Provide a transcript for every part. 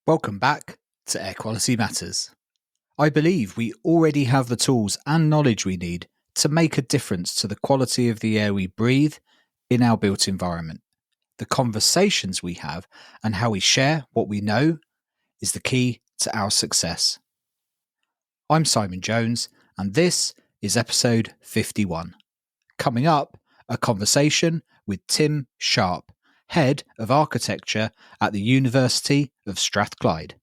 Welcome back to Air Quality Matters. I believe we already have the tools and knowledge we need to make a difference to the quality of the air we breathe in our built environment. The conversations we have and how we share what we know is the key to our success. I'm Simon Jones, and this is episode 51. Coming up, a conversation with Tim Sharpe, Head of Architecture at the University of Strathclyde.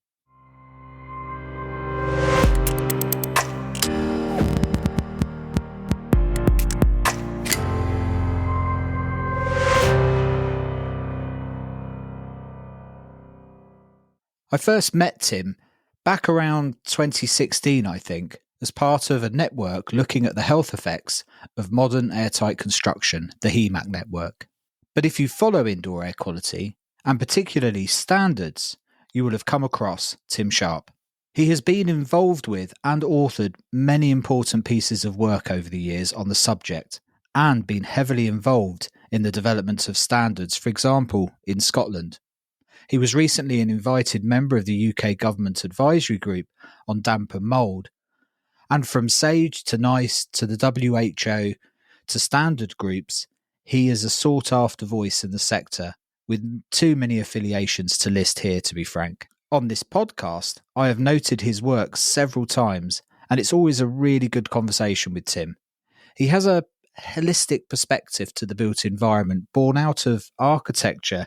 I first met Tim back around 2016, I think, as part of a network looking at the health effects of modern airtight construction, the HEMAC network. But if you follow indoor air quality, and particularly standards, you will have come across Tim Sharpe. He has been involved with and authored many important pieces of work over the years on the subject, and been heavily involved in the development of standards, for example, in Scotland. He was recently an invited member of the UK Government Advisory Group on damp and mould, and from SAGE to NICE to the WHO to standard groups, he is a sought-after voice in the sector, with too many affiliations to list here, to be frank. On this podcast, I have noted his work several times, and it's always a really good conversation with Tim. He has a holistic perspective to the built environment born out of architecture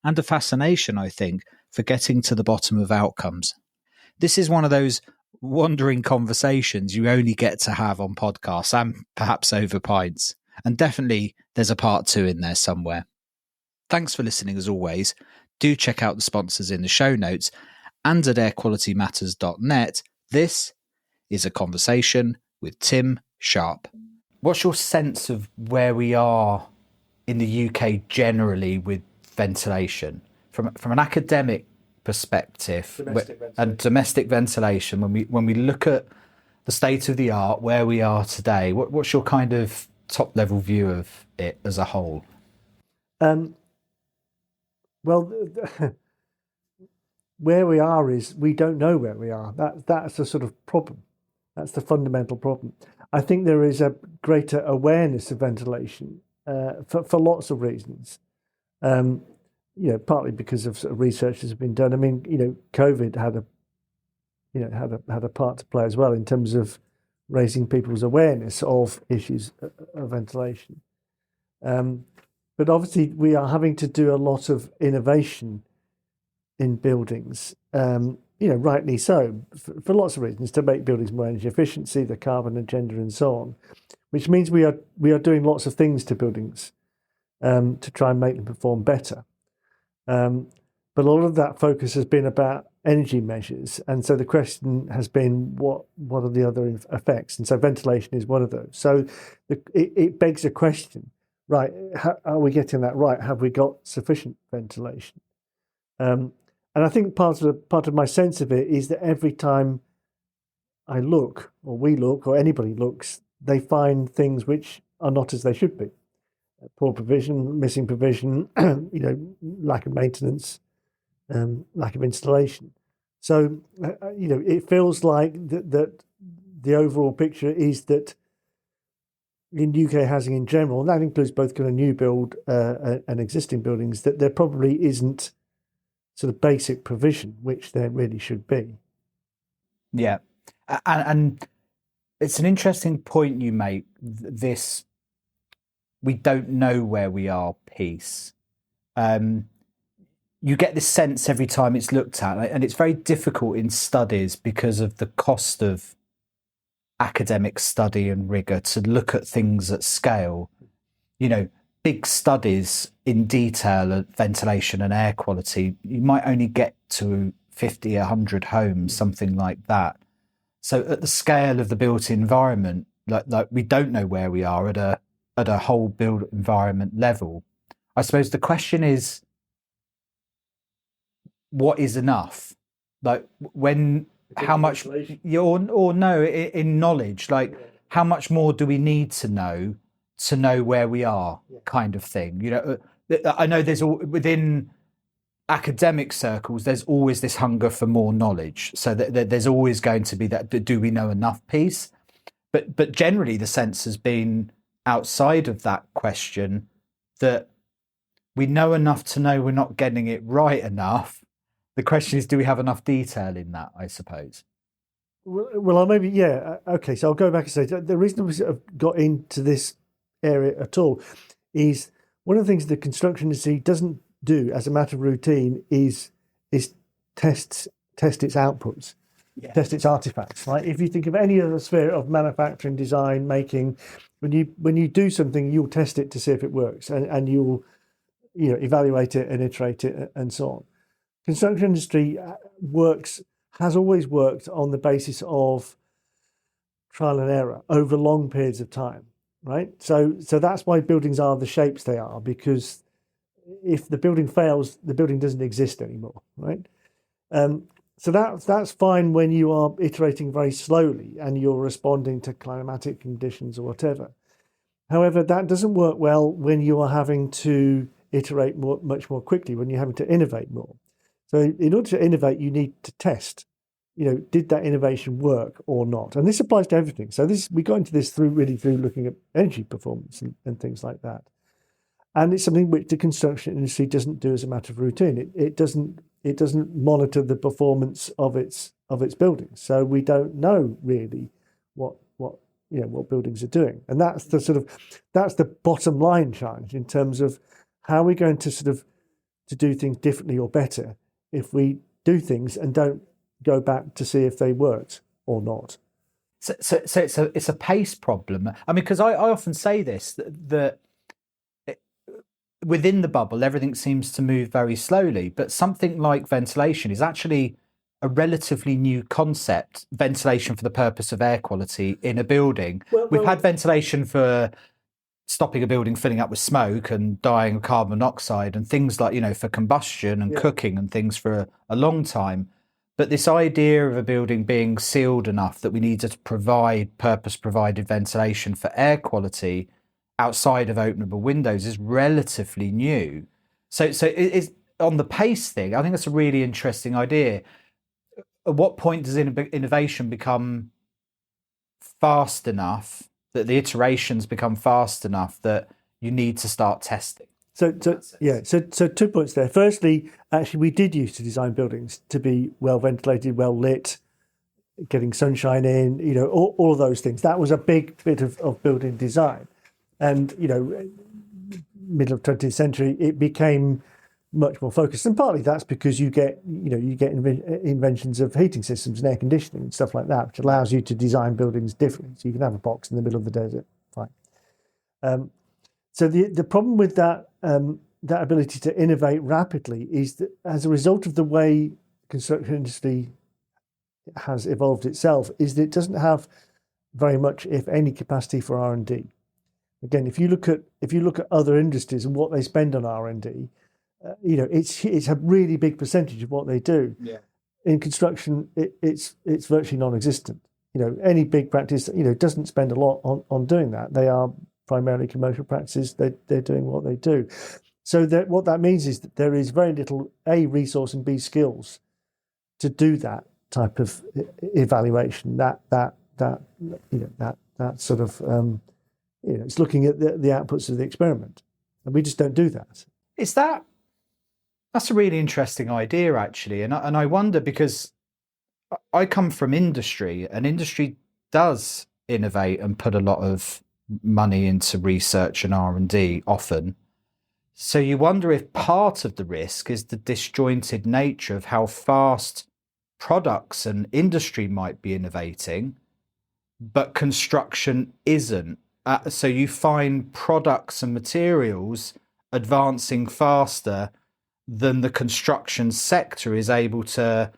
and a fascination, I think, for getting to the bottom of outcomes. This is one of those wandering conversations you only get to have on podcasts and perhaps over pints. And definitely there's a part 2 in there somewhere. Thanks for listening as always. Do check out the sponsors in the show notes and at airqualitymatters.net. This is a conversation with Tim Sharpe. What's your sense of where we are in the UK generally with ventilation? From an academic perspective and domestic ventilation, when we look at the state of the art, where we are today, what's your kind of top level view of it as a whole? Well, where we are is we don't know where we are. That's a sort of problem. That's the fundamental problem. I think there is a greater awareness of ventilation for lots of reasons. Partly because of sort of research that's been done. I mean, COVID had a part to play as well in terms of raising people's awareness of issues of ventilation. But obviously, we are having to do a lot of innovation in buildings. Rightly so, for lots of reasons, to make buildings more energy efficiency, the carbon agenda, and so on. Which means we are doing lots of things to buildings to try and make them perform better. But a lot of that focus has been about energy measures, and so the question has been what are the other effects, and so ventilation is one of those. So it begs a question, right? Are we getting that right? Have we got sufficient ventilation? And I think part of my sense of it is that every time I look, or we look, or anybody looks, they find things which are not as they should be. Poor provision, missing provision, lack of maintenance, lack of installation. So, it feels like that the overall picture is that in UK housing in general, and that includes both kind of new build and existing buildings, that there probably isn't sort of basic provision, which there really should be. Yeah. And it's an interesting point you make, this we don't know where we are piece. You get this sense every time it's looked at, and it's very difficult in studies because of the cost of academic study and rigor to look at things at scale. Big studies in detail of ventilation and air quality, you might only get to 50, 100 homes, something like that. So at the scale of the built environment, like we don't know where we are at a whole built environment level. I suppose the question is, what is enough? Like how much, or no, in knowledge, like how much more do we need to know where we are, kind of thing. I know there's within academic circles, there's always this hunger for more knowledge. So that there's always going to be that, do we know enough piece? But generally the sense has been outside of that question that we know enough to know we're not getting it right enough. The question is, do we have enough detail in that, I suppose? Well, maybe, yeah. Okay, so I'll go back and say the reason we sort of got into this area at all is one of the things the construction industry doesn't do as a matter of routine is test its outputs, test its artifacts. Right? If you think of any other sphere of manufacturing, design, making, when you do something, you'll test it to see if it works, and you'll evaluate it and iterate it and so on. Construction industry has always worked on the basis of trial and error over long periods of time, right? So that's why buildings are the shapes they are, because if the building fails, the building doesn't exist anymore, right? So that's fine when you are iterating very slowly and you're responding to climatic conditions or whatever. However, that doesn't work well when you are having to iterate much more quickly, when you're having to innovate more. So in order to innovate, you need to test, did that innovation work or not? And this applies to everything. So we got into this through looking at energy performance and things like that. And it's something which the construction industry doesn't do as a matter of routine. It doesn't monitor the performance of its buildings. So we don't know really what buildings are doing. And that's the bottom line challenge in terms of how we're going to do things differently or better if we do things and don't go back to see if they worked or not. So it's a pace problem. I mean, because I often say this, that within the bubble, everything seems to move very slowly, but something like ventilation is actually a relatively new concept. Ventilation for the purpose of air quality in a building. We've had ventilation for stopping a building filling up with smoke and dying of carbon monoxide and things like, for combustion and cooking and things for a long time. But this idea of a building being sealed enough that we needed to provide purpose-provided ventilation for air quality outside of openable windows is relatively new. So it's on the pace thing. I think that's a really interesting idea. At what point does innovation become fast enough, that the iterations become fast enough that you need to start testing? So 2 points there. Firstly, actually, we did used to design buildings to be well ventilated, well lit, getting sunshine in, all of those things. That was a big bit of building design. And, middle of 20th century, it became much more focused. And partly that's because you get inventions of heating systems and air conditioning and stuff like that, which allows you to design buildings differently. So you can have a box in the middle of the desert, fine. So the problem with that ability to innovate rapidly is that as a result of the way construction industry has evolved itself, is that it doesn't have very much, if any, capacity for R&D. Again, if you look at other industries and what they spend on R&D, it's a really big percentage of what they do. Yeah. In construction, it's virtually non-existent. Any big practice, doesn't spend a lot on doing that. They are primarily commercial practices. They're doing what they do. So what that means is that there is very little A, resource, and B, skills to do that type of evaluation. That sort of it's looking at the outputs of the experiment, and we just don't do that. That's a really interesting idea, actually, and I wonder, because I come from industry, and industry does innovate and put a lot of money into research and R&D often. So you wonder if part of the risk is the disjointed nature of how fast products and industry might be innovating, but construction isn't. So you find products and materials advancing faster than the construction sector is able to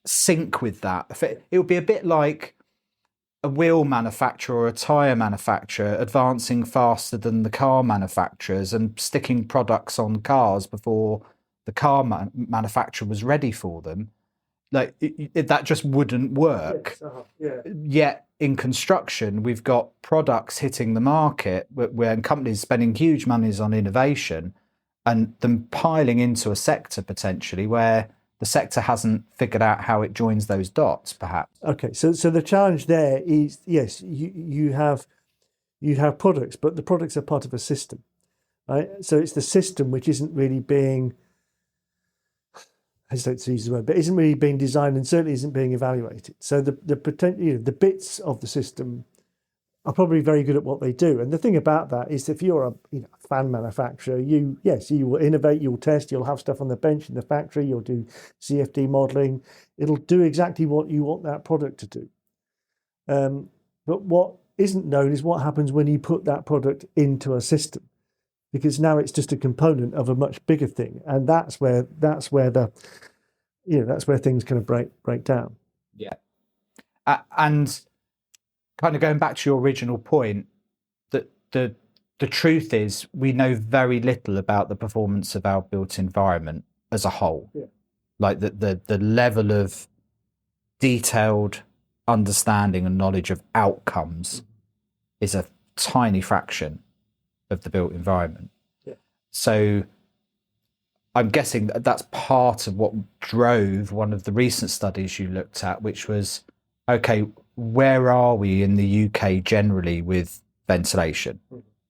sync with that. It would be a bit like a wheel manufacturer or a tyre manufacturer advancing faster than the car manufacturers and sticking products on cars before the car manufacturer was ready for them. Like that just wouldn't work. Yes, Yet in construction, we've got products hitting the market when companies spending huge monies on innovation, and them piling into a sector potentially where the sector hasn't figured out how it joins those dots, perhaps. Okay, so the challenge there is, yes, you have products, but the products are part of a system, right? So it's the system which isn't really being, I hesitate to use the word, but isn't really being designed and certainly isn't being evaluated. So the potential, the bits of the system are probably very good at what they do. And the thing about that is, if you're a fan manufacturer, you will innovate, you'll test, you'll have stuff on the bench in the factory, you'll do CFD modeling. It'll do exactly what you want that product to do. But what isn't known is what happens when you put that product into a system, because now it's just a component of a much bigger thing, and that's where things kind of break down. Yeah, and kind of going back to your original point, that the truth is we know very little about the performance of our built environment as a whole. Yeah. Like the level of detailed understanding and knowledge of outcomes is a tiny fraction of the built environment. Yeah. So I'm guessing that's part of what drove one of the recent studies you looked at, which was, okay, where are we in the UK generally with ventilation?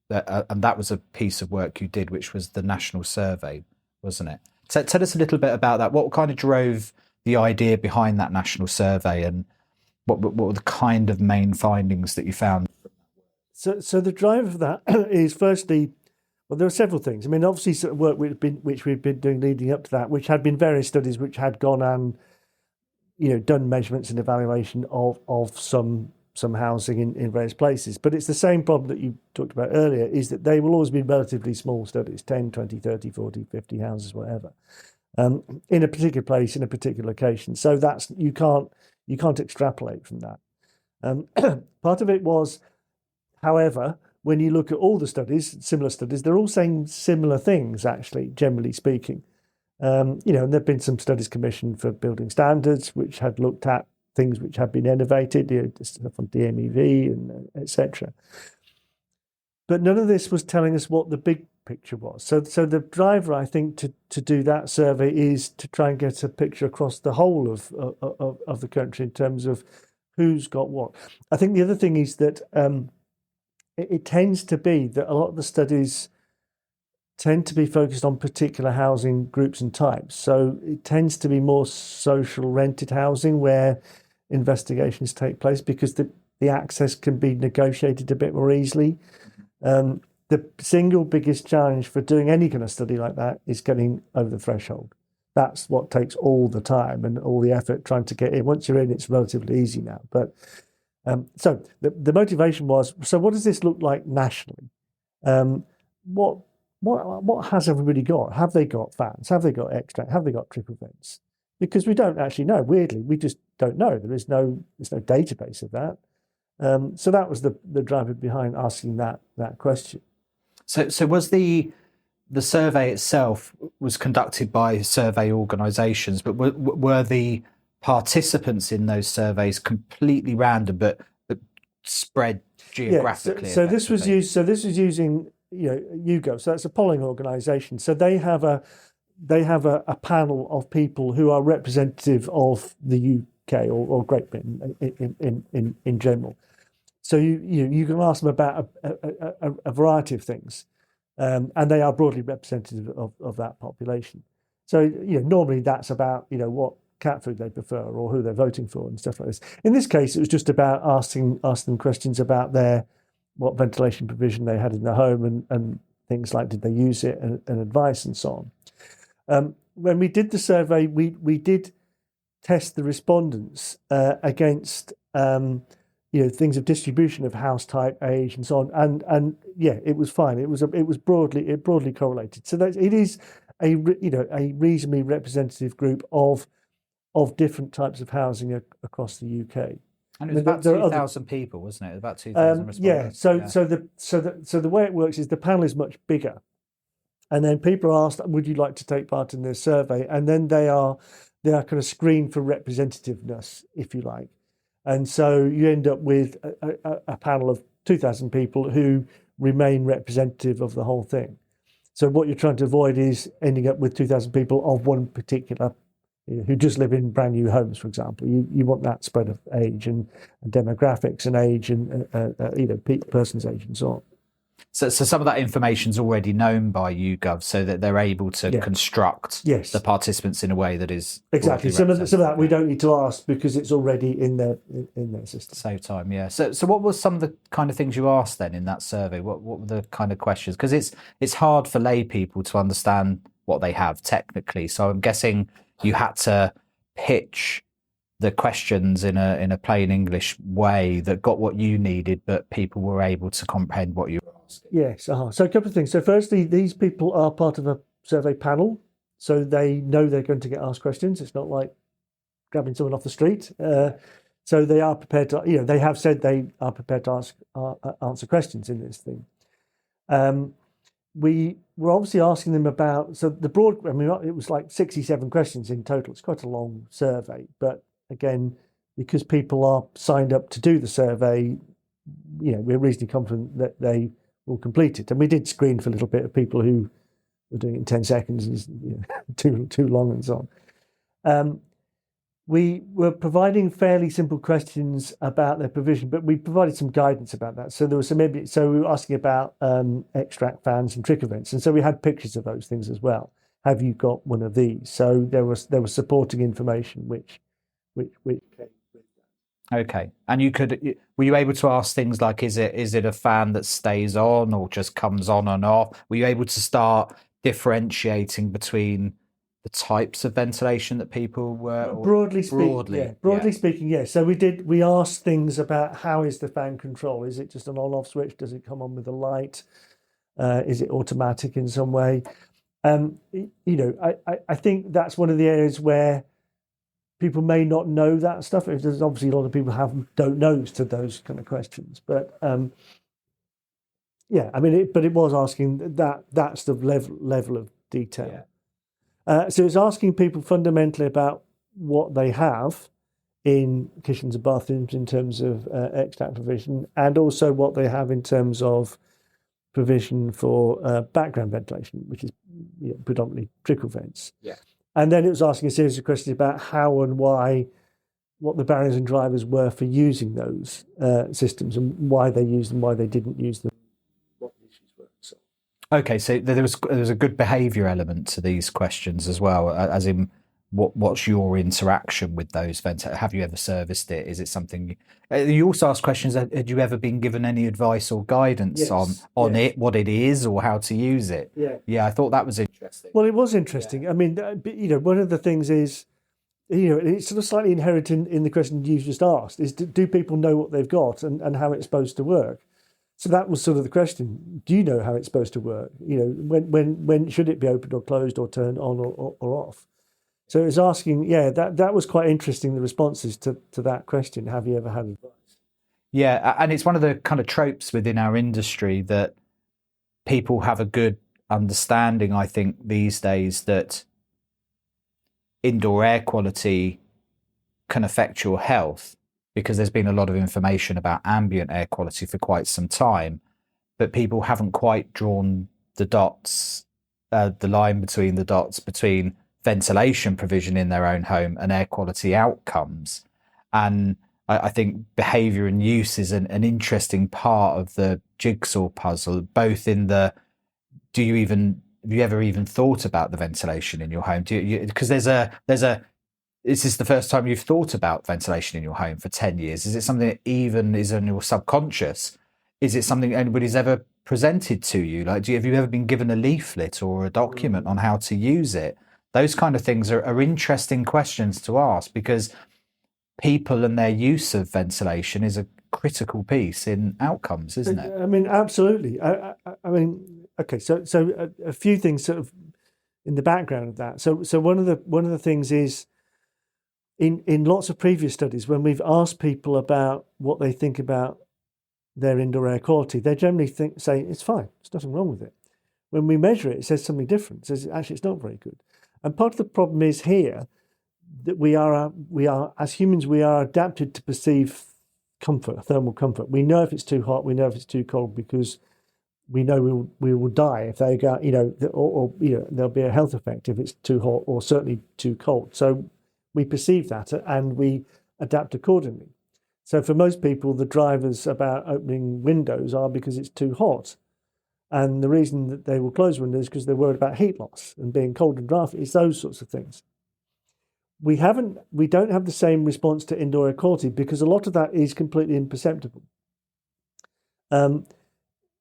And that was a piece of work you did, which was the national survey, wasn't it? So tell us a little bit about that. What kind of drove the idea behind that national survey, and what were the kind of main findings that you found? So the drive of that is, firstly, well, there are several things. I mean, obviously, sort of work which we've been doing leading up to that, which had been various studies which had gone and done measurements and evaluation of some housing in various places. But it's the same problem that you talked about earlier, is that they will always be relatively small studies, 10, 20, 30, 40, 50 houses, whatever, in a particular place, in a particular location. So that's you can't extrapolate from that. Part of it was, however, when you look at all the studies, similar studies, they're all saying similar things, actually, generally speaking. And there've been some studies commissioned for building standards, which had looked at things which had been innovated, stuff on DMEV and etc. But none of this was telling us what the big picture was. So the driver, I think, to do that survey is to try and get a picture across the whole of the country in terms of who's got what. I think the other thing is that it tends to be that a lot of the studies tend to be focused on particular housing groups and types. So it tends to be more social rented housing where investigations take place, because the access can be negotiated a bit more easily. The single biggest challenge for doing any kind of study like that is getting over the threshold. That's what takes all the time and all the effort trying to get in. Once you're in, it's relatively easy now. But so the motivation was, so what does this look like nationally? What has everybody got? Have they got fans? Have they got extract? Have they got triple vents? Because we don't actually know. Weirdly, we just don't know. There's no database of that. So that was the driver behind asking that question. So was the survey itself was conducted by survey organisations, but were the participants in those surveys completely random, but spread geographically? Yeah, so this was using YouGov. So that's a polling organisation. So they have a panel of people who are representative of the UK or Great Britain in general. So you can ask them about a variety of things, and they are broadly representative of that population. So normally that's about what cat food they prefer or who they're voting for and stuff like this. In this case, it was just about asking them questions about what ventilation provision they had in their home and things like, did they use it, and advice and so on. When we did the survey, we did test the respondents against things of distribution of house type, age, and so on, and yeah, it was fine. It broadly correlated. So that it is a reasonably representative group of different types of housing across the UK. And it was about 2,000 people, wasn't it? About 2,000 respondents. Yeah. So the way it works is the panel is much bigger, and then people are asked, "Would you like to take part in this survey?" And then they are kind of screened for representativeness, if you like. And so you end up with a panel of 2,000 people who remain representative of the whole thing. So what you're trying to avoid is ending up with 2,000 people of one particular, who just live in brand new homes, for example. You want that spread of age and demographics and age and person's age and so on. So some of that information's already known by YouGov, so that they're able to construct the participants in a way that is exactly. Some of that we don't need to ask because it's already in their system. Save time, yeah. So what were some of the kind of things you asked then in that survey? What were the kind of questions? Because it's hard for lay people to understand what they have technically. So I'm guessing you had to pitch the questions in a plain English way that got what you needed, but people were able to comprehend what you were asking. Yes. So a couple of things. So firstly, these people are part of a survey panel, so they know they're going to get asked questions. It's not like grabbing someone off the street. So they are prepared to, they have said they are prepared to answer questions in this thing. We were obviously asking them about, so the broad, it was like 67 questions in total. It's quite a long survey, but again, because people are signed up to do the survey, we're reasonably confident that they will complete it. And we did screen for a little bit of people who were doing it in 10 seconds and too long and so on. We were providing fairly simple questions about their provision, but we provided some guidance about that. So there was so we were asking about extract fans and trickle vents, and so we had pictures of those things as well. Have you got one of these? So there was supporting information which came with that. Okay, and were you able to ask things like, is it a fan that stays on or just comes on and off? Were you able to start differentiating between the types of ventilation that people were? Broadly speaking, yes. So we asked things about how is the fan control? Is it just an on-off switch? Does it come on with a light? Is it automatic in some way? I think that's one of the areas where people may not know that stuff. There's obviously a lot of people don't know those kind of questions, but it was asking that sort of level of detail. Yeah. So it's asking people fundamentally about what they have in kitchens and bathrooms in terms of extract provision, and also what they have in terms of provision for background ventilation, which is predominantly trickle vents. Yeah. And then it was asking a series of questions about how and why, what the barriers and drivers were for using those systems, and why they used them, why they didn't use them, what the issues were. So. Okay, so there was a good behaviour element to these questions as well, as in what's your interaction with those vents? Have you ever serviced it? Is it something you also ask questions? Had you ever been given any advice or guidance on it, what it is, or how to use it? Yeah, I thought that was interesting. Well, it was interesting. Yeah. I mean, one of the things is, it's sort of slightly inherent in the question you just asked, is do people know what they've got and how it's supposed to work? So that was sort of the question. Do you know how it's supposed to work? When should it be opened or closed or turned on or off? So it was asking, that was quite interesting, the responses to that question. Have you ever had advice? Yeah, and it's one of the kind of tropes within our industry that people have a good understanding, I think, these days, that indoor air quality can affect your health, because there's been a lot of information about ambient air quality for quite some time, but people haven't quite drawn the line between the dots between ventilation provision in their own home and air quality outcomes. And I think behaviour and use is an interesting part of the jigsaw puzzle, both in have you ever even thought about the ventilation in your home? Because is this the first time you've thought about ventilation in your home for 10 years? Is it something that even is in your subconscious? Is it something anybody's ever presented to you? Like, have you ever been given a leaflet or a document on how to use it? Those kind of things are interesting questions to ask, because people and their use of ventilation is a critical piece in outcomes, isn't it? I mean, absolutely. I mean, okay. So a few things sort of in the background of that. So one of the things is in lots of previous studies, when we've asked people about what they think about their indoor air quality, they generally say it's fine. There's nothing wrong with it. When we measure it, it says something different. It says actually it's not very good. And part of the problem is here that we are as humans, we are adapted to perceive comfort, thermal comfort. We know if it's too hot, we know if it's too cold, because we know we will die if they go, or there'll be a health effect if it's too hot or certainly too cold. So we perceive that and we adapt accordingly. So for most people, the drivers about opening windows are because it's too hot. And the reason that they will close windows is because they're worried about heat loss and being cold and drafty. It's those sorts of things. We don't have the same response to indoor air quality because a lot of that is completely imperceptible.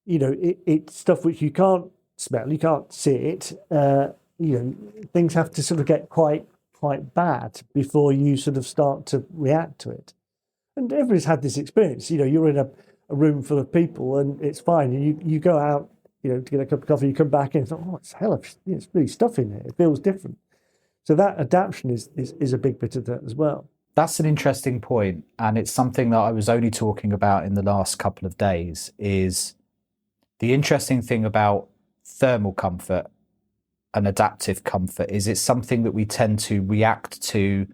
It's stuff which you can't smell, you can't see it. Things have to sort of get quite bad before you sort of start to react to it. And everybody's had this experience. You're in a room full of people and it's fine. And you go out, to get a cup of coffee, you come back in, it's like, oh, it's hell of, it's really stuff in here. It feels different. So that adaptation is a big bit of that as well. That's an interesting point, and it's something that I was only talking about in the last couple of days. Is the interesting thing about thermal comfort and adaptive comfort is it's something that we tend to react to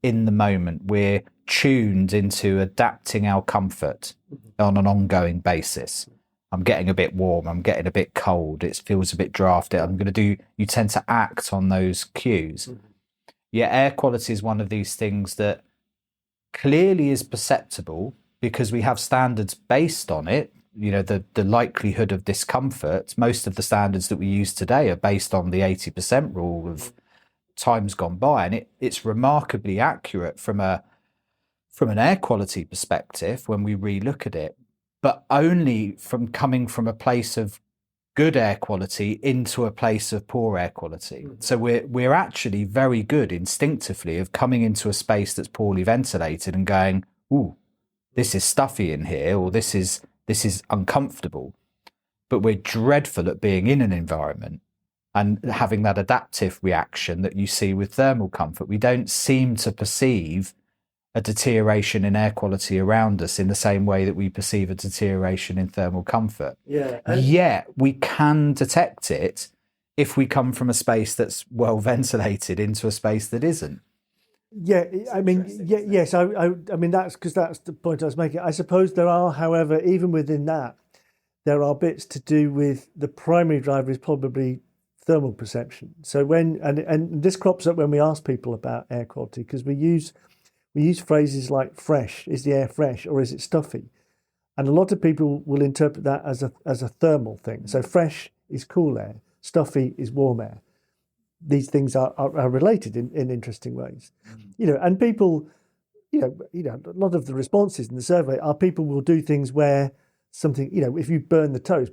in the moment. We're tuned into adapting our comfort on an ongoing basis. I'm getting a bit warm, I'm getting a bit cold, it feels a bit drafty. You tend to act on those cues. Yeah, air quality is one of these things that clearly is perceptible because we have standards based on it. The likelihood of discomfort, most of the standards that we use today are based on the 80% rule of times gone by, and it's remarkably accurate from an air quality perspective when we re-look at it, but only from coming from a place of good air quality into a place of poor air quality. So we're actually very good instinctively of coming into a space that's poorly ventilated and going, ooh, this is stuffy in here, or this is uncomfortable. But we're dreadful at being in an environment and having that adaptive reaction that you see with thermal comfort. We don't seem to perceive a deterioration in air quality around us in the same way that we perceive a deterioration in thermal comfort. Yeah. Yet we can detect it if we come from a space that's well ventilated into a space that isn't. Yeah, I mean, yes. I mean, that's because that's the point I was making. I suppose there are, however, even within that, there are bits to do with the primary driver is probably thermal perception. So and this crops up when we ask people about air quality, because we use phrases like fresh. Is the air fresh or is it stuffy? And a lot of people will interpret that as a thermal thing. So fresh is cool air, stuffy is warm air. These things are related in interesting ways. And people, a lot of the responses in the survey are people will do things where something, if you burn the toast,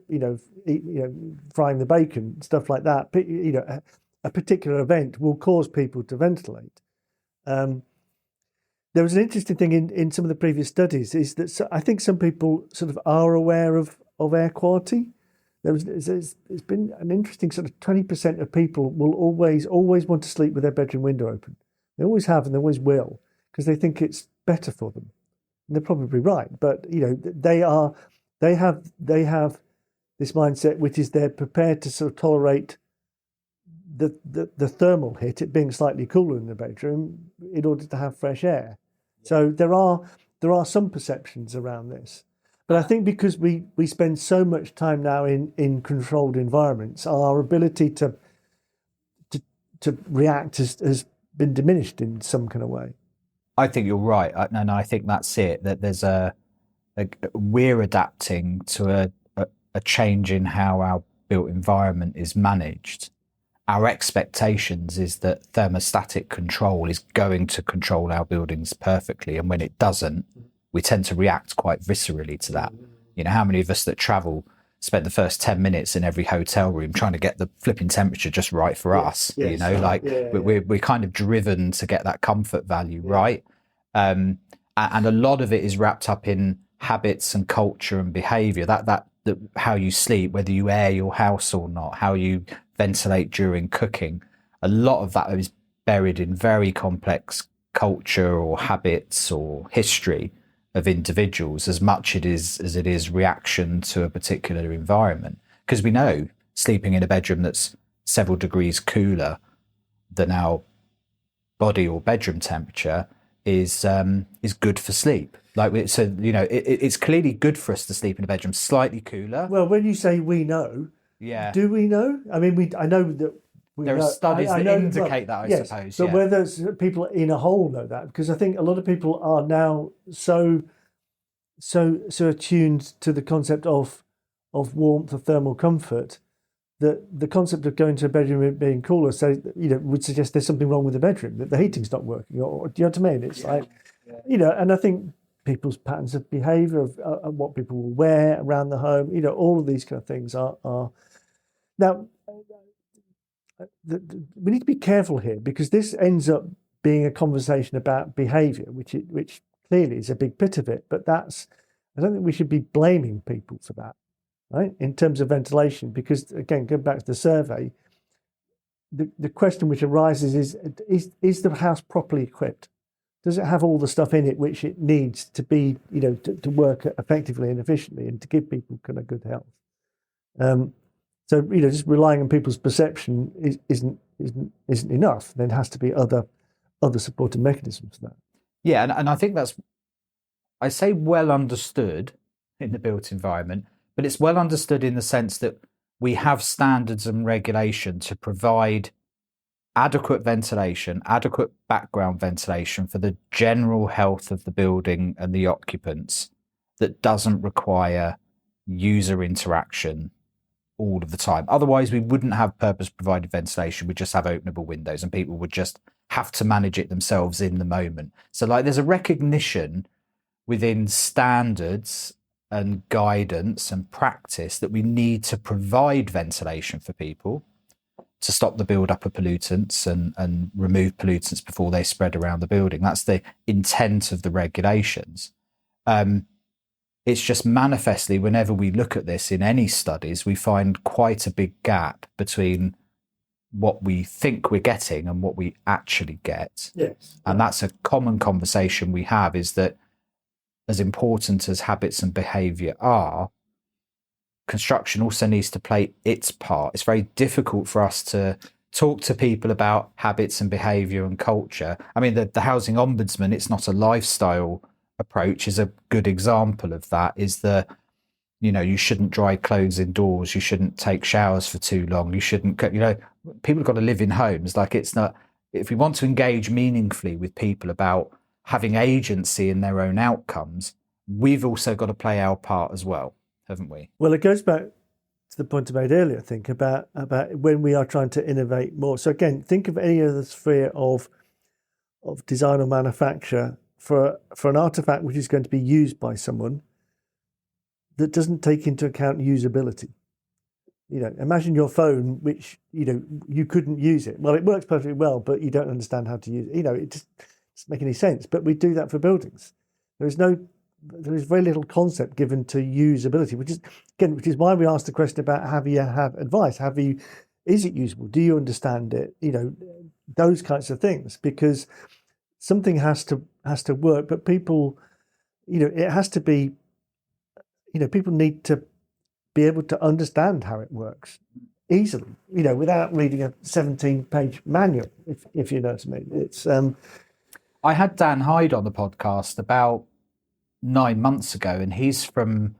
frying the bacon, stuff like that, a particular event will cause people to ventilate. There was an interesting thing in some of the previous studies is that I think some people sort of are aware of air quality. It's been an interesting sort of 20% of people will always want to sleep with their bedroom window open. They always have and they always will because they think it's better for them. And they're probably right, but they have this mindset which is they're prepared to sort of tolerate the thermal hit, it being slightly cooler in the bedroom, in order to have fresh air. So there are some perceptions around this. But I think because we spend so much time now in controlled environments, our ability to react has been diminished in some kind of way. I think you're right, and I think that's it. That there's we're adapting to a change in how our built environment is managed. Our expectations is that thermostatic control is going to control our buildings perfectly, and when it doesn't, we tend to react quite viscerally to that. How many of us that travel spend the first 10 minutes in every hotel room trying to get the flipping temperature just right for us? Yes. We're kind of driven to get that comfort value right. And a lot of it is wrapped up in habits and culture and behavior, that how you sleep, whether you air your house or not, how you ventilate during cooking. A lot of that is buried in very complex culture or habits or history of individuals as much as it is reaction to a particular environment. Because we know sleeping in a bedroom that's several degrees cooler than our body or bedroom temperature is good for sleep. So, it's clearly good for us to sleep in a bedroom slightly cooler. Well, when you say we know, Yeah. do we know? I mean, I know that there are studies that indicate that, I yes, suppose. But whether people in a whole know that, because I think a lot of people are now so attuned to the concept of warmth, of thermal comfort, that the concept of going to a bedroom being cooler, would suggest there's something wrong with the bedroom, that the heating's not working, or do you know what I mean? It's and I think people's patterns of behaviour, of what people will wear around the home, all of these kind of things are now. We need to be careful here, because this ends up being a conversation about behaviour, which clearly is a big bit of it. But I don't think we should be blaming people for that, right? In terms of ventilation, because again, going back to the survey, the question which arises is the house properly equipped? Does it have all the stuff in it which it needs to be, to work effectively and efficiently, and to give people kind of good health? So just relying on people's perception isn't enough. There has to be other supporting mechanisms for that. Yeah, and I think I say well understood in the built environment, but it's well understood in the sense that we have standards and regulation to provide adequate ventilation, adequate background ventilation for the general health of the building and the occupants, that doesn't require user interaction all of the time. Otherwise, we wouldn't have purpose-provided ventilation. We'd just have openable windows, and people would just have to manage it themselves in the moment. So, there's a recognition within standards and guidance and practice that we need to provide ventilation for people to stop the build-up of pollutants and remove pollutants before they spread around the building. That's the intent of the regulations. It's just manifestly, whenever we look at this in any studies, we find quite a big gap between what we think we're getting and what we actually get. Yes. And that's a common conversation we have, is that as important as habits and behaviour are, construction also needs to play its part. It's very difficult for us to talk to people about habits and behaviour and culture. I mean, the Housing Ombudsman, it's not a lifestyle approach, is a good example of that. Is you shouldn't dry clothes indoors, you shouldn't take showers for too long, you shouldn't, people have got to live in homes. It's not, if we want to engage meaningfully with people about having agency in their own outcomes, we've also got to play our part as well, haven't we? Well, it goes back to the point I made earlier, I think, about when we are trying to innovate more. So again, think of any other sphere of design or manufacture for an artifact which is going to be used by someone that doesn't take into account usability. Imagine your phone, which you couldn't use it. Well, it works perfectly well, but you don't understand how to use it. It just doesn't make any sense. But we do that for buildings. There is very little concept given to usability, which is why we asked the question about, have you had advice? Is it usable? Do you understand it? Those kinds of things, because something has to work, but people, it has to be, people need to be able to understand how it works easily, without reading a 17-page manual, if you know what I mean. It's I had Dan Hyde on the podcast about 9 months ago, and he's from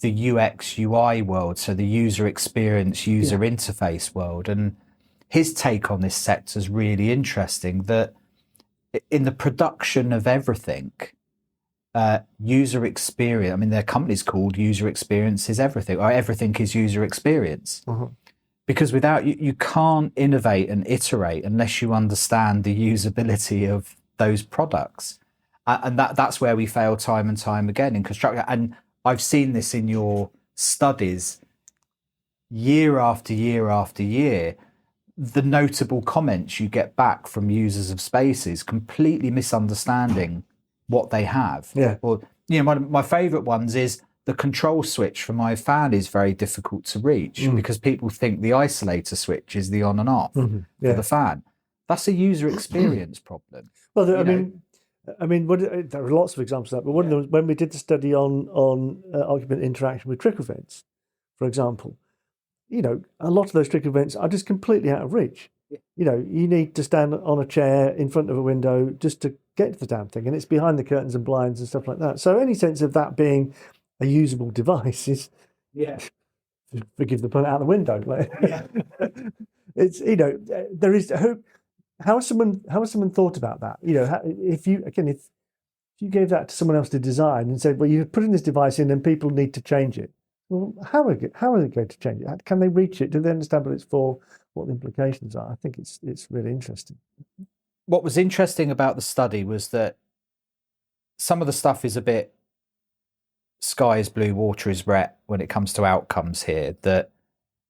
the UX UI world, so the user experience, user interface world, and his take on this sector is really interesting, that in the production of everything, user experience, I mean, their company's called User Experience is Everything, or Everything is User Experience. Uh-huh. Because without you can't innovate and iterate unless you understand the usability of those products. And that's where we fail time and time again in construction. And I've seen this in your studies year after year after year. The notable comments you get back from users of spaces, completely misunderstanding what they have. Yeah. Or, my favourite ones is the control switch for my fan is very difficult to reach because people think the isolator switch is the on and off for the fan. That's a user experience problem. Well, I mean, there are lots of examples of that, but one of them, when we did the study on occupant interaction with trickle vents, for example, a lot of those trickle vents are just completely out of reach. You need to stand on a chair in front of a window just to get to the damn thing, and it's behind the curtains and blinds and stuff like that. So any sense of that being a usable device is, forgive the pun, out the window. It's there is hope. How has someone thought about that? If you gave that to someone else to design and said, well, you're putting this device in and people need to change it. Well, how are they going to change it? Can they reach it? Do they understand what it's for? What the implications are? I think it's really interesting. What was interesting about the study was that some of the stuff is a bit sky is blue, water is wet when it comes to outcomes here, that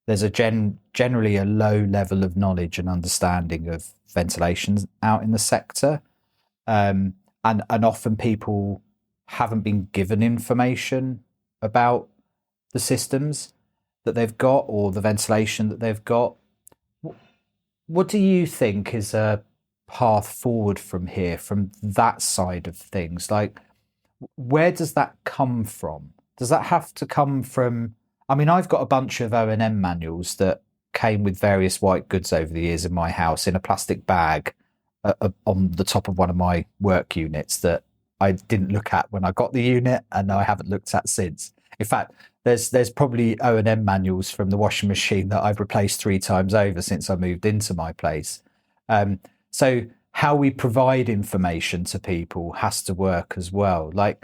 there's generally a low level of knowledge and understanding of ventilation out in the sector. And often people haven't been given information about the systems that they've got or the ventilation that they've got. What do you think is a path forward from here, from that side of things? Like, where does that come from? Does that have to come from... I mean, I've got a bunch of O&M manuals that came with various white goods over the years in my house in a plastic bag on the top of one of my work units that I didn't look at when I got the unit, and I haven't looked at since. In fact, there's probably O&M manuals from the washing machine that I've replaced 3 times over since I moved into my place. So how we provide information to people has to work as well. Like,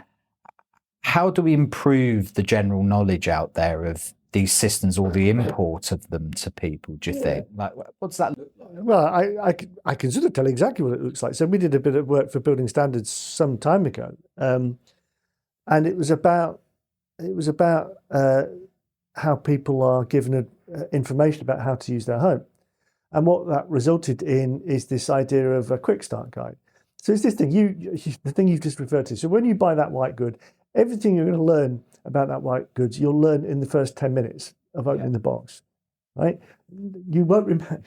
how do we improve the general knowledge out there of these systems or the import of them to people, do you think? Like, what does that look like? Well, I can sort of tell exactly what it looks like. So we did a bit of work for building standards some time ago, and it was about how people are given information about how to use their home. And what that resulted in is this idea of a quick start guide. So it's this thing, the thing you've just referred to. So when you buy that white good, everything you're going to learn about that white goods, you'll learn in the first 10 minutes of opening the box, right? You won't remember.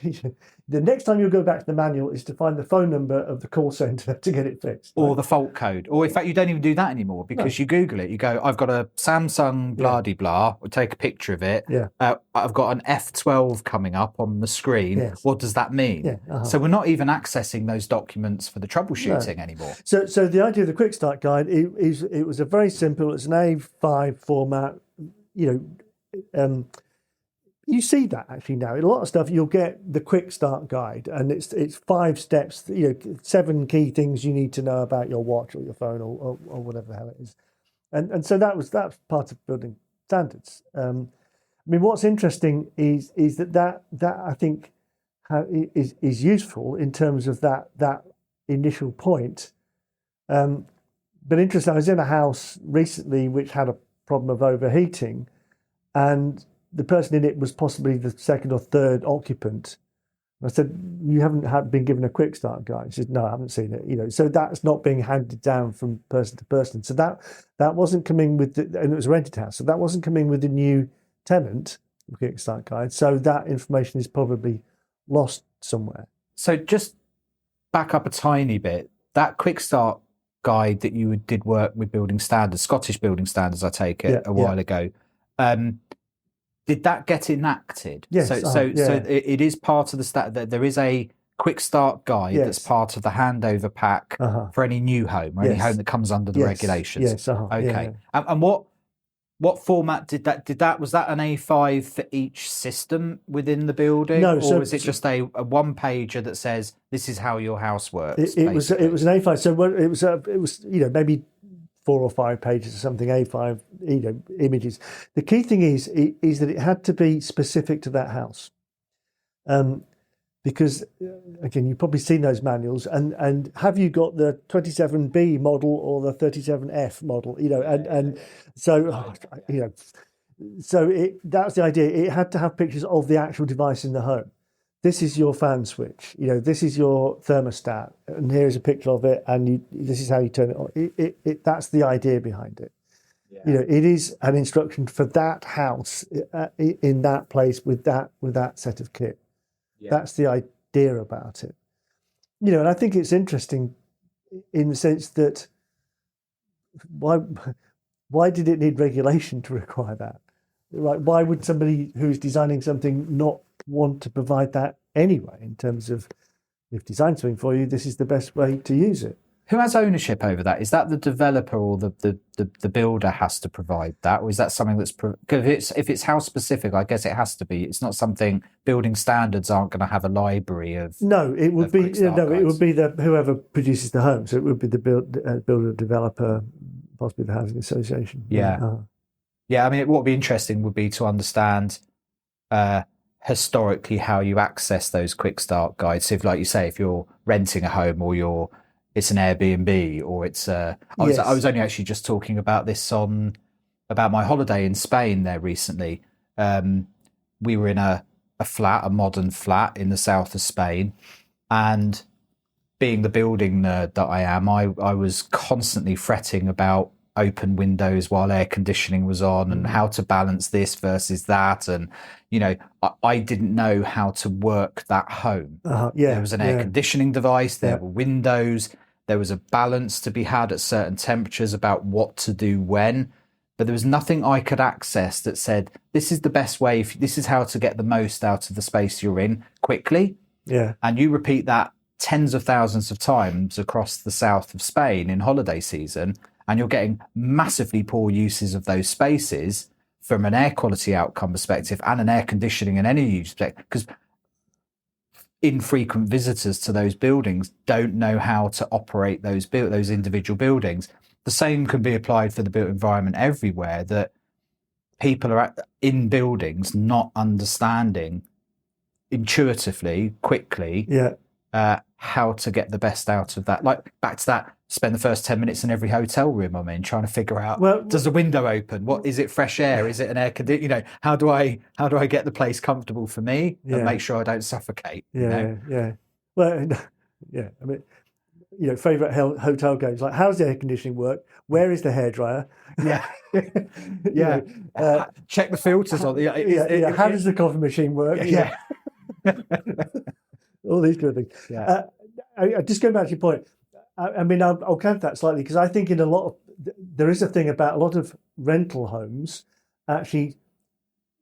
The next time you'll go back to the manual is to find the phone number of the call centre to get it fixed. Or the fault code. Or in fact, you don't even do that anymore because you Google it. You go, I've got a Samsung blah-de-blah, or take a picture of it. I've got an F12 coming up on the screen. What does that mean? So we're not even accessing those documents for the troubleshooting anymore. So the idea of the Quick Start Guide, it was a very simple, it's an A5 format, you see that actually now in a lot of stuff. You'll get the Quick Start Guide, and it's 5 steps. 7 key things you need to know about your watch or your phone or whatever the hell it is. And so that's part of building standards. I mean, what's interesting is that I think is useful in terms of that initial point. But interesting, I was in a house recently which had a problem of overheating, and the person in it was possibly the 2nd or 3rd occupant. I said, you haven't been given a Quick Start Guide? She said, no, I haven't seen it. So that's not being handed down from person to person. So that wasn't coming with, and it was a rented house, so that wasn't coming with the new tenant, the Quick Start Guide. So that information is probably lost somewhere. So just back up a tiny bit, that Quick Start Guide that you did work with building standards, Scottish building standards, I take it, a while ago, did that get enacted? Yes. So it is part of the there is a Quick Start Guide that's part of the handover pack for any new home or any home that comes under the regulations. Yes. Okay. And what format did that? Was that an A5 for each system within the building? No. Or was it just a one pager that says this is how your house works? It was an A5. So it was maybe 4 or 5 pages or something, A5, images. The key thing is that it had to be specific to that house. Because, again, you've probably seen those manuals, and have you got the 27B model or the 37F model, that's the idea. It had to have pictures of the actual device in the home. This is your fan switch, this is your thermostat, and here's a picture of it, and this is how you turn it on. That's the idea behind it. It is an instruction for that house in that place with that set of kit. That's the idea about it. And I think it's interesting in the sense that why did it need regulation to require that? Right? Why would somebody who's designing something not want to provide that anyway, in terms of we've designed something for you, this is the best way to use it. Who has ownership over that? Is that the developer or the builder has to provide that, or is that something that's because if it's house specific, I guess it has to be. It's not something building standards aren't going to have a library of. No, it would be it would be the whoever produces the home. So it would be the builder, developer, possibly the housing association. Yeah. Yeah, I mean, what would be interesting would be to understand historically how you access those quick start guides. So if, like you say, if you're renting a home or it's an Airbnb or it's I was only actually just talking about this about my holiday in Spain there recently. We were in a modern flat in the south of Spain, and being the building nerd that I am, I was constantly fretting about open windows while air conditioning was on and how to balance this versus that. And, I didn't know how to work that home. There was an air conditioning device, there were windows, there was a balance to be had at certain temperatures about what to do when, but there was nothing I could access that said, this is the best way, this is how to get the most out of the space you're in quickly. Yeah. And you repeat that tens of thousands of times across the south of Spain in holiday season, and you're getting massively poor uses of those spaces from an air quality outcome perspective and an air conditioning and energy perspective, because infrequent visitors to those buildings don't know how to operate those individual buildings. The same can be applied for the built environment everywhere, that people are in buildings not understanding intuitively, quickly, how to get the best out of that. Like back to that, spend the first 10 minutes in every hotel room I'm in trying to figure out, does the window open? What is it? Fresh air? Is it an air conditioner? How do I get the place comfortable for me and make sure I don't suffocate? Yeah. Well, yeah. I mean, favorite hotel games, like how's the air conditioning work? Where is the hairdryer? Yeah. Check the filters on the. How does the coffee machine work? Yeah. All these kind of things. Yeah. I just going back to your point. I mean, I'll counter that slightly, because I think there is a thing about a lot of rental homes. Actually,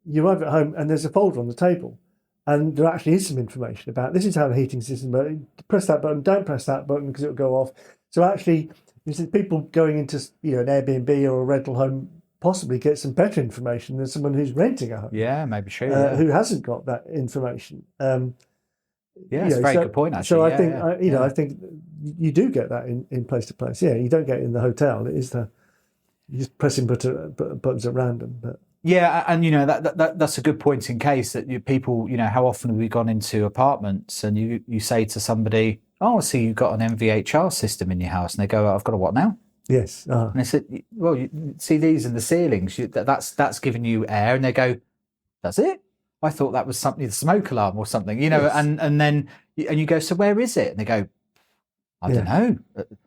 you arrive at home and there's a folder on the table, and there actually is some information about this is how the heating system works. Press that button, don't press that button because it'll go off. So actually, people going into an Airbnb or a rental home possibly get some better information than someone who's renting a home. Yeah, maybe true. Who hasn't got that information. It's a very good point, actually. So I think you do get that in place to place. Yeah, you don't get it in the hotel. It is you're just pressing buttons at random. But yeah, and that's a good point in case that people, how often have we gone into apartments and you say to somebody, oh, I see you've got an MVHR system in your house, and they go, I've got a what now? Yes. And I said, well, you see these in the ceilings, that's giving you air, and they go, that's it? I thought that was something, the smoke alarm or something, Yes. and then you go, so where is it? And they go, I don't know.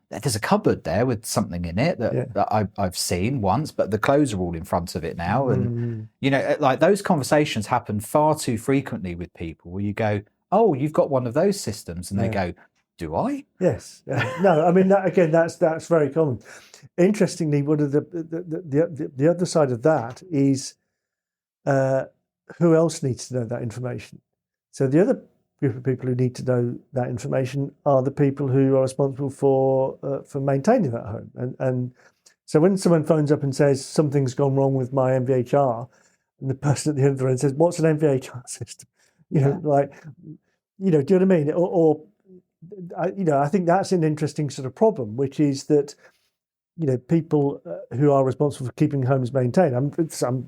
There's a cupboard there with something in it that I've seen once, but the clothes are all in front of it now. And, like those conversations happen far too frequently with people where you go, oh, you've got one of those systems. And they go, do I? Yes. No, I mean, that's very common. Interestingly, one of the other side of that is who else needs to know that information? So the other group of people who need to know that information are the people who are responsible for maintaining that home. And so when someone phones up and says something's gone wrong with my MVHR, and the person at the other end says, "What's an MVHR system?" Do you know what I mean? I think that's an interesting sort of problem, which is that people who are responsible for keeping homes maintained,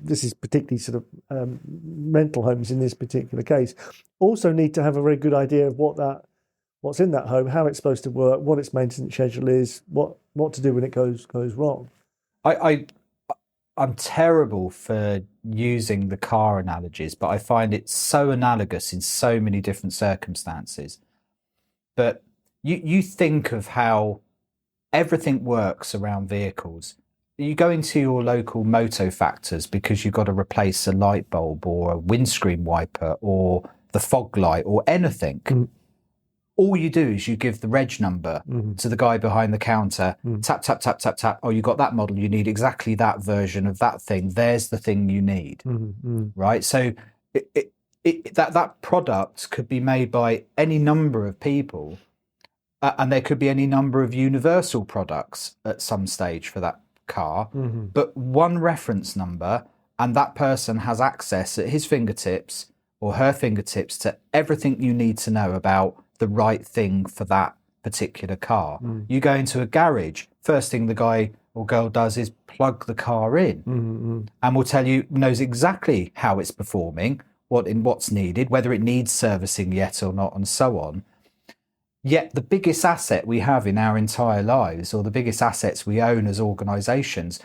this is particularly sort of rental homes in this particular case, also need to have a very good idea of what's in that home, how it's supposed to work, what its maintenance schedule is, what to do when it goes wrong. I'm terrible for using the car analogies, but I find it so analogous in so many different circumstances. But you think of how everything works around vehicles. You go into your local moto factors because you've got to replace a light bulb or a windscreen wiper or the fog light or anything. All you do is you give the reg number to the guy behind the counter, tap, tap, tap, tap, tap. Oh, you got that model. You need exactly that version of that thing. There's the thing you need, right? So that product could be made by any number of people, and there could be any number of universal products at some stage for that car, but one reference number, and that person has access at his fingertips or her fingertips to everything you need to know about the right thing for that particular car. You go into a garage, first thing the guy or girl does is plug the car in, and will tell you, knows exactly how it's performing, what's needed, whether it needs servicing yet or not, and so on. Yet the biggest asset we have in our entire lives, or the biggest assets we own as organisations,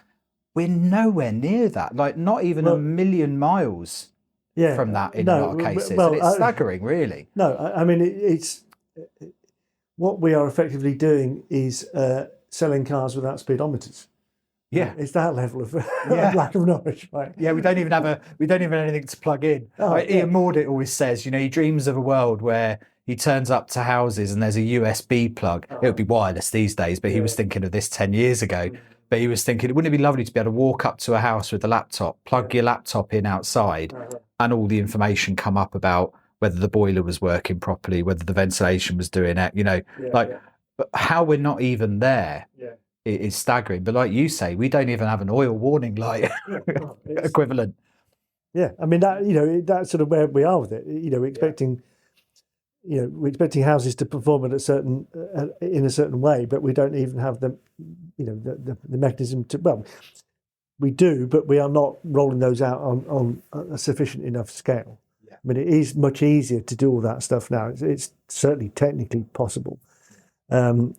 we're nowhere near that. Like not even a million miles from that in a lot of cases. And it's staggering, really. No, I mean, it's what we are effectively doing is selling cars without speedometers. Yeah, it's that level of lack of knowledge, right? Yeah, we don't even have anything to plug in. Ian Maudet always says, he dreams of a world where he turns up to houses and there's a USB plug. It would be wireless these days, but he was thinking of this 10 years ago. But he was thinking, wouldn't it be lovely to be able to walk up to a house with a laptop, plug your laptop in outside, and all the information come up about whether the boiler was working properly, whether the ventilation was doing it, But how we're not even there is staggering. But like you say, we don't even have an oil warning light equivalent. Yeah, I mean, that's sort of where we are with it. We're expecting... we're expecting houses to perform in a certain way, but we don't even have the mechanism to. Well, we do, but we are not rolling those out on a sufficient enough scale. Yeah. I mean, it is much easier to do all that stuff now. It's certainly technically possible, and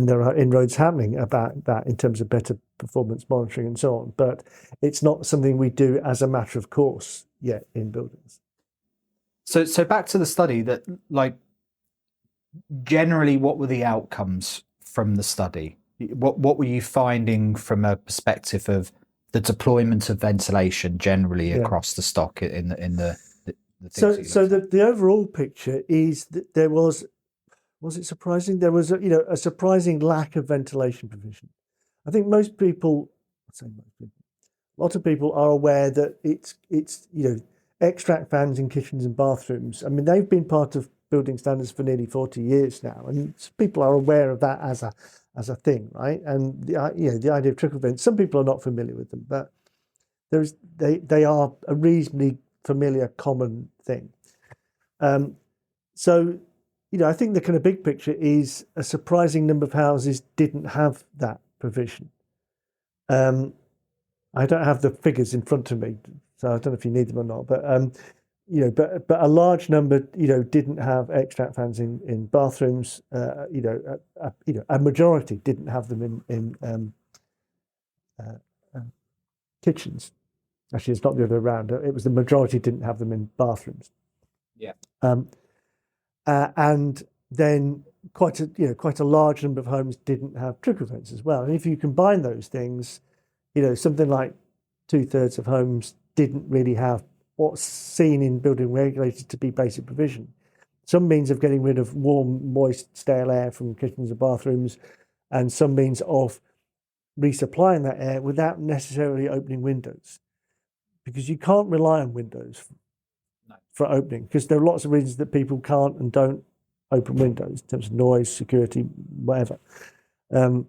there are inroads happening about that in terms of better performance monitoring and so on. But it's not something we do as a matter of course yet in buildings. So back to the study, that like generally, what were the outcomes from the study? What were you finding from a perspective of the deployment of ventilation generally across the stock in the things? So the overall picture is that there was it surprising? There was a surprising lack of ventilation provision. I think a lot of people are aware that it's extract fans in kitchens and bathrooms. I mean, they've been part of building standards for nearly 40 years now, and people are aware of that as a thing, right? And the idea of trickle vents, some people are not familiar with them, but they are a reasonably familiar, common thing. So I think the kind of big picture is a surprising number of houses didn't have that provision. I don't have the figures in front of me, so I don't know if you need them or not, but but a large number, didn't have extract fans in bathrooms. A majority didn't have them in kitchens. Actually, it's not the other way around. It was the majority didn't have them in bathrooms. Yeah. And then quite a large number of homes didn't have trickle vents as well. And if you combine those things, something like 2/3 of homes didn't really have what's seen in building regulations to be basic provision. Some means of getting rid of warm, moist, stale air from kitchens and bathrooms, and some means of resupplying that air without necessarily opening windows, because you can't rely on windows for opening, because there are lots of reasons that people can't and don't open windows in terms of noise, security, whatever. And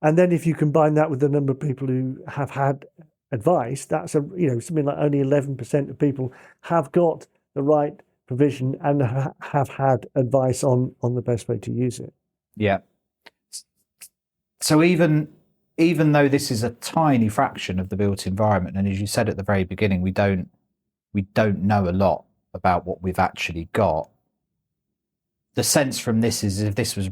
then if you combine that with the number of people who have had advice, that's something like only 11% of people have got the right provision and have had advice on the best way to use it. Yeah. So even though this is a tiny fraction of the built environment, and as you said at the very beginning, we don't know a lot about what we've actually got, the sense from this is if this was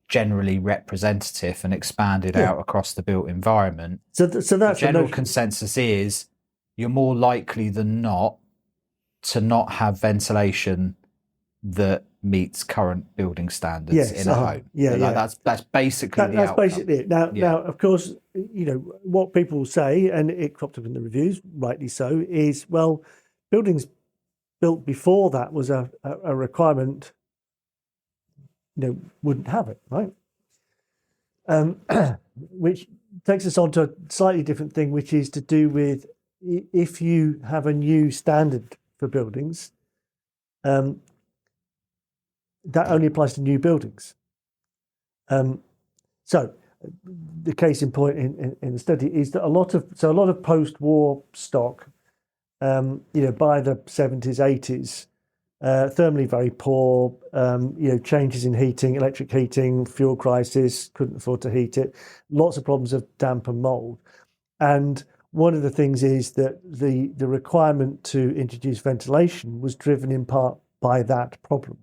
generally representative and expanded out across the built environment, so that's the general consensus is you're more likely than not to not have ventilation that meets current building standards in a home. That's basically the outcome. Basically it. Now, of course, what people say, and it cropped up in the reviews, rightly so, is, well, buildings built before that was a requirement, wouldn't have it, right? Which takes us on to a slightly different thing, which is to do with if you have a new standard for buildings, that only applies to new buildings. So the case in point in the study is that a lot of post-war stock, by the 70s, 80s, thermally very poor, changes in heating, electric heating, fuel crisis, couldn't afford to heat it, lots of problems of damp and mold. And one of the things is that the requirement to introduce ventilation was driven in part by that problem.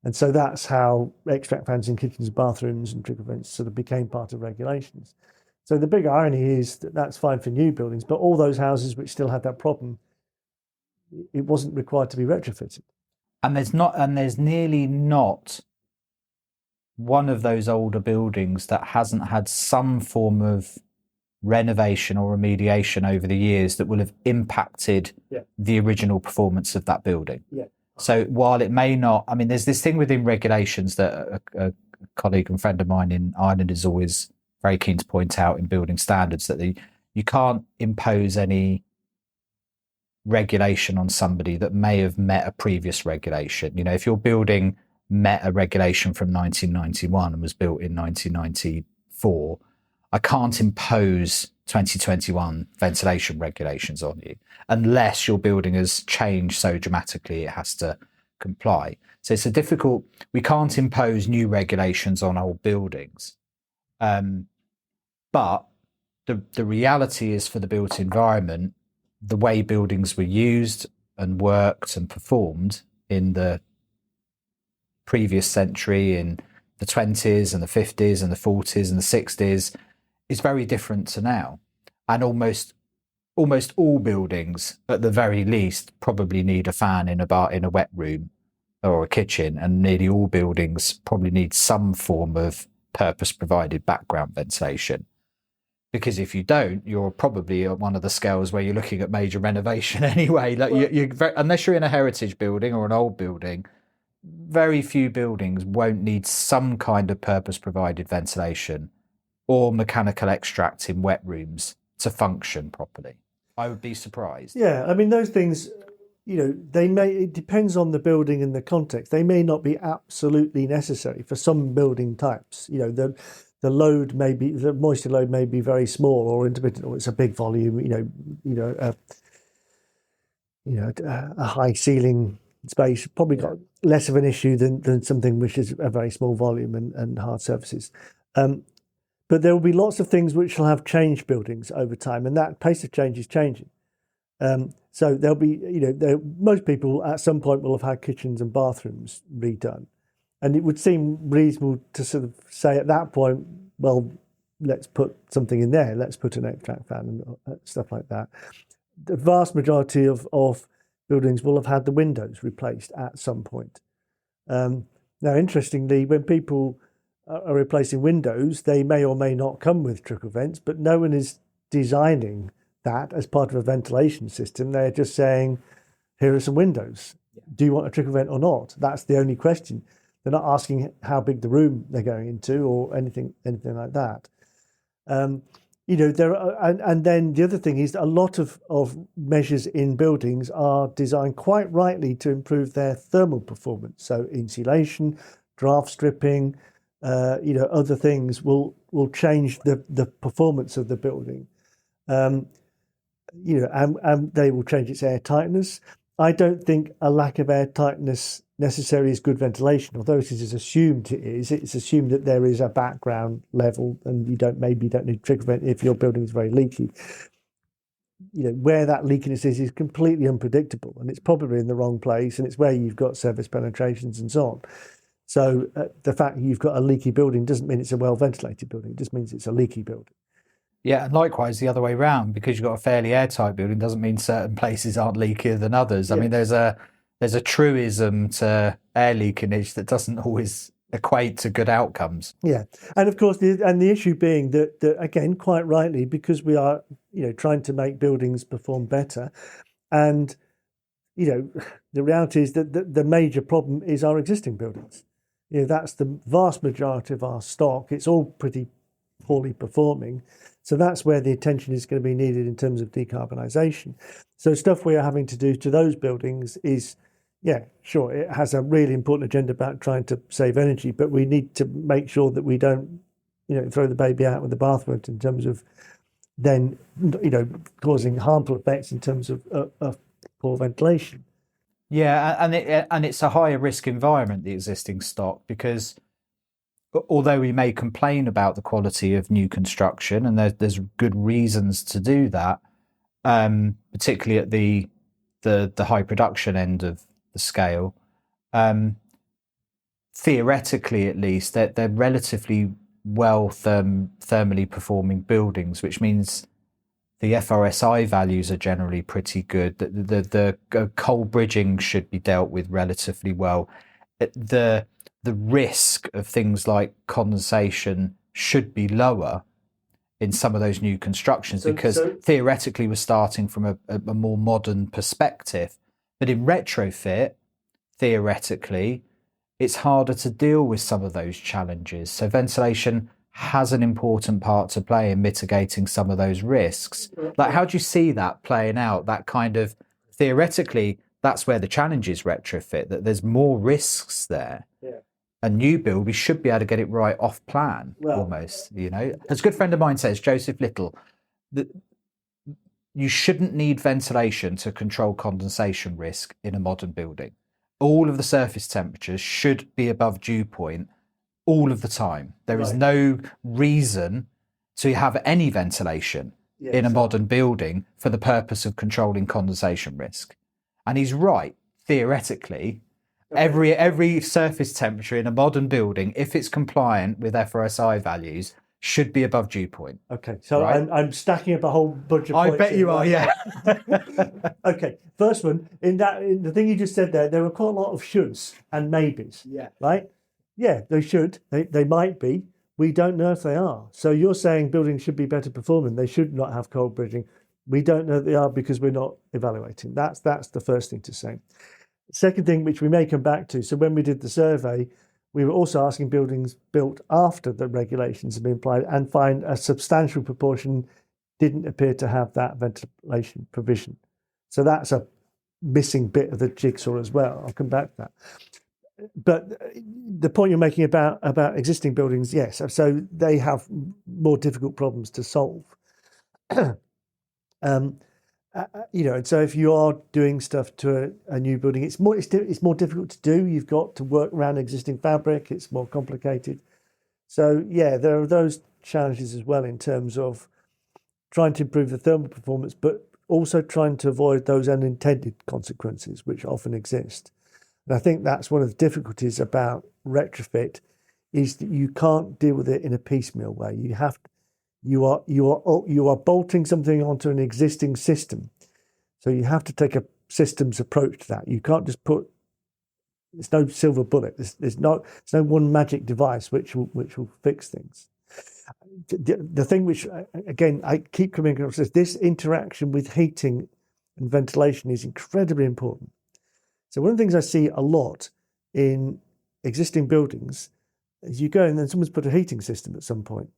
And so that's how extract fans in kitchens and bathrooms and trickle vents sort of became part of regulations. So the big irony is that that's fine for new buildings, but all those houses which still had that problem, it wasn't required to be retrofitted. And there's nearly not one of those older buildings that hasn't had some form of renovation or remediation over the years that will have impacted the original performance of that building. Yeah. So while it may not, there's this thing within regulations that a colleague and friend of mine in Ireland is always very keen to point out in building standards, that you can't impose any regulation on somebody that may have met a previous regulation. If your building met a regulation from 1991 and was built in 1994, I can't impose 2021 ventilation regulations on you unless your building has changed so dramatically it has to comply. So it's we can't impose new regulations on old buildings. But the reality is, for the built environment, the way buildings were used and worked and performed in the previous century, in the 20s and the 50s and the 40s and the 60s, is very different to now. And almost all buildings, at the very least, probably need a fan in a wet room or a kitchen, and nearly all buildings probably need some form of purpose-provided background ventilation. Because if you don't, you're probably at one of the scales where you're looking at major renovation anyway. Unless you're in a heritage building or an old building, very few buildings won't need some kind of purpose-provided ventilation or mechanical extract in wet rooms to function properly. I would be surprised. Yeah, those things, it depends on the building and the context. They may not be absolutely necessary for some building types. The load may be, the moisture load may be very small or intermittent, or it's a big volume. A high ceiling space probably got less of an issue than something which is a very small volume and hard surfaces. But there will be lots of things which will have changed buildings over time, and that pace of change is changing. So there'll be, most people at some point will have had kitchens and bathrooms redone. And it would seem reasonable to sort of say at that point, well, let's put something in there. Let's put an extract fan and stuff like that. The vast majority of buildings will have had the windows replaced at some point. Now, interestingly, when people are replacing windows, they may or may not come with trickle vents, but no one is designing that as part of a ventilation system. They're just saying, here are some windows. Do you want a trickle vent or not? That's the only question. They're not asking how big the room they're going into or anything like that. There are, and then the other thing is that a lot of measures in buildings are designed quite rightly to improve their thermal performance. So insulation, draft stripping, other things will change the performance of the building. And they will change its air tightness. I don't think a lack of air tightness necessarily is good ventilation, although it is assumed it is. It's assumed that there is a background level, and you don't need trickle vent if your building is very leaky. Where that leakiness is completely unpredictable, and it's probably in the wrong place, and it's where you've got surface penetrations and so on. So the fact that you've got a leaky building doesn't mean it's a well ventilated building. It just means it's a leaky building. Yeah, and likewise the other way around, because you've got a fairly airtight building doesn't mean certain places aren't leakier than others. Yes. There's a truism to air leakage that doesn't always equate to good outcomes. Yeah, and of course, the issue being that again, quite rightly, because we are trying to make buildings perform better, and the reality is that the major problem is our existing buildings. That's the vast majority of our stock. It's all pretty poorly performing. So that's where the attention is going to be needed in terms of decarbonisation. So stuff we are having to do to those buildings is, yeah, sure, it has a really important agenda about trying to save energy, but we need to make sure that we don't, throw the baby out with the bathwater in terms of then, causing harmful effects in terms of poor ventilation. Yeah, and it's a higher risk environment, the existing stock, because although we may complain about the quality of new construction, and there's good reasons to do that, particularly at the high production end of the scale, theoretically at least, they're relatively well thermally performing buildings, which means the FRSI values are generally pretty good. The cold bridging should be dealt with relatively well. The risk of things like condensation should be lower in some of those new constructions, because theoretically we're starting from a more modern perspective. But in retrofit, theoretically, it's harder to deal with some of those challenges. So ventilation has an important part to play in mitigating some of those risks. Like, how do you see that playing out? That kind of, theoretically, that's where the challenge is retrofit, that there's more risks there. Yeah. A new build, we should be able to get it right off plan, almost, As a good friend of mine says, Joseph Little, that you shouldn't need ventilation to control condensation risk in a modern building. All of the surface temperatures should be above dew point all of the time. There is no reason to have any ventilation in a modern building for the purpose of controlling condensation risk. And he's right, theoretically. Every surface temperature in a modern building, if it's compliant with FRSI values, should be above dew point. Okay, so I'm stacking up a whole bunch of points. I bet you are, yeah. Okay, first one, in the thing you just said there were quite a lot of shoulds and maybes. Yeah. Right? Yeah, they should. They might be. We don't know if they are. So you're saying buildings should be better performing. They should not have cold bridging. We don't know that they are because we're not evaluating. That's the first thing to say. Second thing, which we may come back to. So when we did the survey, we were also asking buildings built after the regulations have been applied, and find a substantial proportion didn't appear to have that ventilation provision. So that's a missing bit of the jigsaw as well. I'll come back to that. But the point you're making about existing buildings, yes, so they have more difficult problems to solve. And so if you are doing stuff to a new building, it's more difficult to do. You've got to work around existing fabric. It's more complicated. So yeah, there are those challenges as well in terms of trying to improve the thermal performance, but also trying to avoid those unintended consequences which often exist. And I think that's one of the difficulties about retrofit, is that you can't deal with it in a piecemeal way. You are bolting something onto an existing system, so you have to take a systems approach to that. You can't just put. There's no silver bullet. There's no one magic device which will fix things. The thing which, again, I keep coming across is this interaction with heating and ventilation is incredibly important. So one of the things I see a lot in existing buildings is you go and then someone's put a heating system at some point.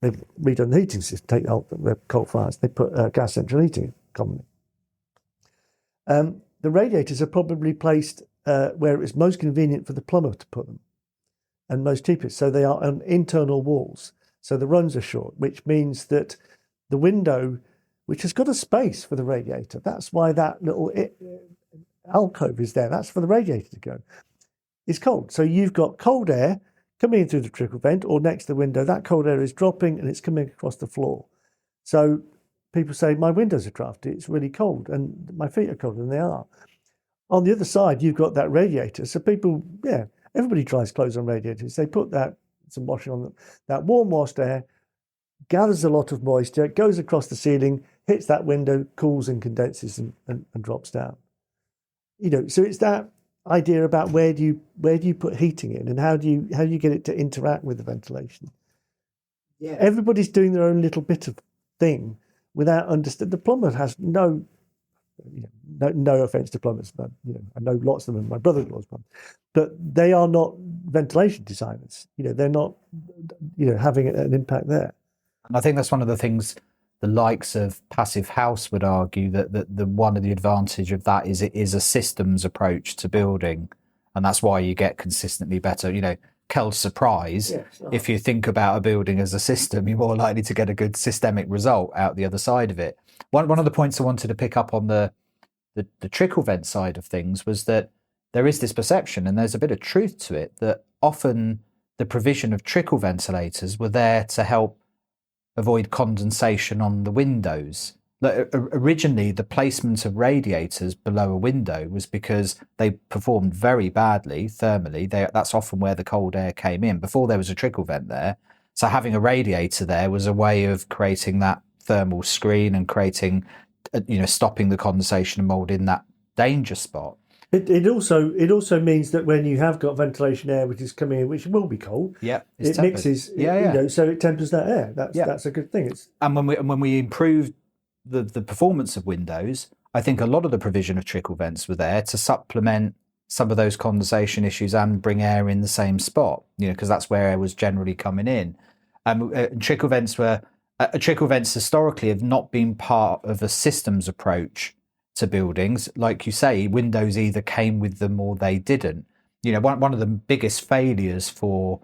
They've redone the heating system, take out the coal fires, they put gas central heating commonly. The radiators are probably placed where it was most convenient for the plumber to put them and most cheapest. So they are on internal walls. So the runs are short, which means that the window, which has got a space for the radiator, that's why that little alcove is there, that's for the radiator to go, is cold. So you've got cold air coming in through the trickle vent or next to the window. That cold air is dropping and it's coming across the floor. So people say, my windows are drafty, it's really cold, and my feet are colder than they are. On the other side, you've got that radiator. So people, everybody dries clothes on radiators. They put some washing on them. That warm washed air gathers a lot of moisture, goes across the ceiling, hits that window, cools and condenses and drops down. So it's that idea about where do you put heating in, and how do you get it to interact with the ventilation? Yeah, everybody's doing their own little bit of thing without understanding. The plumber has no offense to plumbers, but I know lots of them. My brother-in-law's plumber, but they are not ventilation designers. They're not having an impact there. And I think that's one of the things the likes of Passive House would argue, that the one of the advantage of that is it is a systems approach to building, and that's why you get consistently better. Kel's surprise. Yes. If you think about a building as a system, you're more likely to get a good systemic result out the other side of it. One of the points I wanted to pick up on the trickle vent side of things was that there is this perception, and there's a bit of truth to it, that often the provision of trickle ventilators were there to help avoid condensation on the windows. Originally, the placement of radiators below a window was because they performed very badly thermally. That's often where the cold air came in before there was a trickle vent there. So having a radiator there was a way of creating that thermal screen and creating, stopping the condensation and mold in that danger spot. It also means that when you have got ventilation air which is coming in, which will be cold, it tempered. Mixes, so it tempers that air. That's a good thing. And when we improved the performance of windows, I think a lot of the provision of trickle vents were there to supplement some of those condensation issues and bring air in the same spot. Because that's where air was generally coming in. Trickle vents historically have not been part of a systems approach to buildings. Like you say, windows either came with them or they didn't. One of the biggest failures for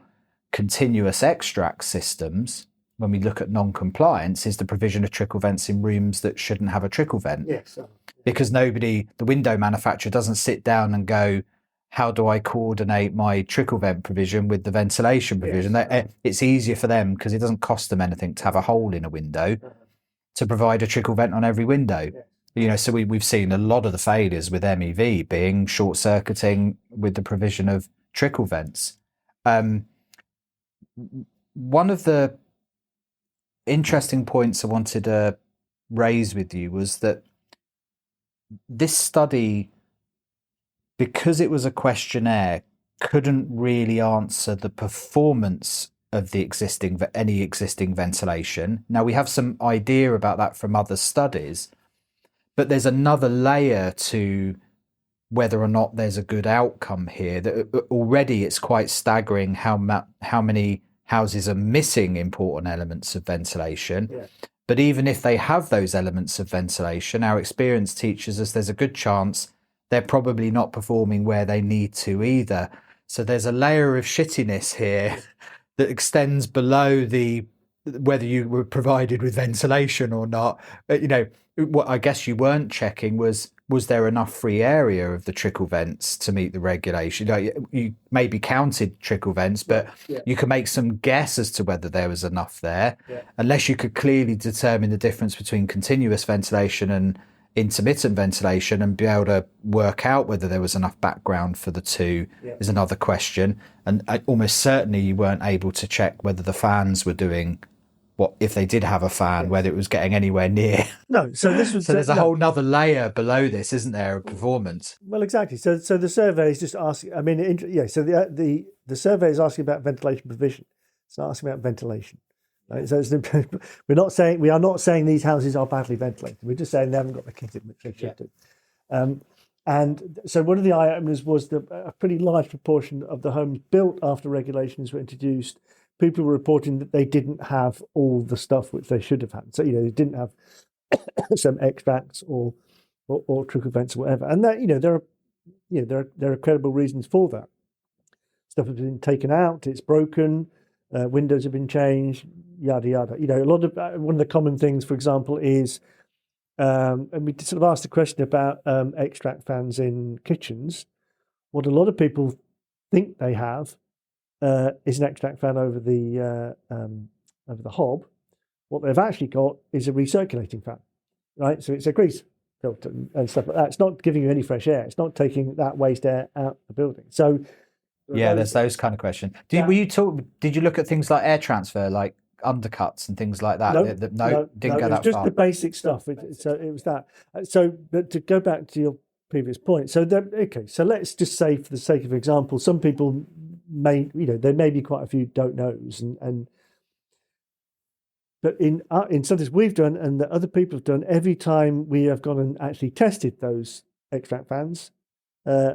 continuous extract systems, when we look at non-compliance, is the provision of trickle vents in rooms that shouldn't have a trickle vent. Yes. Because the window manufacturer doesn't sit down and go, how do I coordinate my trickle vent provision with the ventilation provision? Yes. It's easier for them because it doesn't cost them anything to have a hole in a window to provide a trickle vent on every window. Yes. So we've seen a lot of the failures with MEV being short-circuiting with the provision of trickle vents. One of the interesting points I wanted to raise with you was that this study, because it was a questionnaire, couldn't really answer the performance of any existing ventilation. Now, we have some idea about that from other studies, but there's another layer to whether or not there's a good outcome here. That already it's quite staggering how many houses are missing important elements of ventilation. Yeah. But even if they have those elements of ventilation, our experience teaches us there's a good chance they're probably not performing where they need to either. So there's a layer of shittiness here that extends below whether you were provided with ventilation or not. What I guess you weren't checking was there enough free area of the trickle vents to meet the regulation? You maybe counted trickle vents, but you can make some guess as to whether there was enough there, unless you could clearly determine the difference between continuous ventilation and intermittent ventilation and be able to work out whether there was enough background for the two is another question. And almost certainly you weren't able to check whether the fans were doing what, if they did have a fan, whether it was getting anywhere near. No, so this was. So there's a whole nother layer below this, isn't there, of performance? Well, exactly. So the survey is just asking. I mean, So the survey is asking about ventilation provision. It's not asking about ventilation. Right? So we are not saying these houses are badly ventilated. We're just saying they haven't got the kit in which they should do. And so one of the eye-openers was that a pretty large proportion of the homes built after regulations were introduced, people were reporting that they didn't have all the stuff which they should have had. So, they didn't have some extracts or trickle vents or whatever. And that, there are credible reasons for that. Stuff has been taken out, it's broken, windows have been changed, yada, yada. A lot of, one of the common things, for example, is, and we sort of asked the question about extract fans in kitchens. What a lot of people think they have is an extract fan over the hob. What they've actually got is a recirculating fan, right? So it's a grease filter and stuff like that. It's not giving you any fresh air. It's not taking that waste air out the building. So there's those kind of questions. Did you look at things like air transfer, like undercuts and things like that? No, didn't go that far. It was just the basic stuff. So it was that. So, but to go back to your previous point, so let's just say, for the sake of example, some people there may be quite a few don't knows, but in studies we've done and that other people have done, every time we have gone and actually tested those extract fans,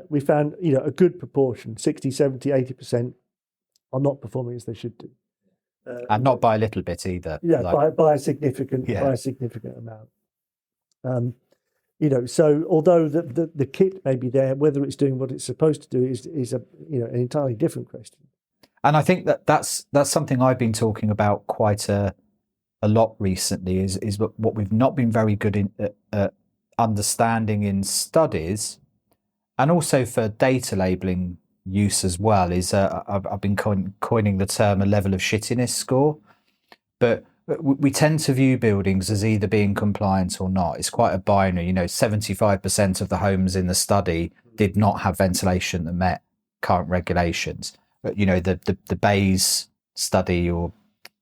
we found a good proportion, 60, 70, 80%, are not performing as they should do. And not by a little bit either. By a significant amount. So although the kit may be there, whether it's doing what it's supposed to do is an entirely different question. And I think that's something I've been talking about quite a lot recently. Is what we've not been very good in understanding in studies, and also for data labeling use as well. Is I've been coining the term a level of shittiness score, but we tend to view buildings as either being compliant or not. It's quite a binary. 75% of the homes in the study did not have ventilation that met current regulations. But, the Bayes study or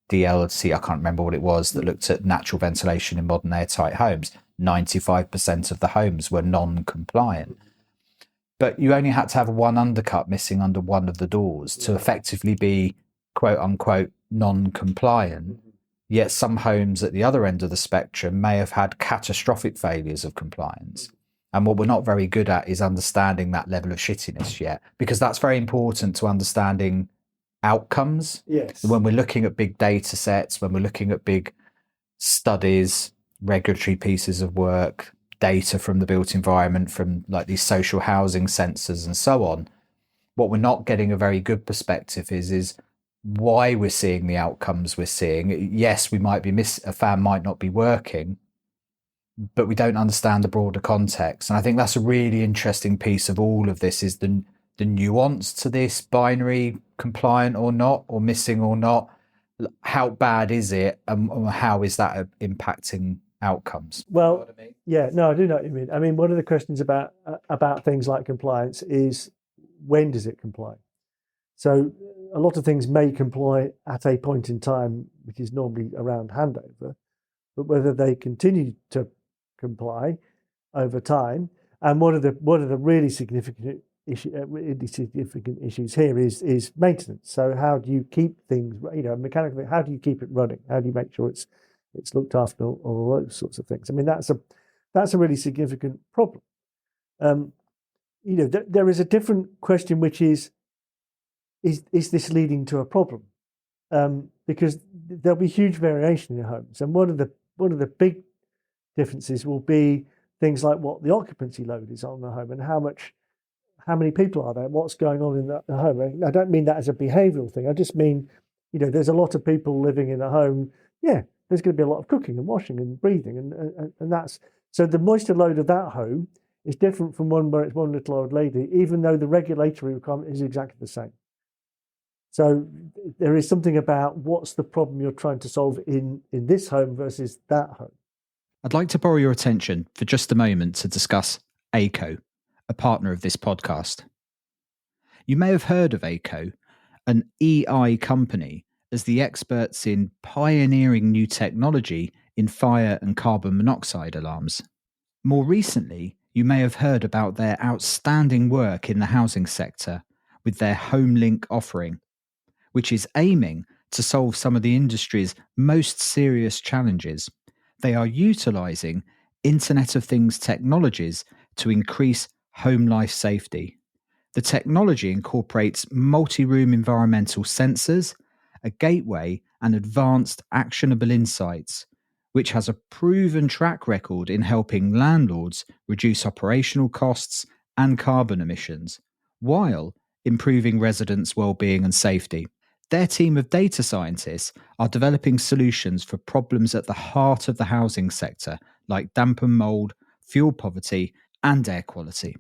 DLC, I can't remember what it was, that looked at natural ventilation in modern airtight homes. 95% of the homes were non-compliant. But you only had to have one undercut missing under one of the doors to effectively be, quote unquote, non-compliant. Yet some homes at the other end of the spectrum may have had catastrophic failures of compliance. And what we're not very good at is understanding that level of shittiness yet, because that's very important to understanding outcomes. Yes. When we're looking at big data sets, when we're looking at big studies, regulatory pieces of work, data from the built environment, from like these social housing sensors and so on, what we're not getting a very good perspective is why we're seeing the outcomes we're seeing. Yes, we might be a fan might not be working, but we don't understand the broader context. And I think that's a really interesting piece of all of this, is the nuance to this binary, compliant or not, or missing or not. How bad is it, and how is that impacting outcomes? Well, you know what I mean? Yeah, no, I do know what you mean. I mean, one of the questions about things like compliance is, when does it comply? So a lot of things may comply at a point in time, which is normally around handover, but whether they continue to comply over time, and one of the really significant issues here is maintenance. So how do you keep things, mechanically? How do you keep it running? How do you make sure it's looked after, all those sorts of things? I mean, that's a really significant problem. There is a different question, which is this leading to a problem? Because there'll be huge variation in homes, and one of the big differences will be things like what the occupancy load is on the home, and how many people are there, what's going on in the home. I don't mean that as a behavioural thing. I just mean, there's a lot of people living in a home. Yeah, there's going to be a lot of cooking and washing and breathing, and that's so the moisture load of that home is different from one where it's one little old lady, even though the regulatory requirement is exactly the same. So there is something about what's the problem you're trying to solve in this home versus that home. I'd like to borrow your attention for just a moment to discuss ACO, a partner of this podcast. You may have heard of ACO, an EI company, as the experts in pioneering new technology in fire and carbon monoxide alarms. More recently, you may have heard about their outstanding work in the housing sector with their HomeLink offering, which is aiming to solve some of the industry's most serious challenges. They are utilising Internet of Things technologies to increase home life safety. The technology incorporates multi-room environmental sensors, a gateway, and advanced actionable insights, which has a proven track record in helping landlords reduce operational costs and carbon emissions, while improving residents' well-being and safety. Their team of data scientists are developing solutions for problems at the heart of the housing sector, like damp and mould, fuel poverty, and air quality.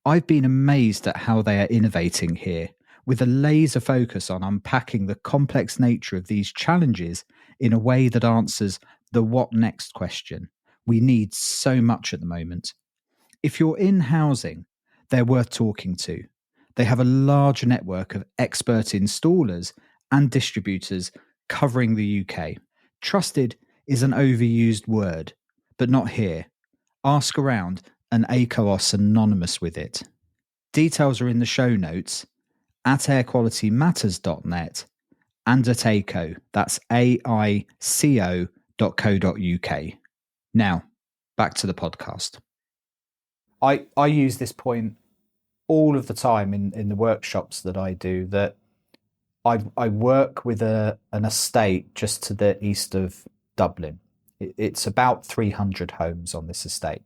I've been amazed at how they are innovating here, with a laser focus on unpacking the complex nature of these challenges in a way that answers the what next question we need so much at the moment. If you're in housing, they're worth talking to. They have a large network of expert installers and distributors covering the UK. Trusted is an overused word, but not here. Ask around, and ACO are synonymous with it. Details are in the show notes at airqualitymatters.net and at ACO, that's aico.co.uk. Now, back to the podcast. I use this point all of the time in the workshops that I do, that I work with an estate just to the east of Dublin. It's about 300 homes on this estate.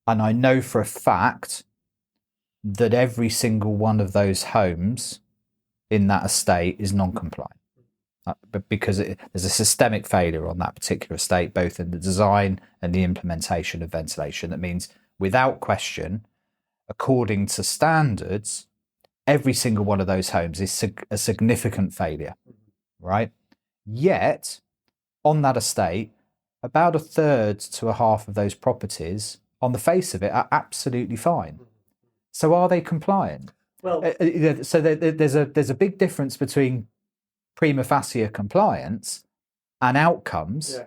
And I know for a fact that every single one of those homes in that estate is non-compliant. But because there's a systemic failure on that particular estate, both in the design and the implementation of ventilation. That means, without question, according to standards, every single one of those homes is a significant failure, right? Yet, on that estate, about a third to a half of those properties, on the face of it, are absolutely fine. So are they compliant? Well, so there's a big difference between prima facie compliance and outcomes,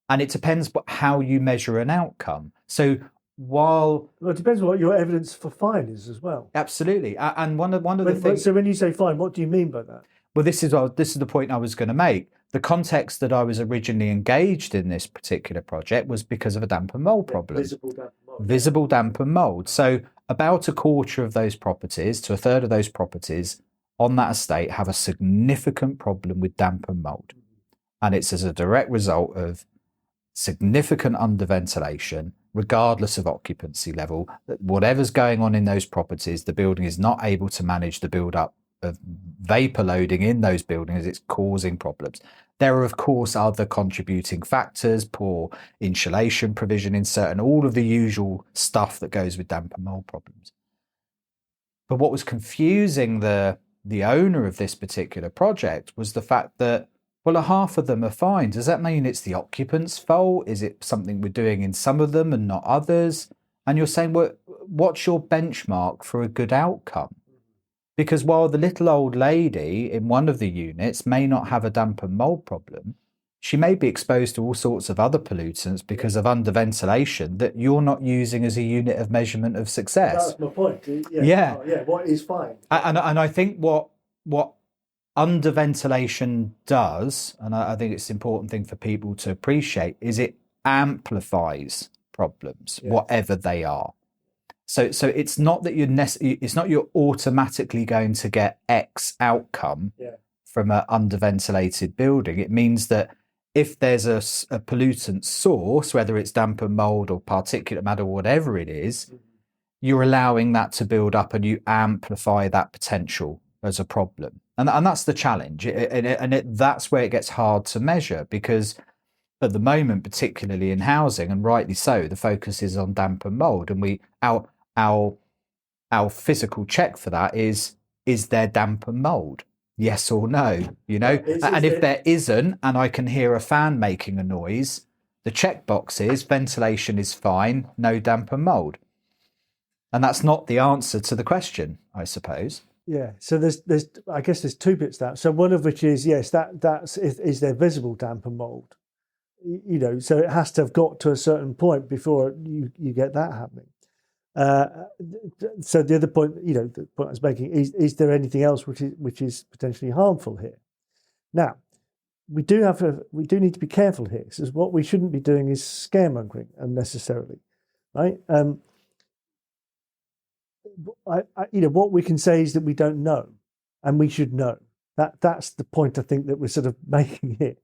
and it depends how you measure an outcome. So well, it depends what your evidence for fine is as well. Absolutely, and one of the things. So when you say fine, what do you mean by that? Well, this is the point I was going to make. The context that I was originally engaged in this particular project was because of a damp and mold problem. Visible damp and mold. So about a quarter of those properties to a third of those properties on that estate have a significant problem with damp and mold. And it's as a direct result of significant underventilation, regardless of occupancy level. Whatever's going on in those properties, the building is not able to manage the build-up of vapor loading in those buildings. It's causing problems. There are, of course, other contributing factors, poor insulation provision in certain, all of the usual stuff that goes with damp and mold problems. But what was confusing the owner of this particular project was the fact that, well, half of them are fine. Does that mean it's the occupant's fault? Is it something we're doing in some of them and not others? And you're saying, well, what's your benchmark for a good outcome? Because while the little old lady in one of the units may not have a damp and mold problem, she may be exposed to all sorts of other pollutants because of underventilation that you're not using as a unit of measurement of success. That's my point. Yeah. Oh, yeah. What is fine? And I think what underventilation does, and I think it's an important thing for people to appreciate, is it amplifies problems, whatever they are. So it's not that you're automatically going to get X outcome from an underventilated building. It means that if there's a pollutant source, whether it's damp and mold or particulate matter, whatever it is, you're allowing that to build up and you amplify that potential as a problem. And that's the challenge. That's where it gets hard to measure, because at the moment, particularly in housing, and rightly so, the focus is on damp and mold. And our physical check for that is there damp and mold? Yes or no, and if there isn't, and I can hear a fan making a noise, the checkbox is ventilation is fine, no damp and mold. And that's not the answer to the question, I suppose. Yeah. So there's I guess there's two bits to that. So one of which is, yes, that's is there visible damp and mold? So it has to have got to a certain point before you get that happening. So the other point, the point I was making is there anything else which is potentially harmful here? Now, we do need to be careful here. So what we shouldn't be doing is scaremongering unnecessarily, right? What we can say is that we don't know, and we should know. That's the point I think that we're sort of making here,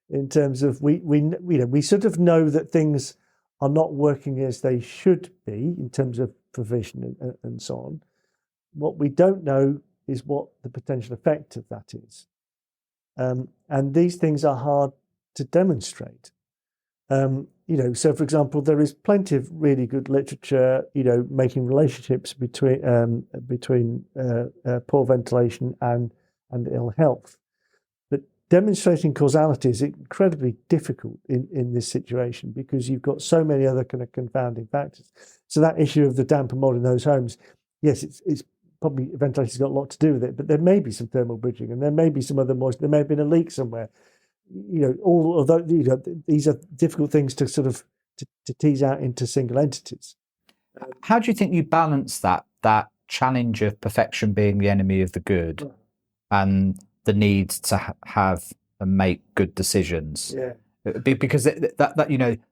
in terms of we sort of know that things are not working as they should be in terms of provision and so on. What we don't know is what the potential effect of that is. And these things are hard to demonstrate. So for example, there is plenty of really good literature, making relationships between poor ventilation and ill health. But demonstrating causality is incredibly difficult in this situation, because you've got so many other kind of confounding factors. So that issue of the damp and mold in those homes, yes, it's probably ventilation's got a lot to do with it, but there may be some thermal bridging, and there may be some other moisture. There may have been a leak somewhere. All of those, these are difficult things to sort of to tease out into single entities. How do you think you balance that challenge of perfection being the enemy of the good, and the need to have and make good decisions? Yeah. Because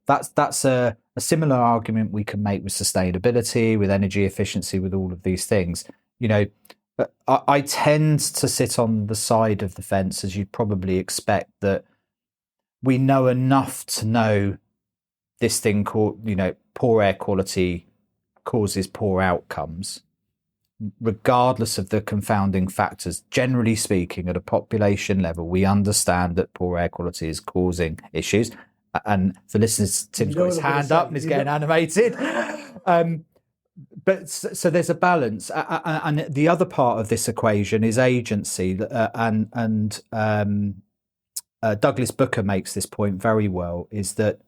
that's a similar argument we can make with sustainability, with energy efficiency, with all of these things. I tend to sit on the side of the fence, as you'd probably expect, that we know enough to know this thing called, poor air quality causes poor outcomes, regardless of the confounding factors. Generally speaking, at a population level, we understand that poor air quality is causing issues. And for listeners, Tim's got his hand up and is getting animated. But so there's a balance, and the other part of this equation is agency, and Douglas Booker makes this point very well, is that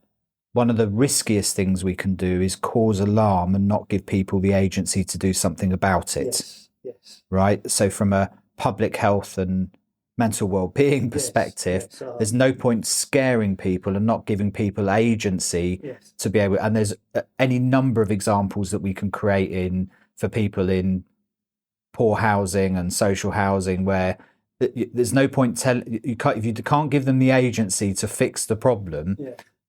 one of the riskiest things we can do is cause alarm and not give people the agency to do something about it. Yes. Right. So from a public health and mental well-being perspective, there's no point scaring people and not giving people agency to be able. And there's any number of examples that we can create for people in poor housing and social housing, where there's no point if you can't give them the agency to fix the problem,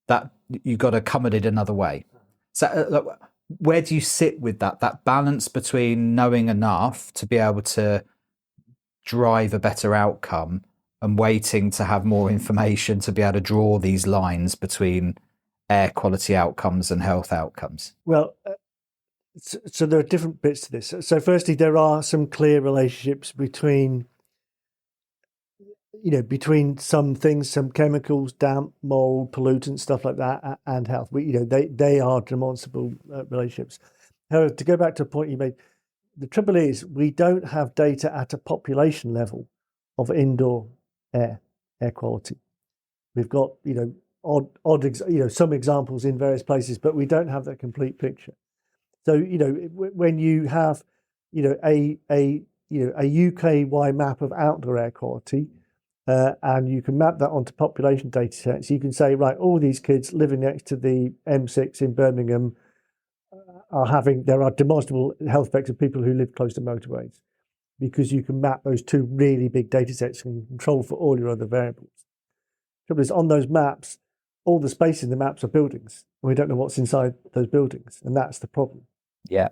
that you've got to come at it another way. So where do you sit with that balance between knowing enough to be able to drive a better outcome and waiting to have more information to be able to draw these lines between air quality outcomes and health outcomes? Well, so there are different bits to this. So firstly, there are some clear relationships between some things, some chemicals, damp, mold, pollutants, stuff like that, and health. They are demonstrable relationships. However, to go back to a point you made, the trouble is we don't have data at a population level of indoor air quality. We've got some examples in various places, but we don't have that complete picture. So when you have a UK-wide map of outdoor air quality, and you can map that onto population data sets, you can say, right, all these kids living next to the M6 in Birmingham there are demonstrable health effects of people who live close to motorways, because you can map those two really big data sets and control for all your other variables. The trouble is, on those maps, all the space in the maps are buildings, and we don't know what's inside those buildings, and that's the problem. Yeah.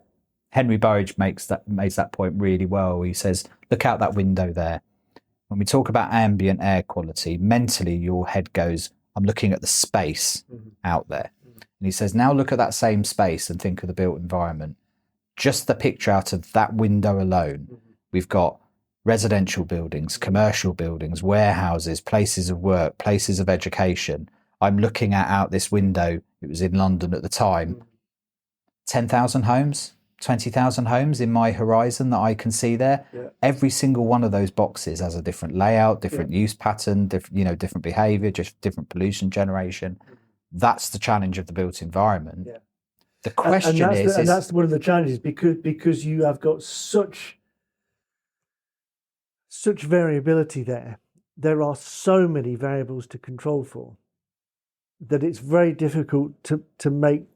Henry Burridge makes that point really well. He says, look out that window there. When we talk about ambient air quality, mentally your head goes, I'm looking at the space out there. And he says, now look at that same space and think of the built environment. Just the picture out of that window alone. We've got residential buildings, commercial buildings, warehouses, places of work, places of education. I'm looking out this window. It was in London at the time. 10,000 homes, 20,000 homes in my horizon that I can see there. Every single one of those boxes has a different layout, different use pattern, different behavior, just different pollution generation. That's the challenge of the built environment. The question and that's one of the challenges, because you have got such variability there. There are so many variables to control for that it's very difficult to make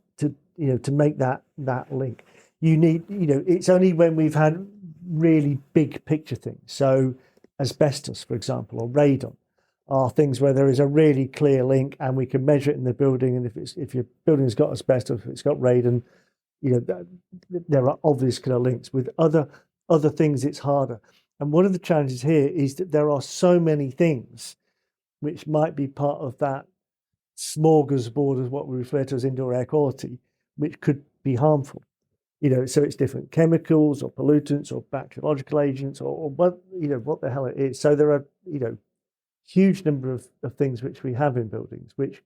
that link. You need, it's only when we've had really big picture things. So asbestos, for example, or radon, are things where there is a really clear link and we can measure it in the building. And if your building's got asbestos, if it's got radon, there are obvious kind of links. With other things, it's harder. And one of the challenges here is that there are so many things which might be part of that smorgasbord of what we refer to as indoor air quality, which could be harmful. So it's different chemicals or pollutants or bacteriological agents or what the hell it is. So there are huge number of things which we have in buildings, which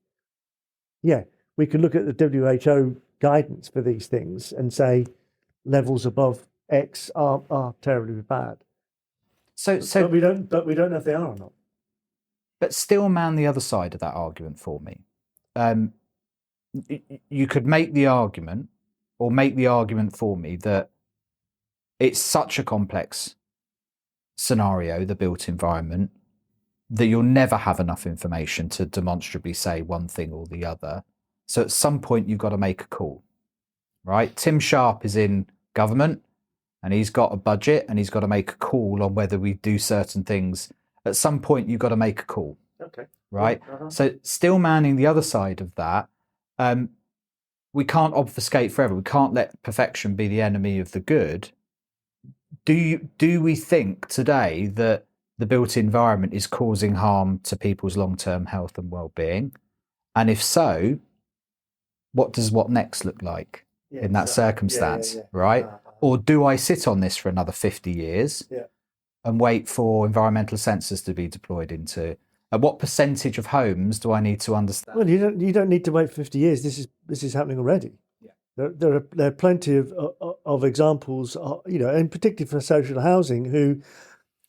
we can look at the WHO guidance for these things and say levels above X are terribly bad. But we don't know if they are or not. But still, man, the other side of that argument for me. You could make the argument for me that it's such a complex scenario, the built environment, that you'll never have enough information to demonstrably say one thing or the other. So at some point, you've got to make a call, right? Tim Sharpe is in government and he's got a budget and he's got to make a call on whether we do certain things. At some point, you've got to make a call. Okay. Right? So still manning the other side of that, we can't obfuscate forever. We can't let perfection be the enemy of the good. do we think today that the built environment is causing harm to people's long-term health and well-being? And if so, what does what next look like in that circumstance, right? Or do I sit on this for another 50 years and wait for environmental sensors to be deployed into? And what percentage of homes do I need to understand? Well, you don't need to wait 50 years. This is happening already. There are plenty of examples, and particularly for social housing, who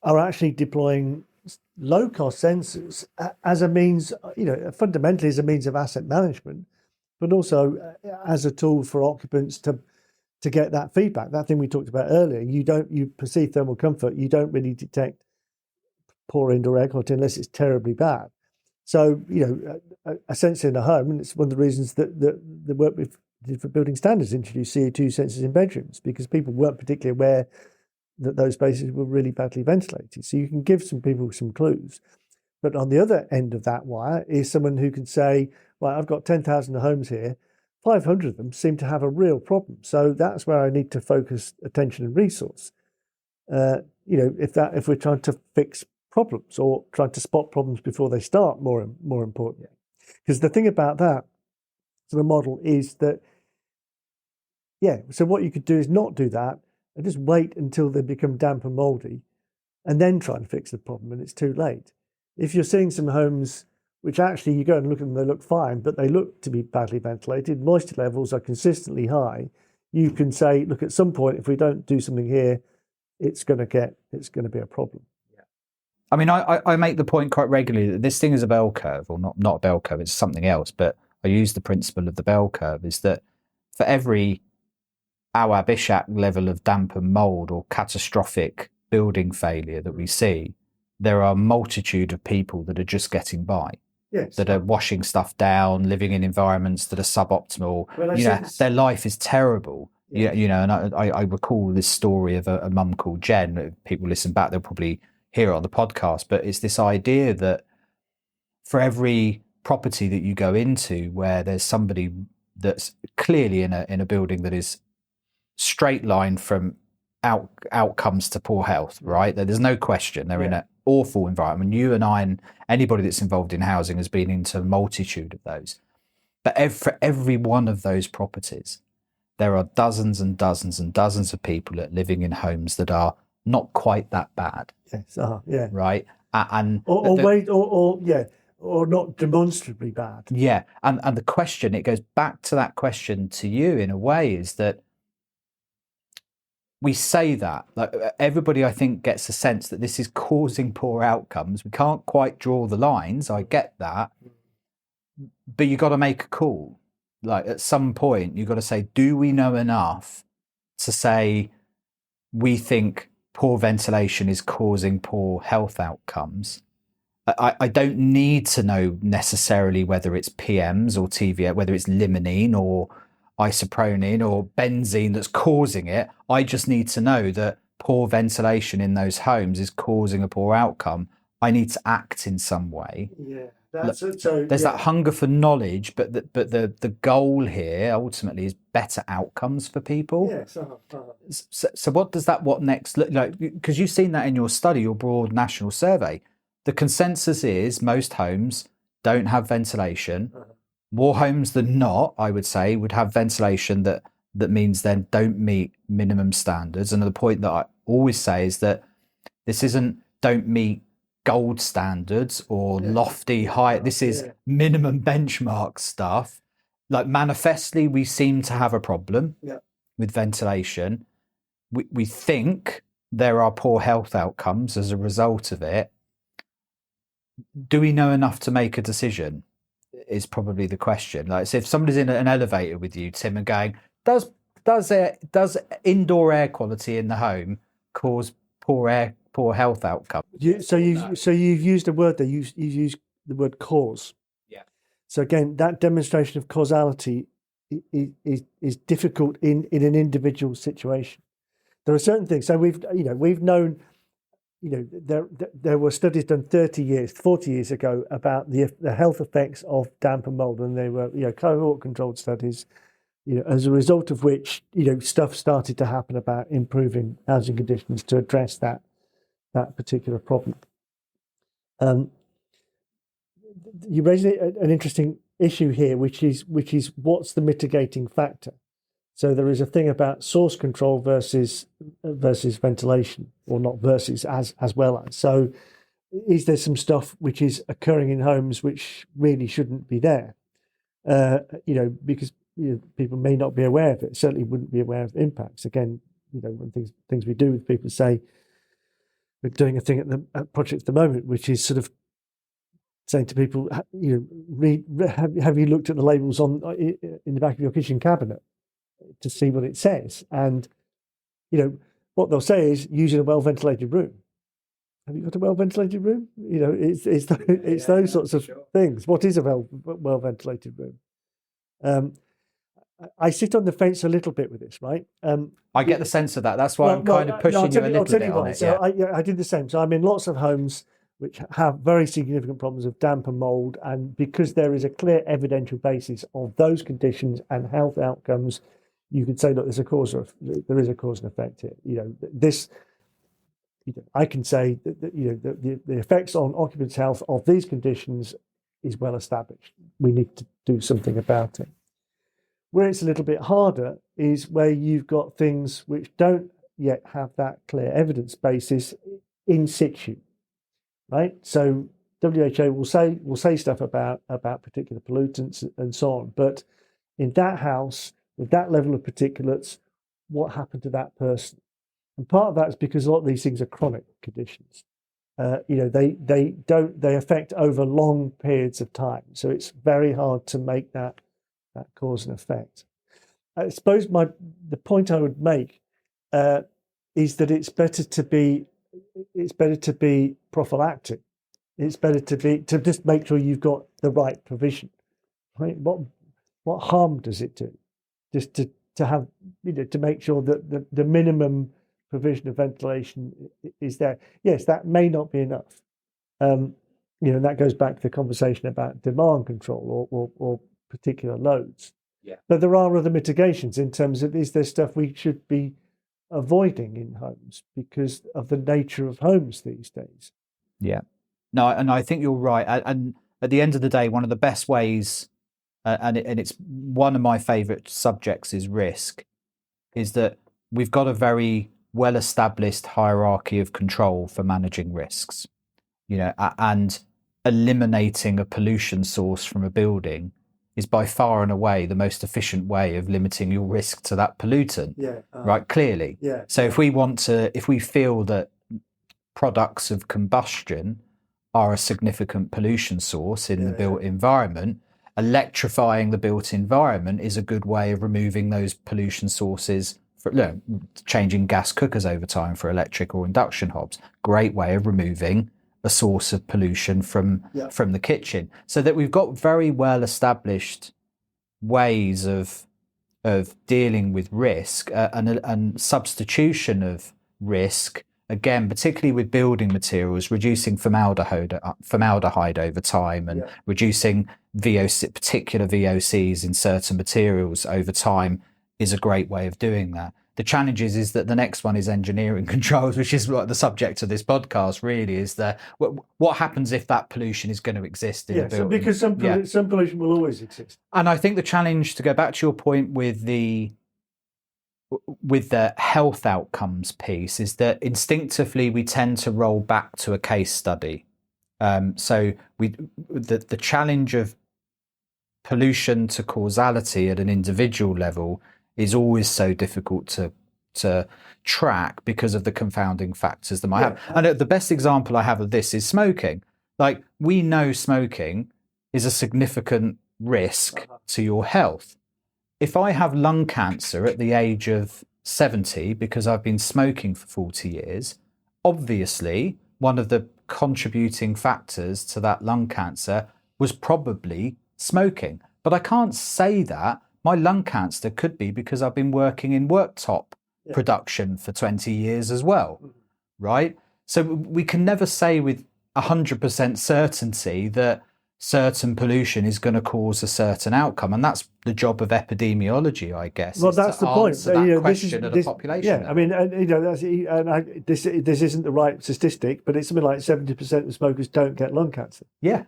are actually deploying low-cost sensors as a means, fundamentally as a means of asset management, but also as a tool for occupants to get that feedback. That thing we talked about earlier. You perceive thermal comfort. You don't really detect poor indoor air quality unless it's terribly bad. So, a sensor in a home, and it's one of the reasons that the work we've did for building standards introduced CO2 sensors in bedrooms, because people weren't particularly aware that those spaces were really badly ventilated. So you can give some people some clues. But on the other end of that wire is someone who can say, well, I've got 10,000 homes here, 500 of them seem to have a real problem. So that's where I need to focus attention and resource. If we're trying to fix problems or trying to spot problems before they start, more important. Because the thing about that sort of model is that, so what you could do is not do that and just wait until they become damp and mouldy and then try and fix the problem, and it's too late. If you're seeing some homes which actually you go and look at them, they look fine, but they look to be badly ventilated, moisture levels are consistently high, you can say, look, at some point, if we don't do something here, it's going to be a problem. I mean, I make the point quite regularly that this thing is a bell curve, or not a bell curve, it's something else, but I use the principle of the bell curve, is that for every Bishak level of damp and mould or catastrophic building failure that we see, there are a multitude of people that are just getting by. Yes. That are washing stuff down, living in environments that are suboptimal. Their life is terrible. Yeah. And I recall this story of a mum called Jen. If people listen back, they'll probably hear it on the podcast. But it's this idea that for every property that you go into where there's somebody that's clearly in a building that is straight line from outcomes to poor health, right? There's no question. They're in an awful environment. You and I and anybody that's involved in housing has been into a multitude of those. But for every one of those properties, there are dozens and dozens and dozens of people that are living in homes that are not quite that bad. Yes, right. Or not demonstrably bad. Yeah, and the question, it goes back to that question to you in a way, is that we say that, like, everybody, I think, gets a sense that this is causing poor outcomes. We can't quite draw the lines. I get that. But you got to make a call. Like, at some point, you've got to say, do we know enough to say we think poor ventilation is causing poor health outcomes? I don't need to know necessarily whether it's PMs or TVA, whether it's limonene or isoprene or benzene that's causing it. I just need to know that poor ventilation in those homes is causing a poor outcome. I need to act in some way. Yeah, there's that hunger for knowledge, but the goal here ultimately is better outcomes for people. Yes. So what next look like? Because you've seen that in your study, your broad national survey. The consensus is most homes don't have ventilation. More homes than not, I would say, would have ventilation that means then don't meet minimum standards. And the point that I always say is that this isn't don't meet gold standards or lofty high. This is minimum benchmark stuff. Like, manifestly, we seem to have a problem with ventilation. We think there are poor health outcomes as a result of it. Do we know enough to make a decision? Is probably the question. Like, so if somebody's in an elevator with you, Tim, and going, does indoor air quality in the home cause poor health outcomes? You've used a word there. You've used the word cause. Yeah. So again, that demonstration of causality is difficult in an individual situation. There are certain things. So we've known. There were studies done 40 years ago about the health effects of damp and mold, and they were cohort controlled studies. as a result of which, stuff started to happen about improving housing conditions to address that particular problem. You raise an interesting issue here, which is what's the mitigating factor? So there is a thing about source control versus ventilation, or not versus, as well as. So is there some stuff which is occurring in homes which really shouldn't be there? Because people may not be aware of it, certainly wouldn't be aware of the impacts. Again, when things we do with people, say we're doing a thing at the project at the moment, which is sort of saying to people, have you looked at the labels in the back of your kitchen cabinet to see what it says? And what they'll say is, using a well ventilated room. Have you got a well ventilated room? It's those sorts of things. What is a well ventilated room? I sit on the fence a little bit with this, right? I get the sense of that. That's why I'm kind of pushing you a little bit on it. So I did the same. So I'm in lots of homes which have very significant problems of damp and mold, and because there is a clear evidential basis of those conditions and health outcomes, you could say, look, there is a cause and effect here. I can say that the effects on occupants' health of these conditions is well established. We need to do something about it. Where it's a little bit harder is where you've got things which don't yet have that clear evidence basis in situ, right? So WHO will say stuff about particular pollutants and so on, but in that house with that level of particulates, what happened to that person? And part of that is because a lot of these things are chronic conditions. They affect over long periods of time, so it's very hard to make that cause and effect. I suppose the point I would make is that it's better to be prophylactic. It's better to just make sure you've got the right provision. Right? What harm does it do? Just to have to make sure that the minimum provision of ventilation is there. Yes, that may not be enough. And that goes back to the conversation about demand control or particular loads. Yeah. But there are other mitigations in terms of, is there stuff we should be avoiding in homes because of the nature of homes these days? Yeah. No, and I think you're right. And at the end of the day, one of the best ways, and it's one of my favourite subjects, is risk, is that we've got a very well-established hierarchy of control for managing risks, and eliminating a pollution source from a building is by far and away the most efficient way of limiting your risk to that pollutant. Right, clearly. Yeah. So if we feel that products of combustion are a significant pollution source in the built environment, electrifying the built environment is a good way of removing those pollution sources. Changing gas cookers over time for electric or induction hobs, great way of removing a source of pollution from the kitchen. So that we've got very well established ways of dealing with risk and substitution of risk. Again, particularly with building materials, reducing formaldehyde over time and reducing particular VOCs in certain materials over time is a great way of doing that. The challenge is that the next one is engineering controls, which is the subject of this podcast, really, is that what happens if that pollution is going to exist in a building? Because some pollution will always exist. And I think the challenge, to go back to your point with the health outcomes piece, is that instinctively we tend to roll back to a case study. So the challenge of pollution to causality at an individual level is always so difficult to track because of the confounding factors that might have. And the best example I have of this is smoking. Like, we know smoking is a significant risk to your health. If I have lung cancer at the age of 70 because I've been smoking for 40 years, obviously one of the contributing factors to that lung cancer was probably smoking. But I can't say that. My lung cancer could be because I've been working in worktop production for 20 years as well, right? So we can never say with 100% certainty that certain pollution is going to cause a certain outcome, and that's the job of epidemiology, I guess. Well, that's the point. Answer that question at a population level. I mean, this isn't the right statistic, but it's something like 70% of smokers don't get lung cancer. Yeah.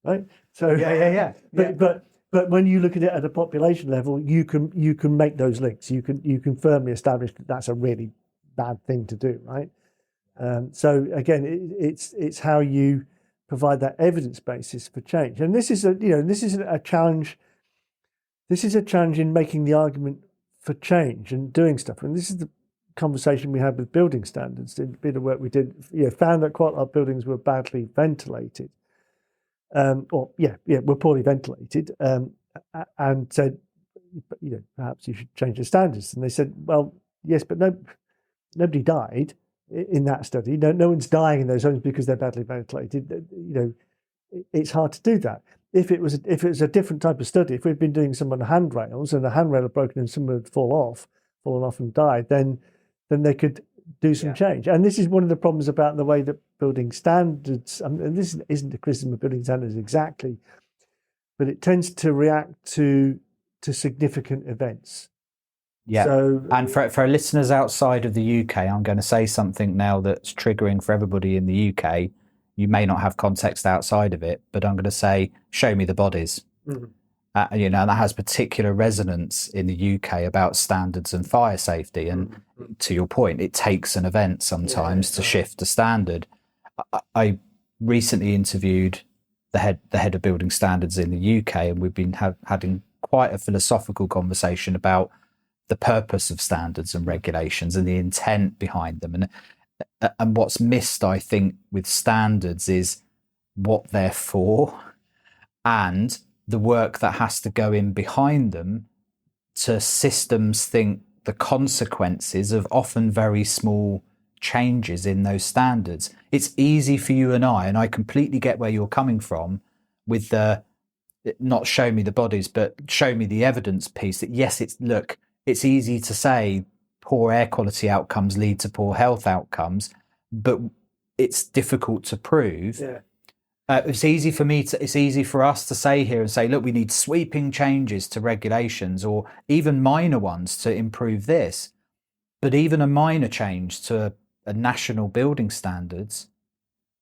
Right. So yeah. But when you look at it at a population level, you can make those links. You can firmly establish that that's a really bad thing to do, right? So again, it's how you provide that evidence basis for change, and this is a challenge. This is a challenge in making the argument for change and doing stuff. And this is the conversation we had with building standards. In a bit of work we did, found that quite a lot of buildings were badly ventilated. Were poorly ventilated, and said, perhaps you should change the standards. And they said, well, yes, but nobody died in that study. No one's dying in those homes because they're badly ventilated. It's hard to do that. If it was a different type of study, if we'd been doing some on handrails and a handrail had broken and someone had fallen off and died, then they could do some change. And this is one of the problems about the way that building standards, and this isn't a criticism of building standards exactly, but it tends to react to significant events. Yeah. So, and for listeners outside of the UK, I'm going to say something now that's triggering for everybody in the UK. You may not have context outside of it, but I'm going to say, show me the bodies. Mm-hmm. And that has particular resonance in the UK about standards and fire safety. And to your point, it takes an event sometimes to shift the standard. I recently interviewed the head of building standards in the UK, and we've been having quite a philosophical conversation about the purpose of standards and regulations and the intent behind them. And what's missed, I think, with standards is what they're for and the work that has to go in behind them to systems think the consequences of often very small changes in those standards. It's easy for you and I completely get where you're coming from with the not show me the bodies, but show me the evidence piece that yes, it's easy to say poor air quality outcomes lead to poor health outcomes, but it's difficult to prove. Yeah. It's easy for us to say here and say, look, we need sweeping changes to regulations or even minor ones to improve this. But even a minor change to a national building standards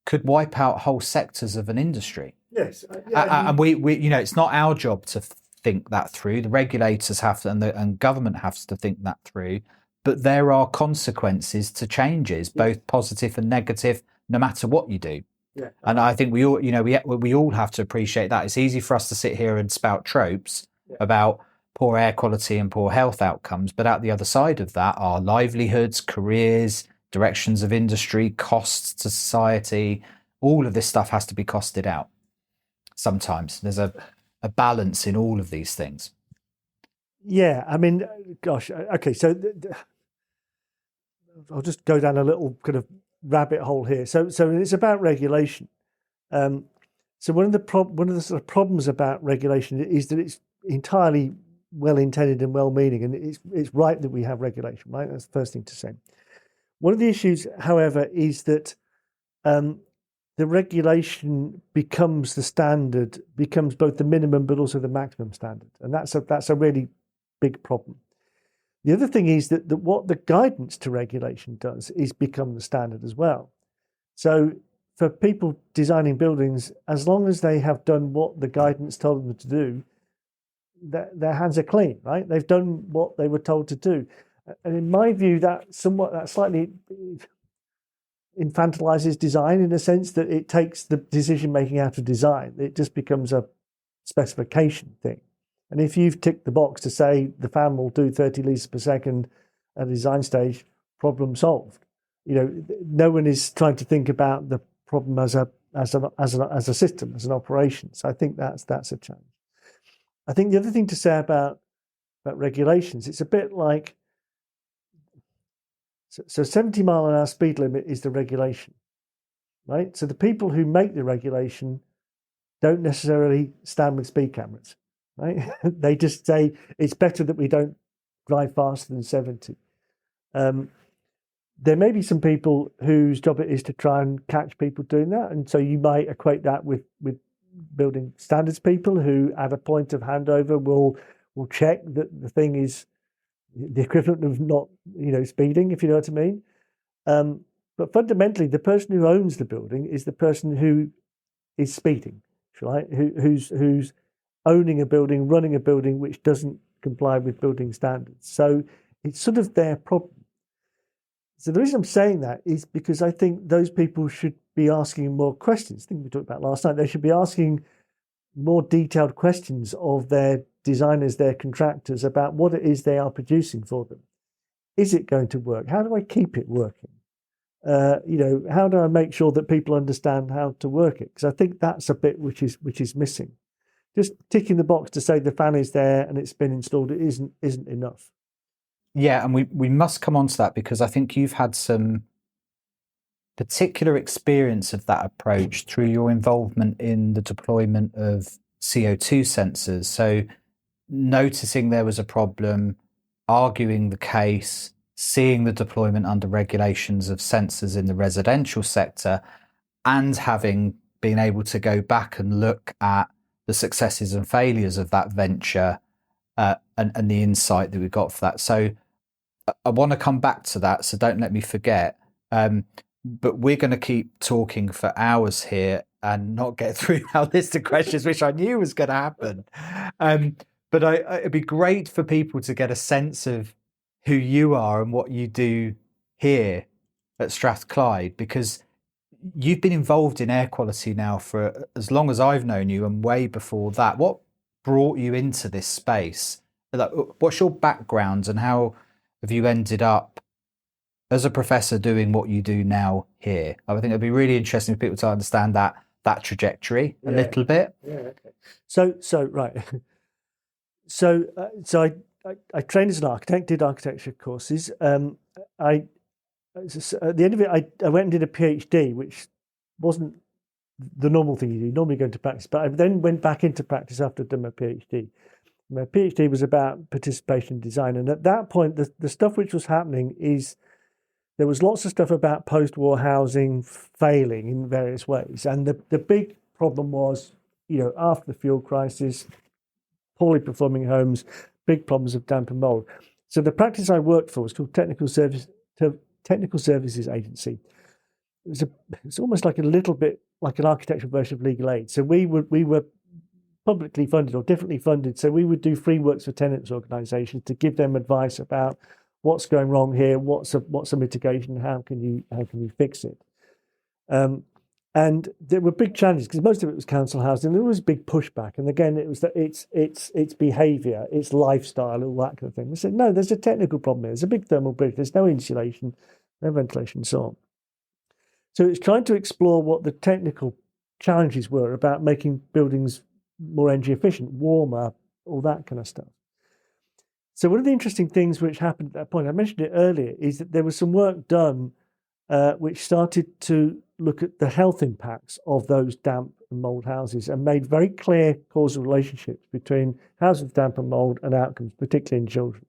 could wipe out whole sectors of an industry. Yes. And we it's not our job to think that through. The regulators have to, and government has to think that through. But there are consequences to changes, both positive and negative, no matter what you do. Yeah. And I think we all have to appreciate that. It's easy for us to sit here and spout tropes about poor air quality and poor health outcomes, but at the other side of that are livelihoods, careers, directions of industry, costs to society. All of this stuff has to be costed out. Sometimes there's a balance in all of these things. Yeah, I mean, gosh, okay, so I'll just go down a little kind of rabbit hole here. So it's about regulation. So one of the sort of problems about regulation is that it's entirely well intended and well meaning, and it's right that we have regulation, right? That's the first thing to say. One of the issues, however, is that the regulation becomes the standard, becomes both the minimum but also the maximum standard, and that's a really big problem. The other thing is that what the guidance to regulation does is become the standard as well. So for people designing buildings, as long as they have done what the guidance told them to do, their hands are clean, right? They've done what they were told to do. And in my view, that slightly infantilizes design in a sense that it takes the decision making out of design. It just becomes a specification thing. And if you've ticked the box to say the fan will do 30 litres per second at a design stage, problem solved. No one is trying to think about the problem as a system, as an operation. So I think that's a challenge. I think the other thing to say about regulations, it's a bit like, so 70 mile an hour speed limit is the regulation, right? So the people who make the regulation don't necessarily stand with speed cameras. Right? They just say it's better that we don't drive faster than 70. There may be some people whose job it is to try and catch people doing that, and so you might equate that with building standards people who, at a point of handover, will check that the thing is the equivalent of not, speeding, if you know what I mean. But fundamentally, the person who owns the building is the person who is speeding, right? Who's owning a building, running a building which doesn't comply with building standards. So it's sort of their problem. So the reason I'm saying that is because I think those people should be asking more questions. I think we talked about last night. They should be asking more detailed questions of their designers, their contractors, about what it is they are producing for them. Is it going to work? How do I keep it working? How do I make sure that people understand how to work it? Because I think that's a bit which is missing. Just ticking the box to say the fan is there and it's been installed, it isn't enough. Yeah, and we must come on to that, because I think you've had some particular experience of that approach through your involvement in the deployment of CO2 sensors. So noticing there was a problem, arguing the case, seeing the deployment under regulations of sensors in the residential sector, and having been able to go back and look at the successes and failures of that venture, and the insight that we got for that. So I want to come back to that, so don't let me forget. But we're going to keep talking for hours here and not get through our list of questions, which I knew was going to happen. But it'd be great for people to get a sense of who you are and what you do here at Strathclyde, because you've been involved in air quality now for as long as I've known you, and way before that. What brought you into this space? What's your background, and how have you ended up as a professor doing what you do now here? I think it'd be really interesting for people to understand that trajectory a little bit. Yeah. Okay. So right. So I trained as an architect, did architecture courses. At the end of it, I went and did a PhD, which wasn't the normal thing you do. You normally go into practice, but I then went back into practice after I'd done my PhD. My PhD was about participation design, and at that point, the stuff which was happening is there was lots of stuff about post-war housing failing in various ways, and the big problem was, after the fuel crisis, poorly performing homes, big problems of damp and mold. So the practice I worked for was called Technical Services Agency. It's almost like a little bit like an architectural version of legal aid. So we were publicly funded or differently funded. So we would do free works for tenants organisations to give them advice about what's going wrong here, what's a mitigation, how can you fix it. And there were big challenges because most of it was council housing. There was big pushback, and again, it was that it's behaviour, it's lifestyle, all that kind of thing. We said no, there's a technical problem here. There's a big thermal bridge. There's no insulation, no ventilation, and so on. So it's trying to explore what the technical challenges were about making buildings more energy efficient, warmer, all that kind of stuff. So one of the interesting things which happened at that point, I mentioned it earlier, is that there was some work done which started to look at the health impacts of those damp and mold houses and made very clear causal relationships between houses with damp and mold and outcomes, particularly in children.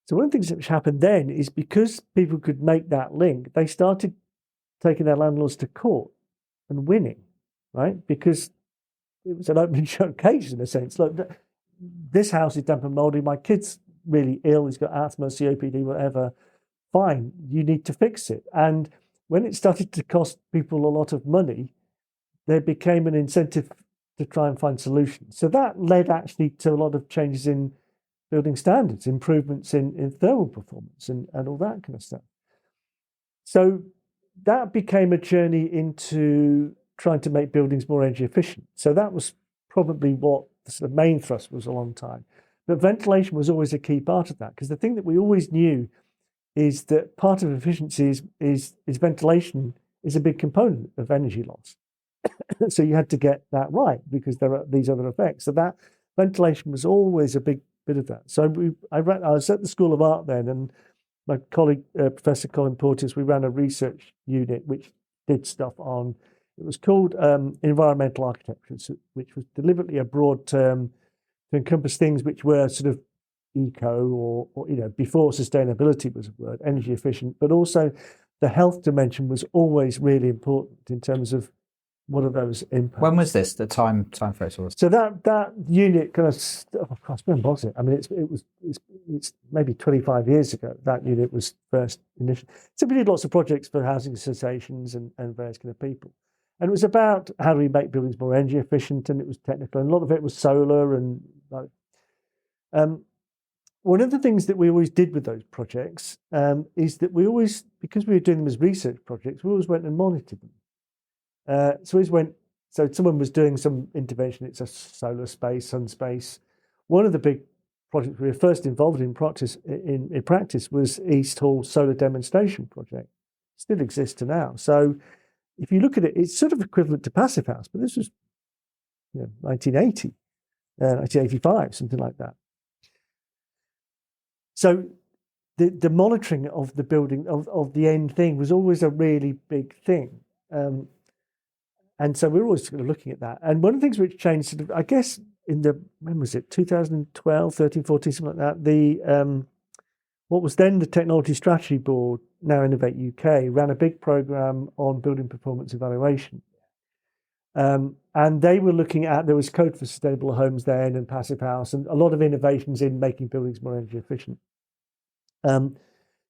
So one of the things which happened then is because people could make that link, they started taking their landlords to court and winning, right? Because it was an open and shut case in a sense. Look, this house is damp and moldy. My kid's really ill. He's got asthma, COPD, whatever. Fine, you need to fix it. And when it started to cost people a lot of money, there became an incentive to try and find solutions. So that led actually to a lot of changes in building standards, improvements in thermal performance and all that kind of stuff. So that became a journey into trying to make buildings more energy efficient. So that was probably what the sort of main thrust was a long time. But ventilation was always a key part of that, because the thing that we always knew is that part of efficiency is ventilation is a big component of energy loss. So you had to get that right because there are these other effects. So that ventilation was always a big bit of that. So I was at the School of Art then, and my colleague, Professor Colin Porteous, we ran a research unit which did stuff on, it was called environmental architecture, which was deliberately a broad term to encompass things which were sort of eco or before sustainability was a word, energy efficient, but also the health dimension was always really important in terms of what are those impacts? When was this? The time frame was? So that unit kind of, oh gosh, when was it? I mean, it's maybe 25 years ago. That unit was first initially. So we did lots of projects for housing associations and various kind of people, and it was about how do we make buildings more energy efficient, and it was technical, and a lot of it was solar and like. One of the things that we always did with those projects is that we always, because we were doing them as research projects, we always went and monitored them. So if someone was doing some intervention, it's a solar space, sun space. One of the big projects we were first involved in practice was East Hall Solar Demonstration Project. Still exists to now. So if you look at it, it's sort of equivalent to Passive House, but this was 1980, 1985, something like that. So the monitoring of the building, of the end thing was always a really big thing. And so we were always sort of looking at that. And one of the things which changed, sort of, I guess, when was it, 2012, 13, 14, something like that, what was then the Technology Strategy Board, now Innovate UK, ran a big program on building performance evaluation. And they were looking at, there was Code for Sustainable Homes then and Passive House, and a lot of innovations in making buildings more energy efficient.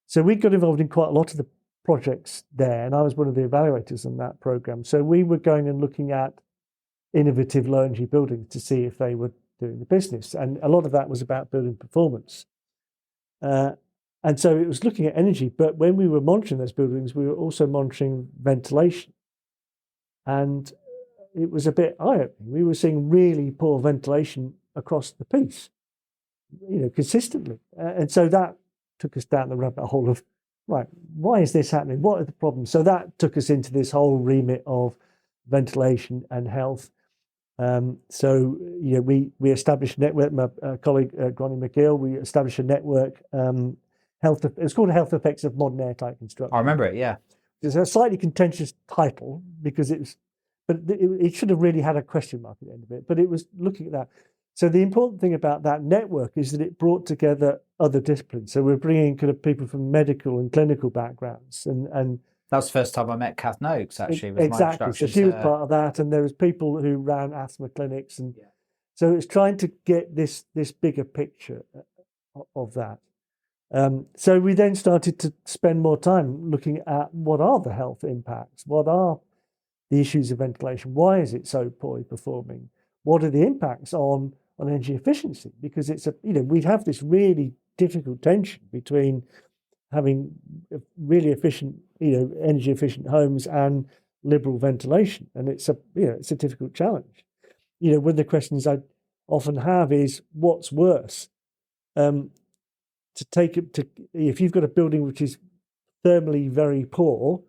So we got involved in quite a lot of the projects there, and I was one of the evaluators on that program. So we were going and looking at innovative low energy buildings to see if they were doing the business, and a lot of that was about building performance. And so it was looking at energy, but when we were monitoring those buildings, we were also monitoring ventilation, and it was a bit eye-opening. We were seeing really poor ventilation across the piece, consistently, and so that took us down the rabbit hole of, right, why is this happening? What are the problems? So that took us into this whole remit of ventilation and health. So we established a network. My colleague Gronnie McGill, we established a network. It's called Health Effects of Modern Airtight Construction. I remember it. Yeah, it's a slightly contentious title because it should have really had a question mark at the end of it. But it was looking at that. So the important thing about that network is that it brought together other disciplines. So we're bringing kind of people from medical and clinical backgrounds, and that was the first time I met Kath Noakes, actually. Exactly. So she was part of that, and there was people who ran asthma clinics, and so it's trying to get this bigger picture of that. So we then started to spend more time looking at what are the health impacts, what are the issues of ventilation, why is it so poorly performing, what are the impacts on energy efficiency, because it's we have this really difficult tension between having really efficient, energy efficient homes and liberal ventilation, and it's a difficult challenge. One of the questions I often have is what's worse, if you've got a building which is thermally very poor,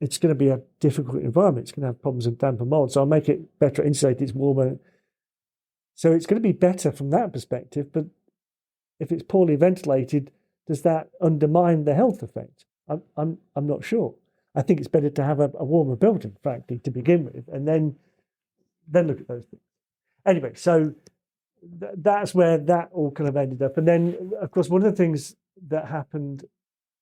it's going to be a difficult environment. It's going to have problems with damp and mold. So I'll make it better insulated, it's warmer. So it's going to be better from that perspective. But if it's poorly ventilated, does that undermine the health effect? I'm not sure. I think it's better to have a warmer building, frankly, to begin with, and then look at those things. Anyway, so that's where that all kind of ended up. And then, of course, one of the things that happened,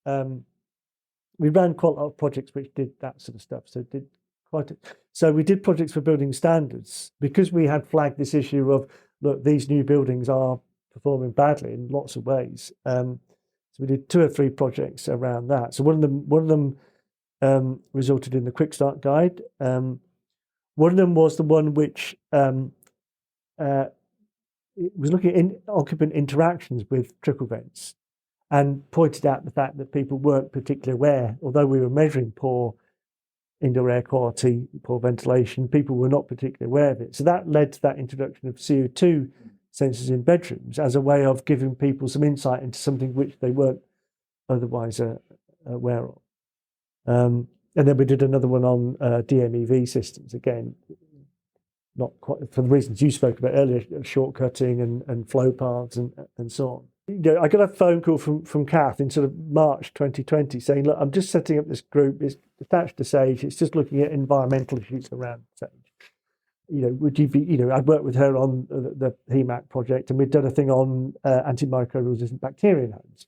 we ran quite a lot of projects which did that sort of stuff. So we did projects for building standards because we had flagged this issue of, look, these new buildings are performing badly in lots of ways. So we did 2 or 3 projects around that. So one of them resulted in the Quick Start Guide. One of them was the one which it was looking at occupant interactions with trickle vents, and pointed out the fact that people weren't particularly aware, although we were measuring poor indoor air quality, poor ventilation, people were not particularly aware of it. So that led to that introduction of CO2 sensors in bedrooms as a way of giving people some insight into something which they weren't otherwise aware of. And then we did another one on DMEV systems, again, not quite for the reasons you spoke about earlier, shortcutting and flow paths and so on. I got a phone call from Kath in sort of March 2020 saying, look, I'm just setting up this group, it's attached to Sage, it's just looking at environmental issues around Sage. Would you be, I'd worked with her on the HEMAC project, and we'd done a thing on antimicrobial resistant bacteria in homes.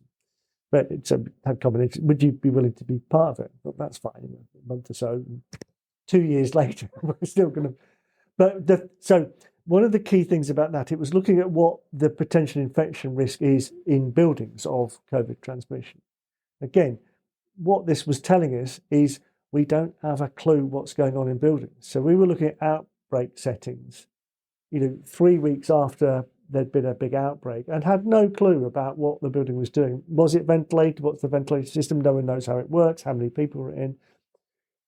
But it's had combination. Would you be willing to be part of it? Well, that's fine, a month or so. 2 years later, we're still going to. But so one of the key things about that, it was looking at what the potential infection risk is in buildings of COVID transmission. Again, what this was telling us is we don't have a clue what's going on in buildings. So we were looking at outbreak settings, 3 weeks after there'd been a big outbreak, and had no clue about what the building was doing. Was it ventilated? What's the ventilation system? No one knows how it works, how many people are in.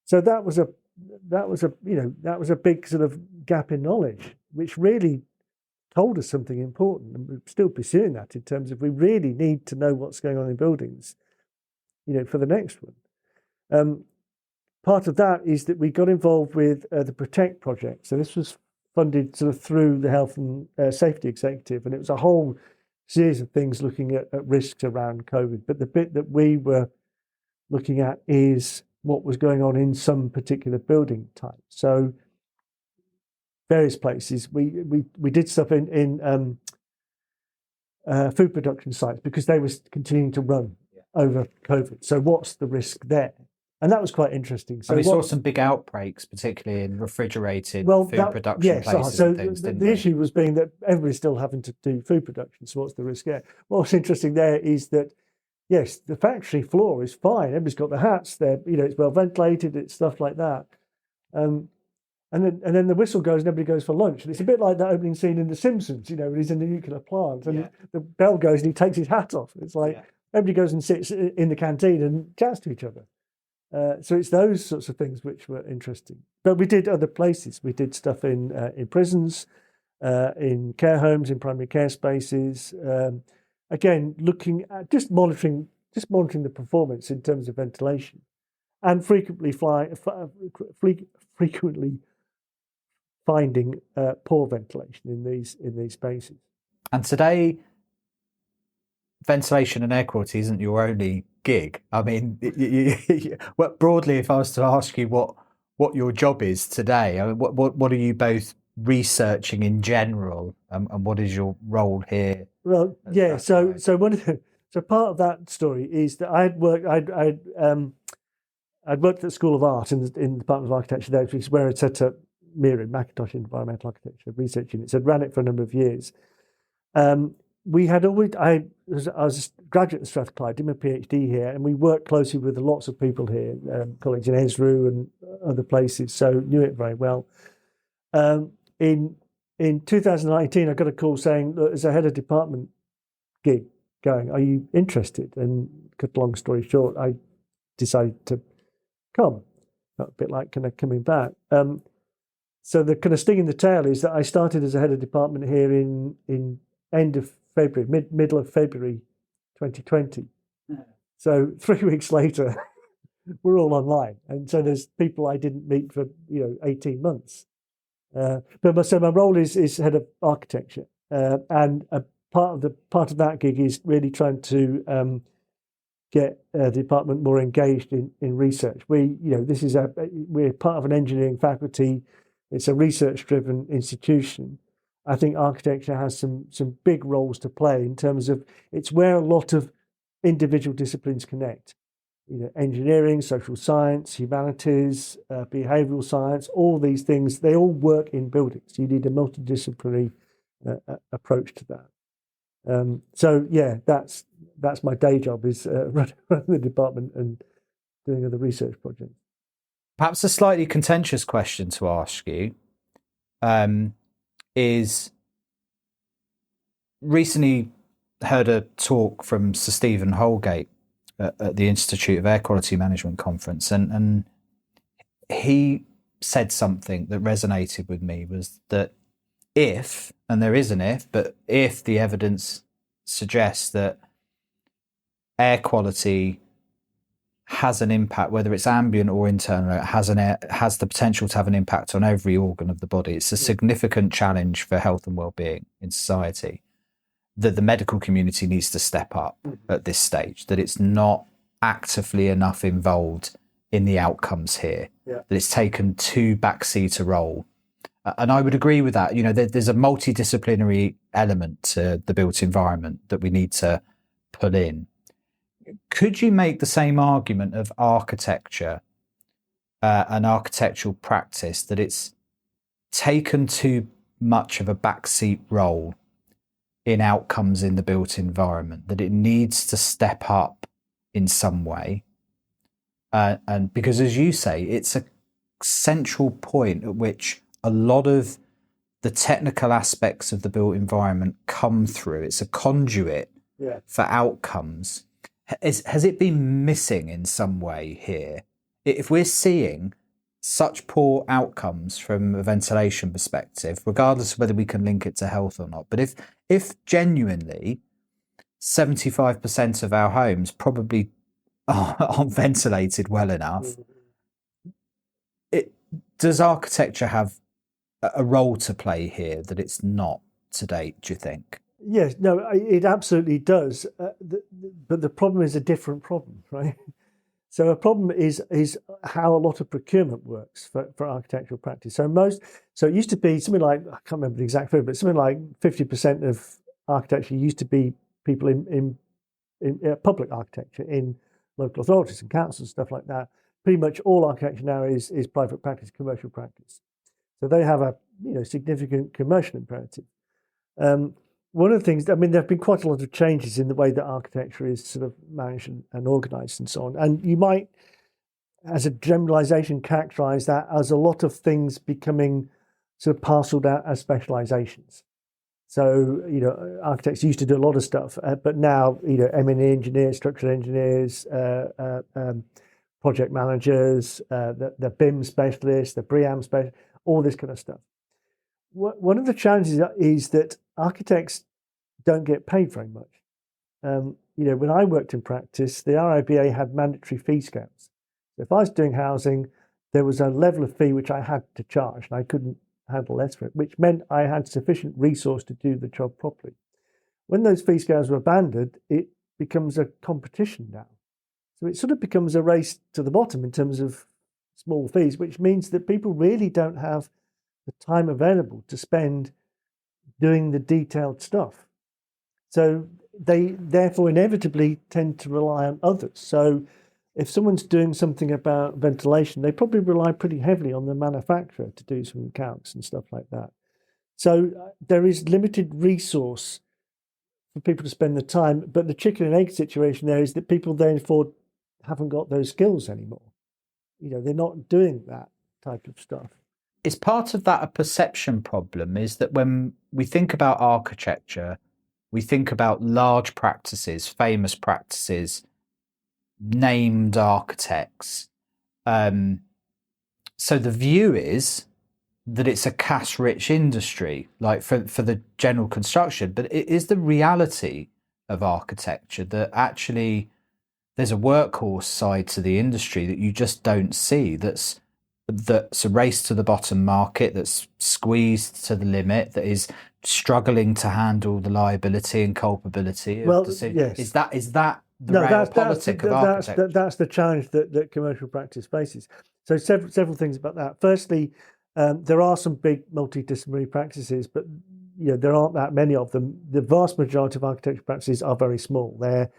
So that was a big sort of gap in knowledge, which really told us something important, and we're still pursuing that in terms of we really need to know what's going on in buildings, for the next one. Part of that is that we got involved with the Protect project. So this was funded sort of through the Health and Safety Executive, and it was a whole series of things looking at risks around COVID. But the bit that we were looking at is what was going on in some particular building type. So various places. We did stuff in food production sites because they were continuing to run over COVID. So what's the risk there? And that was quite interesting. So we saw some big outbreaks, particularly in refrigerated food production places so and things, didn't the issue was being that everybody's still having to do food production. So what's the risk there? What's interesting there is that, yes, the factory floor is fine. Everybody's got the hats there. It's well ventilated. It's stuff like that. And then the whistle goes and everybody goes for lunch. And it's a bit like that opening scene in The Simpsons, when he's in the nuclear plant and the bell goes and he takes his hat off. It's like everybody goes and sits in the canteen and chats to each other. So it's those sorts of things which were interesting. But we did other places. We did stuff in prisons, in care homes, in primary care spaces. Again, looking at just monitoring the performance in terms of ventilation, and frequently finding poor ventilation in these spaces. And today, ventilation and air quality isn't your only gig. I mean, well, broadly, if I was to ask you what your job is today, I mean, what are you both researching in general, and what is your role here? Well, yeah. So part of that story is that I'd worked at the School of Art in the Department of Architecture there, which is where I'd set up MIRA, Macintosh Environmental Architecture Research Unit. So I'd ran it for a number of years. I was a graduate at Strathclyde, did my PhD here, and we worked closely with lots of people here, colleagues in Esru and other places, so knew it very well. In 2019, I got a call saying, look, there's a head of department gig going. Are you interested? And cut a long story short, I decided to come. Not a bit like kind of coming back. So the kind of sting in the tail is that I started as a head of department here in end of February, middle of February 2020. So 3 weeks later, we're all online. And so there's people I didn't meet for 18 months. But my role is head of architecture. And a part of that gig is really trying to get the department more engaged in research. We're part of an engineering faculty. It's a research-driven institution. I think architecture has some big roles to play in terms of it's where a lot of individual disciplines connect. Engineering, social science, humanities, behavioural science, all these things, they all work in buildings. You need a multidisciplinary approach to that. So yeah, that's my day job, is running the department and doing other research projects. Perhaps a slightly contentious question to ask you is, recently heard a talk from Sir Stephen Holgate at the Institute of Air Quality Management Conference, and he said something that resonated with me, was that if, and there is an if, but if the evidence suggests that air quality has an impact, whether it's ambient or internal, it has the potential to have an impact on every organ of the body. It's a significant challenge for health and well-being in society, that the medical community needs to step up at this stage, that it's not actively enough involved in the outcomes here, that it's taken too backseat a role. And I would agree with that. There's a multidisciplinary element to the built environment that we need to pull in. Could you make the same argument of architecture an architectural practice that it's taken too much of a backseat role in outcomes in the built environment, that it needs to step up in some way. And because, as you say, it's a central point at which a lot of the technical aspects of the built environment come through. It's a conduit for outcomes. Has it been missing in some way here? If we're seeing such poor outcomes from a ventilation perspective, regardless of whether we can link it to health or not, but if genuinely 75% of our homes probably aren't ventilated well enough, does architecture have a role to play here that it's not to date, do you think? Yes, no, it absolutely does. But the problem is a different problem, right? So a problem is how a lot of procurement works for architectural practice. So it used to be something like, I can't remember the exact figure, but something like 50% of architecture used to be people in public architecture, in local authorities and councils and stuff like that. Pretty much all architecture now is private practice, commercial practice. So they have a significant commercial imperative. One of the things, I mean, there have been quite a lot of changes in the way that architecture is sort of managed and organised and so on. And you might, as a generalisation, characterise that as a lot of things becoming sort of parcelled out as specialisations. So, architects used to do a lot of stuff, but now, M&E engineers, structural engineers, project managers, the BIM specialists, the BREEAM specialists, all this kind of stuff. One of the challenges is that architects don't get paid very much. When I worked in practice, the RIBA had mandatory fee scales. So if I was doing housing, there was a level of fee which I had to charge, and I couldn't handle less for it, which meant I had sufficient resource to do the job properly. When those fee scales were abandoned, it becomes a competition now. So it sort of becomes a race to the bottom in terms of small fees, which means that people really don't have the time available to spend doing the detailed stuff. So they therefore inevitably tend to rely on others. So if someone's doing something about ventilation, they probably rely pretty heavily on the manufacturer to do some calcs and stuff like that. So there is limited resource for people to spend the time, but the chicken and egg situation there is that people therefore haven't got those skills anymore. They're not doing that type of stuff. Is part of that a perception problem? Is that when we think about architecture, we think about large practices, famous practices, named architects. So the view is that it's a cash-rich industry, like for the general construction. But it is the reality of architecture that actually there's a workhorse side to the industry that you just don't see. That's a race to the bottom market, that's squeezed to the limit, that is struggling to handle the liability and culpability of decisions. Is that the realpolitik of architecture? That's the challenge that commercial practice faces. So several things about that. Firstly, there are some big multidisciplinary practices, but there aren't that many of them. The vast majority of architecture practices are very small. They're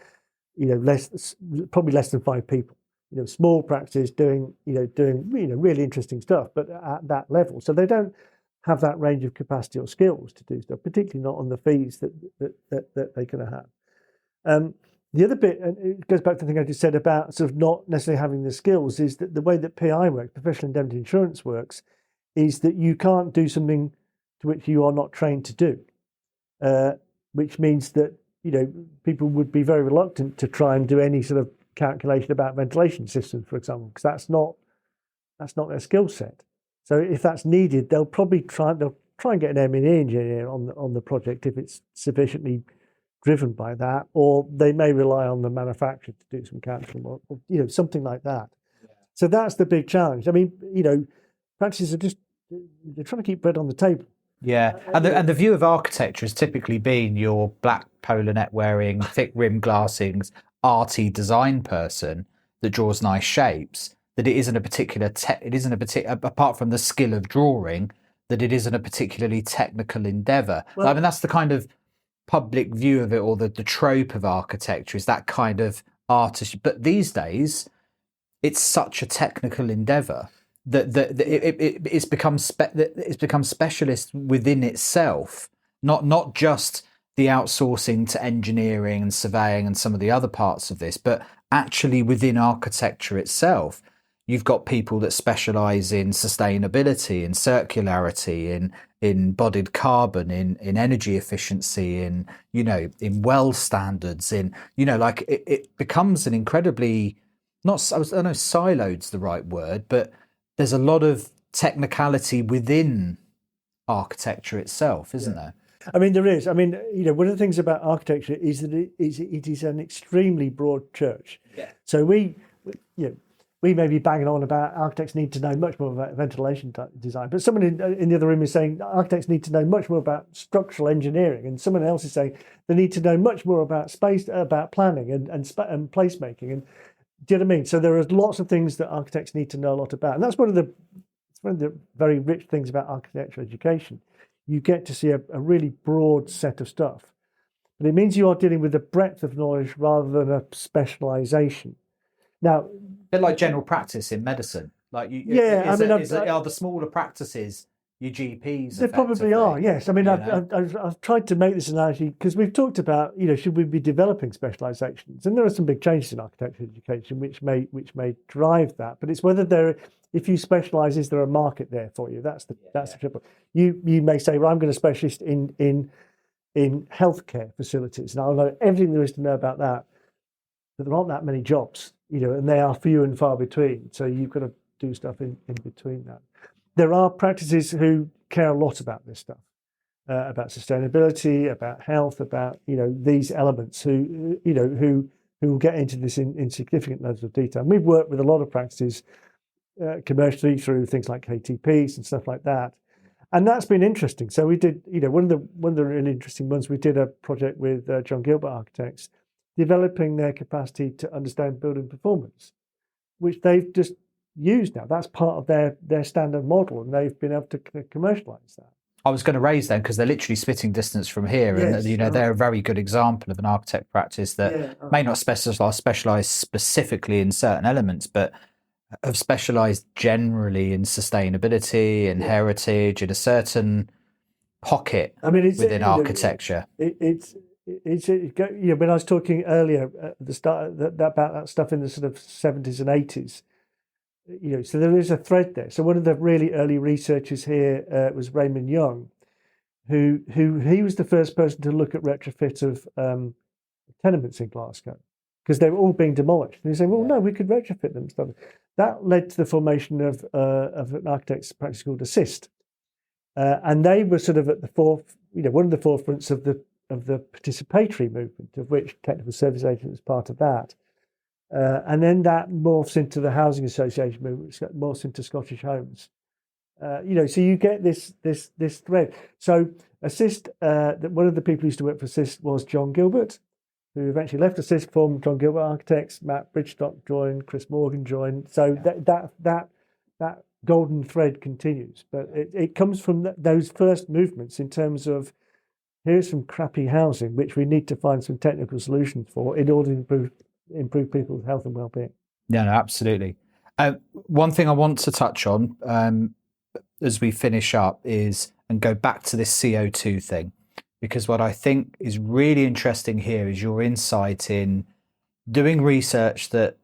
probably less than 5 people. Small practices doing really interesting stuff, but at that level. So they don't have that range of capacity or skills to do stuff, particularly not on the fees that they can have. The other bit, and it goes back to the thing I just said about sort of not necessarily having the skills, is that the way that PI works, professional indemnity insurance works, is that you can't do something to which you are not trained to do, which means that people would be very reluctant to try and do any sort of calculation about ventilation systems, for example, because that's not their skill set. So if that's needed, they'll try and get an M&E engineer on the project if it's sufficiently driven by that, or they may rely on the manufacturer to do some calculation, or something like that. Yeah. So that's the big challenge. I mean, practices are they're trying to keep bread on the table. Yeah, and the view of architecture has typically been your black polo net wearing, thick rim glassings, arty design person that draws nice shapes. That it isn't a particular apart from the skill of drawing, that it isn't a particularly technical endeavour. Well, I mean, that's the kind of public view of it, or the trope of architecture is that kind of artist. But these days, it's such a technical endeavor that it's become specialist within itself, not just the outsourcing to engineering and surveying and some of the other parts of this, but actually within architecture itself. You've got people that specialize in sustainability, in circularity, in embodied carbon, in energy efficiency, in well standards, like it becomes an incredibly, not, I don't know, siloed's the right word, but there's a lot of technicality within architecture itself, isn't there? I mean, there is. I mean, one of the things about architecture is that it is an extremely broad church. Yeah. So we may be banging on about architects need to know much more about ventilation design, but someone in the other room is saying architects need to know much more about structural engineering, and someone else is saying they need to know much more about space, about planning and placemaking. And do you know what I mean? So there are lots of things that architects need to know a lot about, and that's one of the very rich things about architecture education. You get to see a really broad set of stuff, but it means you are dealing with a breadth of knowledge rather than a specialization. Now, a bit like general practice in medicine, like are the smaller practices your GPs? They probably are, yes. I mean, I've tried to make this analogy because we've talked about, should we be developing specializations? And there are some big changes in architecture education which may drive that. But it's whether if you specialize, is there a market there for you? That's the trouble. You may say, well, I'm going to specialist in healthcare facilities, and I'll know everything there is to know about that. But there aren't that many jobs, and they are few and far between. So you've got to do stuff in between that. There are practices who care a lot about this stuff, about sustainability, about health, about these elements. Who will get into this in significant levels of detail. And we've worked with a lot of practices commercially through things like KTPs and stuff like that, and that's been interesting. So we did, one of the really interesting ones. We did a project with John Gilbert Architects, developing their capacity to understand building performance, which they've just used now. That's part of their standard model, and they've been able to commercialize that. I was going to raise them because they're literally spitting distance from here, yes, and they're a very good example of an architect practice that may not specialize specifically in certain elements, but have specialized generally in sustainability and heritage in a certain pocket within architecture. When I was talking earlier at the start about that stuff in the sort of 70s and 80s, so there is a thread there. So one of the really early researchers here was Raymond Young, who he was the first person to look at retrofit of tenements in Glasgow, because they were all being demolished. And he said, well, no, we could retrofit them. Stuff. That led to the formation of an architect's practice called Assist, and they were sort of at the one of the forefronts of the participatory movement, of which Technical Service Agent is part of that. And then that morphs into the Housing Association movement, which morphs into Scottish Homes. So you get this thread. So Assist, one of the people who used to work for Assist was John Gilbert, who eventually left Assist, formed John Gilbert Architects. Matt Bridgestock joined, Chris Morgan joined. So that golden thread continues, but it comes from those first movements in terms of, here's some crappy housing which we need to find some technical solutions for in order to improve people's health and well-being. Yeah, no, absolutely. One thing I want to touch on as we finish up is, and go back to this CO2 thing, because what I think is really interesting here is your insight in doing research that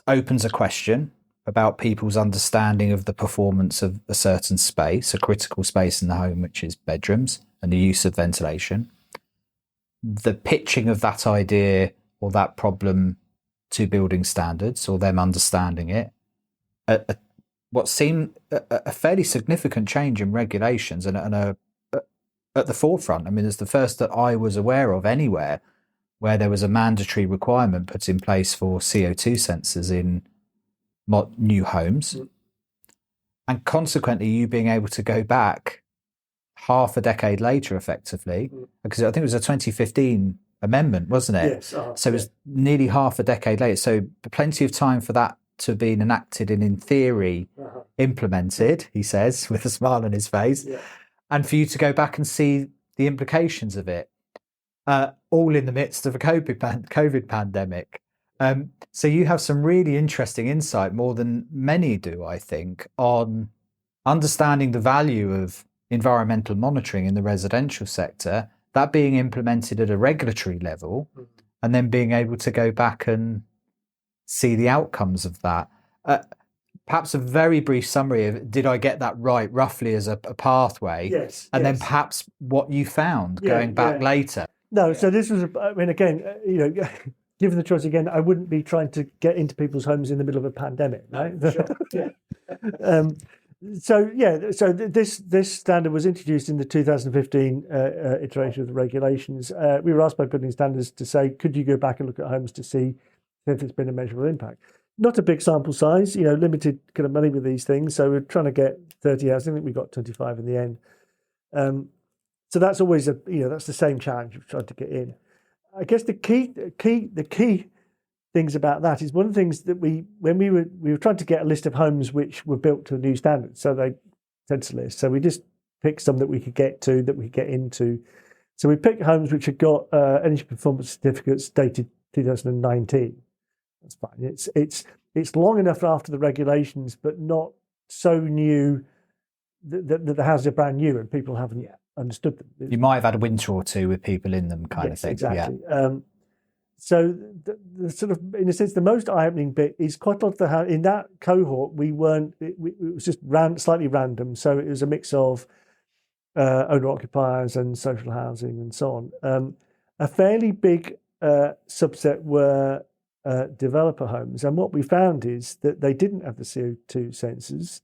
opens a question about people's understanding of the performance of a certain space, a critical space in the home, which is bedrooms, and the use of ventilation, the pitching of that idea or that problem to building standards, or them understanding it, what seemed a fairly significant change in regulations and at the forefront. I mean, it's the first that I was aware of anywhere where there was a mandatory requirement put in place for CO2 sensors in new homes. And consequently, you being able to go back half a decade later, effectively, because I think it was a 2015 amendment, wasn't it? Yes. So it was nearly half a decade later. So plenty of time for that to have been enacted and, in theory, implemented, he says, with a smile on his face, and for you to go back and see the implications of it, all in the midst of a COVID pandemic. So you have some really interesting insight, more than many do, I think, on understanding the value of environmental monitoring in the residential sector, that being implemented at a regulatory level, and then being able to go back and see the outcomes of that. Perhaps a very brief summary of, did I get that right, roughly as a pathway? Yes. And then perhaps what you found going back later. No, so this was, I mean, again, given the choice again, I wouldn't be trying to get into people's homes in the middle of a pandemic, right? Sure. So this standard was introduced in the 2015 iteration of the regulations. We were asked by Building Standards to say, could you go back and look at homes to see if it's been a measurable impact? Not a big sample size, limited kind of money with these things. So we're trying to get 30 hours. I think we got 25 in the end. So that's always that's the same challenge of trying to get in. I guess the key things about that is, one of the things that when we were trying to get a list of homes which were built to a new standard, so they sent a list. So we just picked some that we could get to, that we could get into. So we picked homes which had got energy performance certificates dated 2019. That's fine. It's long enough after the regulations, but not so new that the houses are brand new and people haven't understood them. You might have had a winter or two with people in them, kind of thing. Exactly. Yeah. So the sort of, in a sense, the most eye-opening bit is quite a lot of the house in that cohort. It was just slightly random. So it was a mix of owner-occupiers and social housing and so on. A fairly big subset were developer homes, and what we found is that they didn't have the CO2 sensors,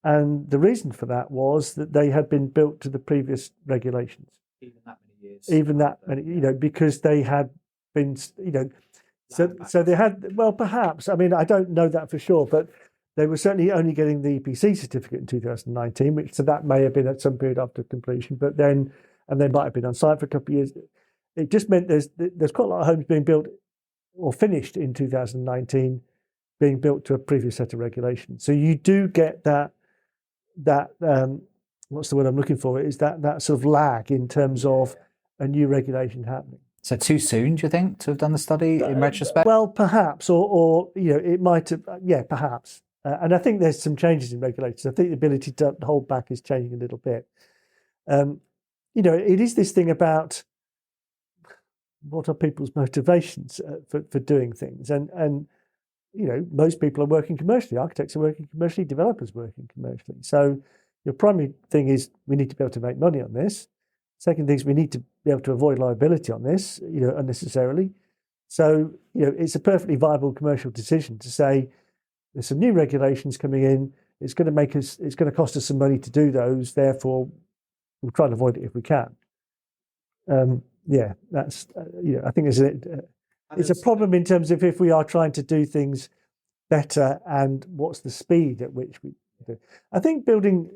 and the reason for that was that they had been built to the previous regulations. Even that many, because they had been, so they had, well, perhaps, I mean, I don't know that for sure, but they were certainly only getting the EPC certificate in 2019, so that may have been at some period after completion, and they might have been on site for a couple of years. It just meant there's quite a lot of homes being built or finished in 2019 being built to a previous set of regulations. So you do get that what's the word I'm looking for, is that sort of lag in terms of a new regulation happening. So too soon, do you think, to have done the study in retrospect? Well, perhaps, or it might have, perhaps. And I think there's some changes in regulations. I think the ability to hold back is changing a little bit. It is this thing about what are people's motivations for doing things, and most people are working commercially. Architects are working commercially. Developers working commercially. So your primary thing is, we need to be able to make money on this. Second thing is, we need to be able to avoid liability on this, unnecessarily. So it's a perfectly viable commercial decision to say, there's some new regulations coming in. It's going to cost us some money to do those. Therefore, we'll try and avoid it if we can. That's I think it's a problem in terms of if we are trying to do things better, and what's the speed at which we do. I think building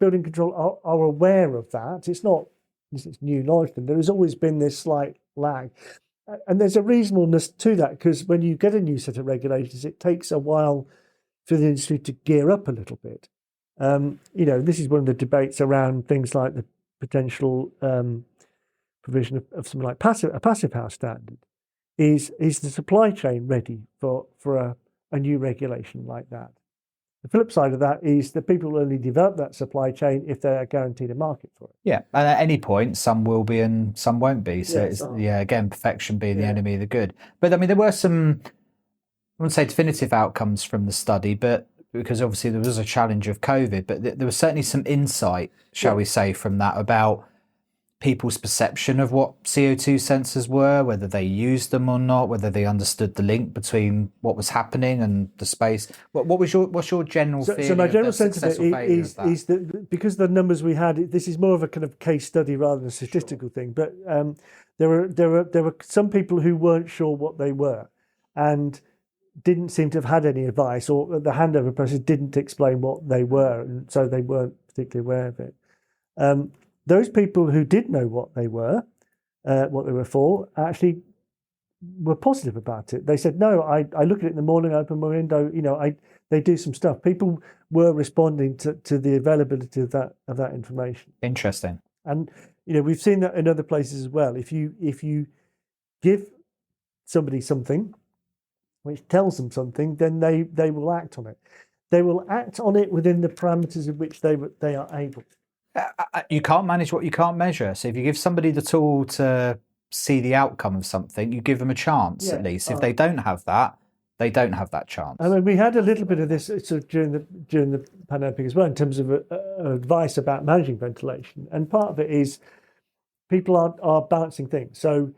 control are aware of that. It's new knowledge to them. There has always been this slight lag, and there's a reasonableness to that, because when you get a new set of regulations, it takes a while for the industry to gear up a little bit. This is one of the debates around things like the potential provision of something like a passive house standard. Is the supply chain ready for a new regulation like that? The flip side of that is that people will only develop that supply chain if they're guaranteed a market for it. Yeah, and at any point, some will be and some won't be. So again, perfection being the enemy of the good. But I mean, there were some, I wouldn't say definitive outcomes from the study, but because obviously there was a challenge of COVID, but there was certainly some insight, shall we say, from that about people's perception of what CO2 sensors were, whether they used them or not, whether they understood the link between what was happening and the space. What's your general feeling? So my general sense of it is that because the numbers we had, this is more of a kind of case study rather than a statistical thing. But there were some people who weren't sure what they were, and didn't seem to have had any advice, or the handover process didn't explain what they were, and so they weren't particularly aware of it. Those people who did know what they were for, actually were positive about it. They said, no, I look at it in the morning, I open my window, they do some stuff. People were responding to the availability of that information. Interesting. And we've seen that in other places as well. If you give somebody something, which tells them something, then they will act on it. They will act on it within the parameters of which they are able. You can't manage what you can't measure. So if you give somebody the tool to see the outcome of something, you give them a chance at least. If they don't have that, they don't have that chance. I mean, we had a little bit of this sort of during the pandemic as well, in terms of advice about managing ventilation. And part of it is people are balancing things. So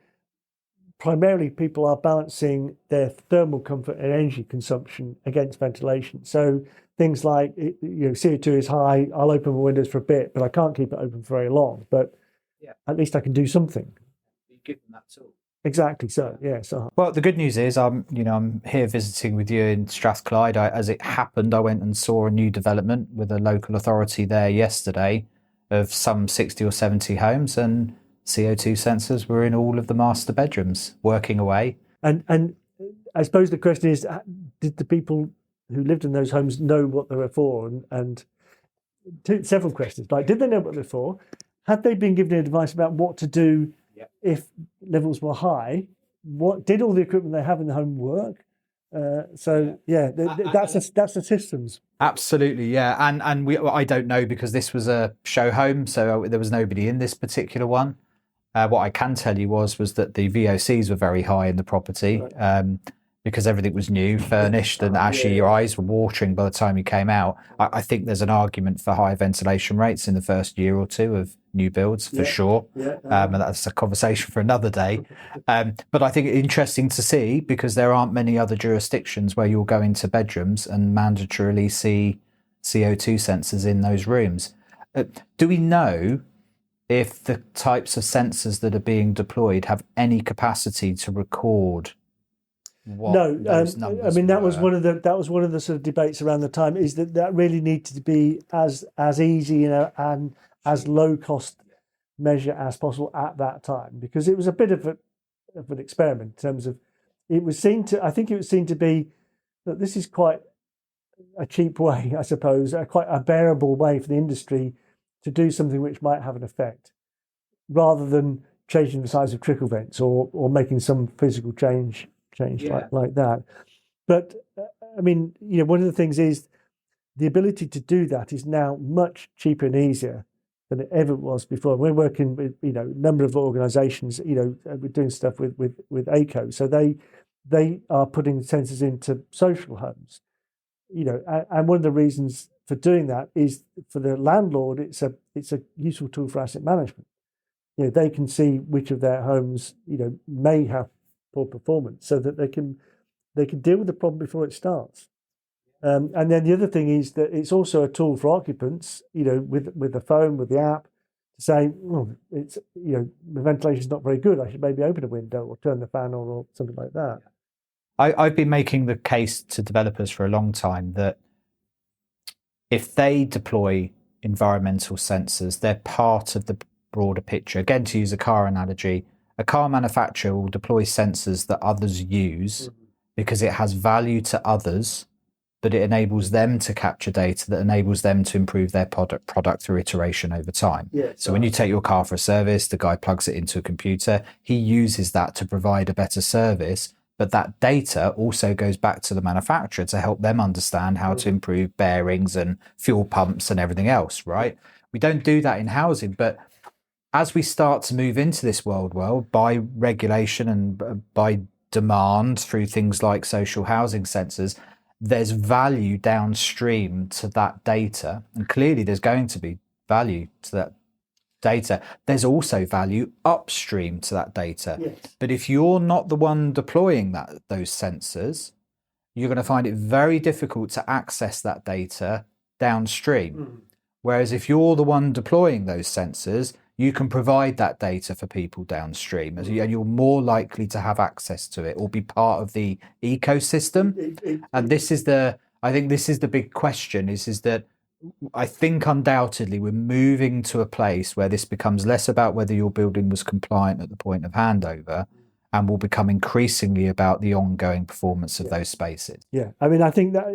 primarily, people are balancing their thermal comfort and energy consumption against ventilation. So things like, CO2 is high, I'll open my windows for a bit, but I can't keep it open for very long. But at least I can do something. You give them that tool. Exactly. So yeah. So well, the good news is I'm here visiting with you in Strathclyde. As it happened, I went and saw a new development with a local authority there yesterday of some 60 or 70 homes, and CO2 sensors were in all of the master bedrooms, working away. And I suppose the question is, did the people who lived in those homes know what they were for? And several questions. Like, did they know what they were for? Had they been given advice about what to do if levels were high? What did all the equipment they have in the home work? That's the systems. Absolutely, yeah. And I don't know, because this was a show home, so there was nobody in this particular one. What I can tell you was that the VOCs were very high in the property, because everything was new, furnished, and actually your eyes were watering by the time you came out. I think there's an argument for high ventilation rates in the first year or two of new builds, for sure. And that's a conversation for another day. But I think it's interesting to see, because there aren't many other jurisdictions where you'll go into bedrooms and mandatorily see CO2 sensors in those rooms. Do we know if the types of sensors that are being deployed have any capacity to record those numbers? I mean, that was one of the sort of debates around the time, is that really needed to be as easy, and as low cost measure as possible at that time, because it was a bit of an experiment in terms of it was seen to be that this is quite a cheap way, I suppose, quite a bearable way for the industry to do something which might have an effect, rather than changing the size of trickle vents or making some physical change like that. But I mean, one of the things is the ability to do that is now much cheaper and easier than it ever was before. We're working with a number of organisations. We're doing stuff with ACO, so they are putting sensors into social homes. And one of the reasons for doing that is, for the landlord, it's a useful tool for asset management. They can see which of their homes may have poor performance, so that they can deal with the problem before it starts. And then the other thing is that it's also a tool for occupants, with the phone, with the app, to say, it's the ventilation's not very good, I should maybe open a window or turn the fan on or something like that. I've been making the case to developers for a long time that if they deploy environmental sensors, they're part of the broader picture. Again, to use a car analogy, a car manufacturer will deploy sensors that others use because it has value to others, but it enables them to capture data that enables them to improve their product through iteration over time. So when you take your car for a service, the guy plugs it into a computer, he uses that to provide a better service, but that data also goes back to the manufacturer to help them understand how to improve bearings and fuel pumps and everything else, right? We don't do that in housing, but as we start to move into this world by regulation and by demand through things like social housing sensors, there's value downstream to that data. And clearly there's going to be value to that data. There's also value upstream to that data. But if you're not the one deploying those sensors, you're going to find it very difficult to access that data downstream. Whereas if you're the one deploying those sensors, you can provide that data for people downstream, and you're more likely to have access to it or be part of the ecosystem. And I think this is the big question, is that I think undoubtedly we're moving to a place where this becomes less about whether your building was compliant at the point of handover, and will become increasingly about the ongoing performance of those spaces. Yeah, I mean, I think that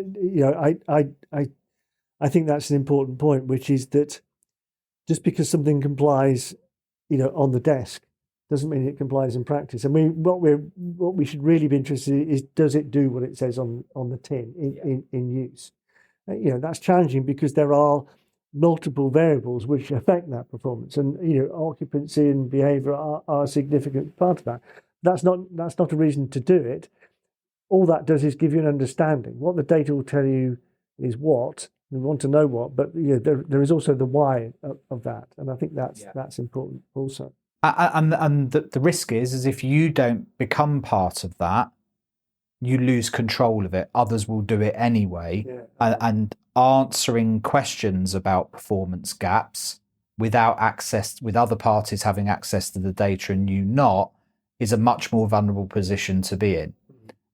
I think that's an important point, which is that just because something complies, on the desk, doesn't mean it complies in practice. And what we should really be interested in is, does it do what it says on the tin in use? That's challenging because there are multiple variables which affect that performance, and occupancy and behaviour are a significant part of that. That's not a reason to do it. All that does is give you an understanding. What the data will tell you is what we want to know what, but there is also the why of that, and I think that's important also. And the risk is if you don't become part of that, you lose control of it. Others will do it anyway. And answering questions about performance gaps without access, with other parties having access to the data and you not, is a much more vulnerable position to be in.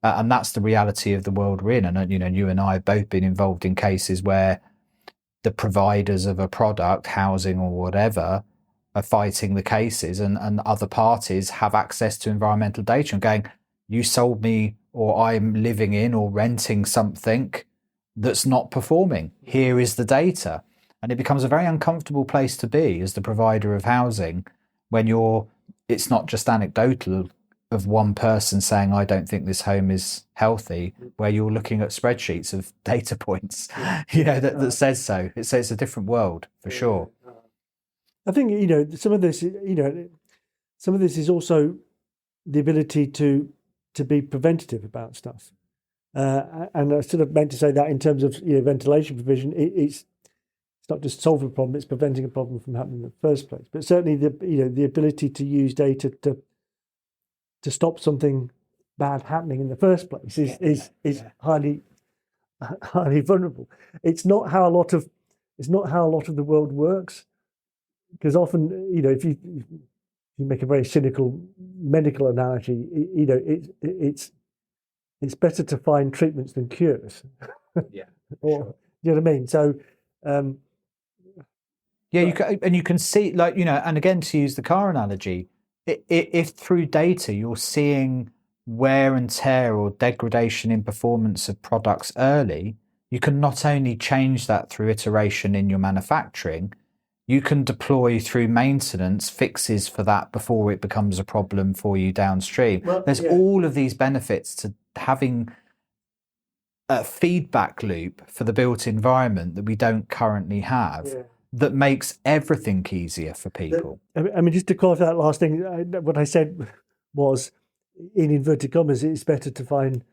And that's the reality of the world we're in. And you and I have both been involved in cases where the providers of a product, housing or whatever, are fighting the cases, and other parties have access to environmental data and going, you sold me, or I'm living in or renting something that's not performing. Here is the data. And it becomes a very uncomfortable place to be as the provider of housing when it's not just anecdotal of one person saying, I don't think this home is healthy, where you're looking at spreadsheets of data points, that says so. It's a different world for sure. I think, some of this is also the ability to be preventative about stuff. And I sort of meant to say that in terms of ventilation provision, it's not just solving a problem; it's preventing a problem from happening in the first place. But certainly, the ability to use data to stop something bad happening in the first place is highly vulnerable. It's not how a lot of the world works, because often if you make a very cynical medical analogy, it's better to find treatments than cures. Or, you know what I mean? So, you can see, and again, to use the car analogy, if through data you're seeing wear and tear or degradation in performance of products early, you can not only change that through iteration in your manufacturing, you can deploy through maintenance fixes for that before it becomes a problem for you downstream. There's all of these benefits to having a feedback loop for the built environment that we don't currently have, that makes everything easier for people. I mean, just to qualify that last thing, what I said was, in inverted commas, it's better to find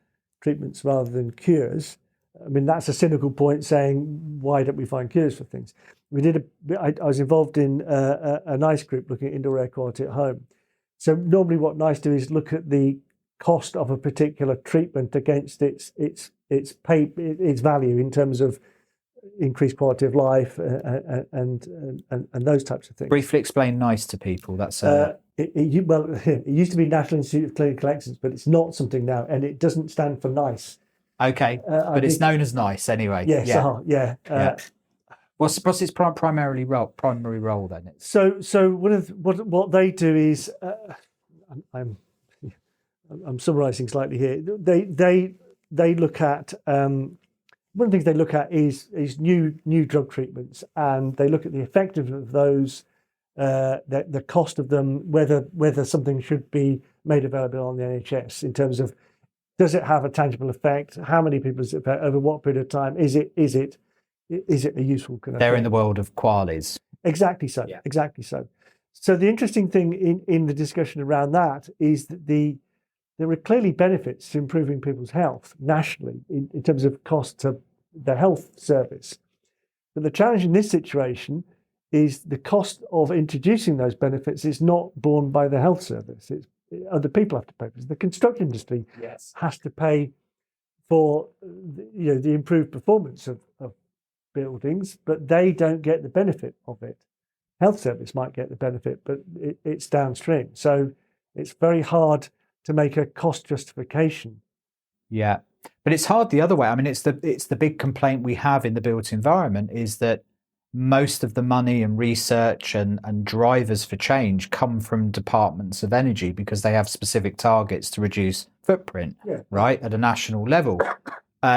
treatments rather than cures. I mean, that's a cynical point, saying, why don't we find cures for things? I was involved in a NICE group looking at indoor air quality at home. So normally what NICE do is look at the cost of a particular treatment against its value in terms of increased quality of life and those types of things. Briefly explain NICE to people. That's it used to be National Institute of Clinical Excellence, but it's not something now, and it doesn't stand for NICE. Okay, but it's known as NICE anyway. Yes, What's its primary role then? So one of what they do is, I'm summarising slightly here. They look at one of the things they look at is new drug treatments, and they look at the effectiveness of those, the cost of them, whether something should be made available on the NHS in terms of, does it have a tangible effect? How many people does it affect? Over what period of time? Is it a useful kind of They're thing? in the world of qualis. Exactly so. Yeah. Exactly so. So the interesting thing in the discussion around that is that there are clearly benefits to improving people's health nationally in terms of cost to the health service. But the challenge in this situation is the cost of introducing those benefits is not borne by the health service. Other people have to pay for it. The construction industry has to pay for the improved performance of buildings, but they don't get the benefit of it. Health service might get the benefit, but it's downstream. So it's very hard to make a cost justification. Yeah, but it's hard the other way. I mean, it's the big complaint we have in the built environment is that most of the money and research and drivers for change come from departments of energy because they have specific targets to reduce footprint, right, at a national level.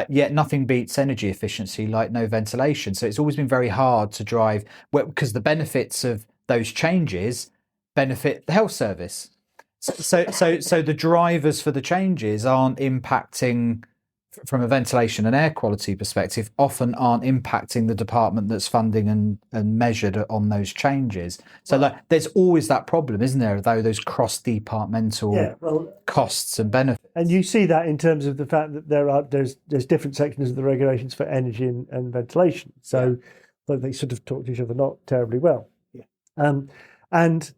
Yet nothing beats energy efficiency like no ventilation. So it's always been very hard to drive, because the benefits of those changes benefit the health service. So the drivers for the changes aren't impacting, from a ventilation and air quality perspective, often aren't impacting the department that's funding and measured on those changes. So there's always that problem, isn't there, though, those cross-departmental costs and benefits. And you see that in terms of the fact that there's different sections of the regulations for energy and ventilation. So they sort of talk to each other not terribly well. And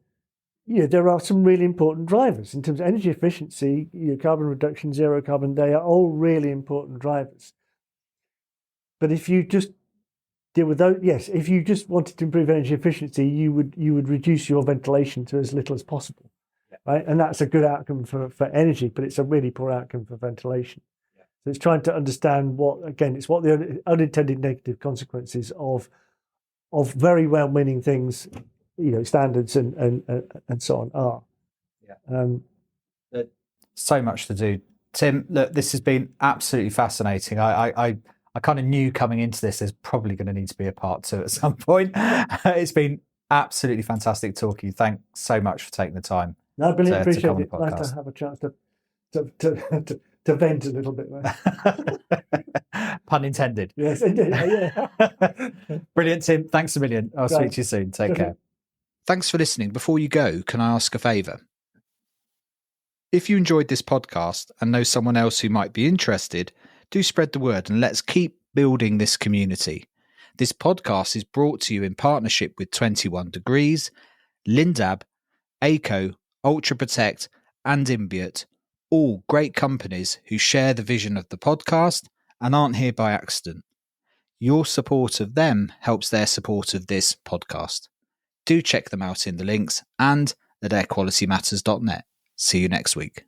there are some really important drivers in terms of energy efficiency, carbon reduction, zero carbon. They are all really important drivers. But if you just deal with those, if you just wanted to improve energy efficiency, you would reduce your ventilation to as little as possible, right? And that's a good outcome for energy, but it's a really poor outcome for ventilation. So it's trying to understand what the unintended negative consequences of very well-meaning things, standards and so on are. So much to do. Tim, look, this has been absolutely fascinating. I kind of knew coming into this there's probably going to need to be a part 2 at some point. It's been absolutely fantastic talking to you. Thanks so much for taking the time. No, I really appreciate it. Nice to have a chance to vent a little bit there. Pun intended. Yes, indeed. Yeah. Brilliant, Tim. Thanks a million. I'll speak to you soon. Take care. Thanks for listening. Before you go, can I ask a favour? If you enjoyed this podcast and know someone else who might be interested, do spread the word and let's keep building this community. This podcast is brought to you in partnership with 21 Degrees, Lindab, ACO, Ultra Protect and Imbiot, all great companies who share the vision of the podcast and aren't here by accident. Your support of them helps their support of this podcast. Do check them out in the links and at airqualitymatters.net. See you next week.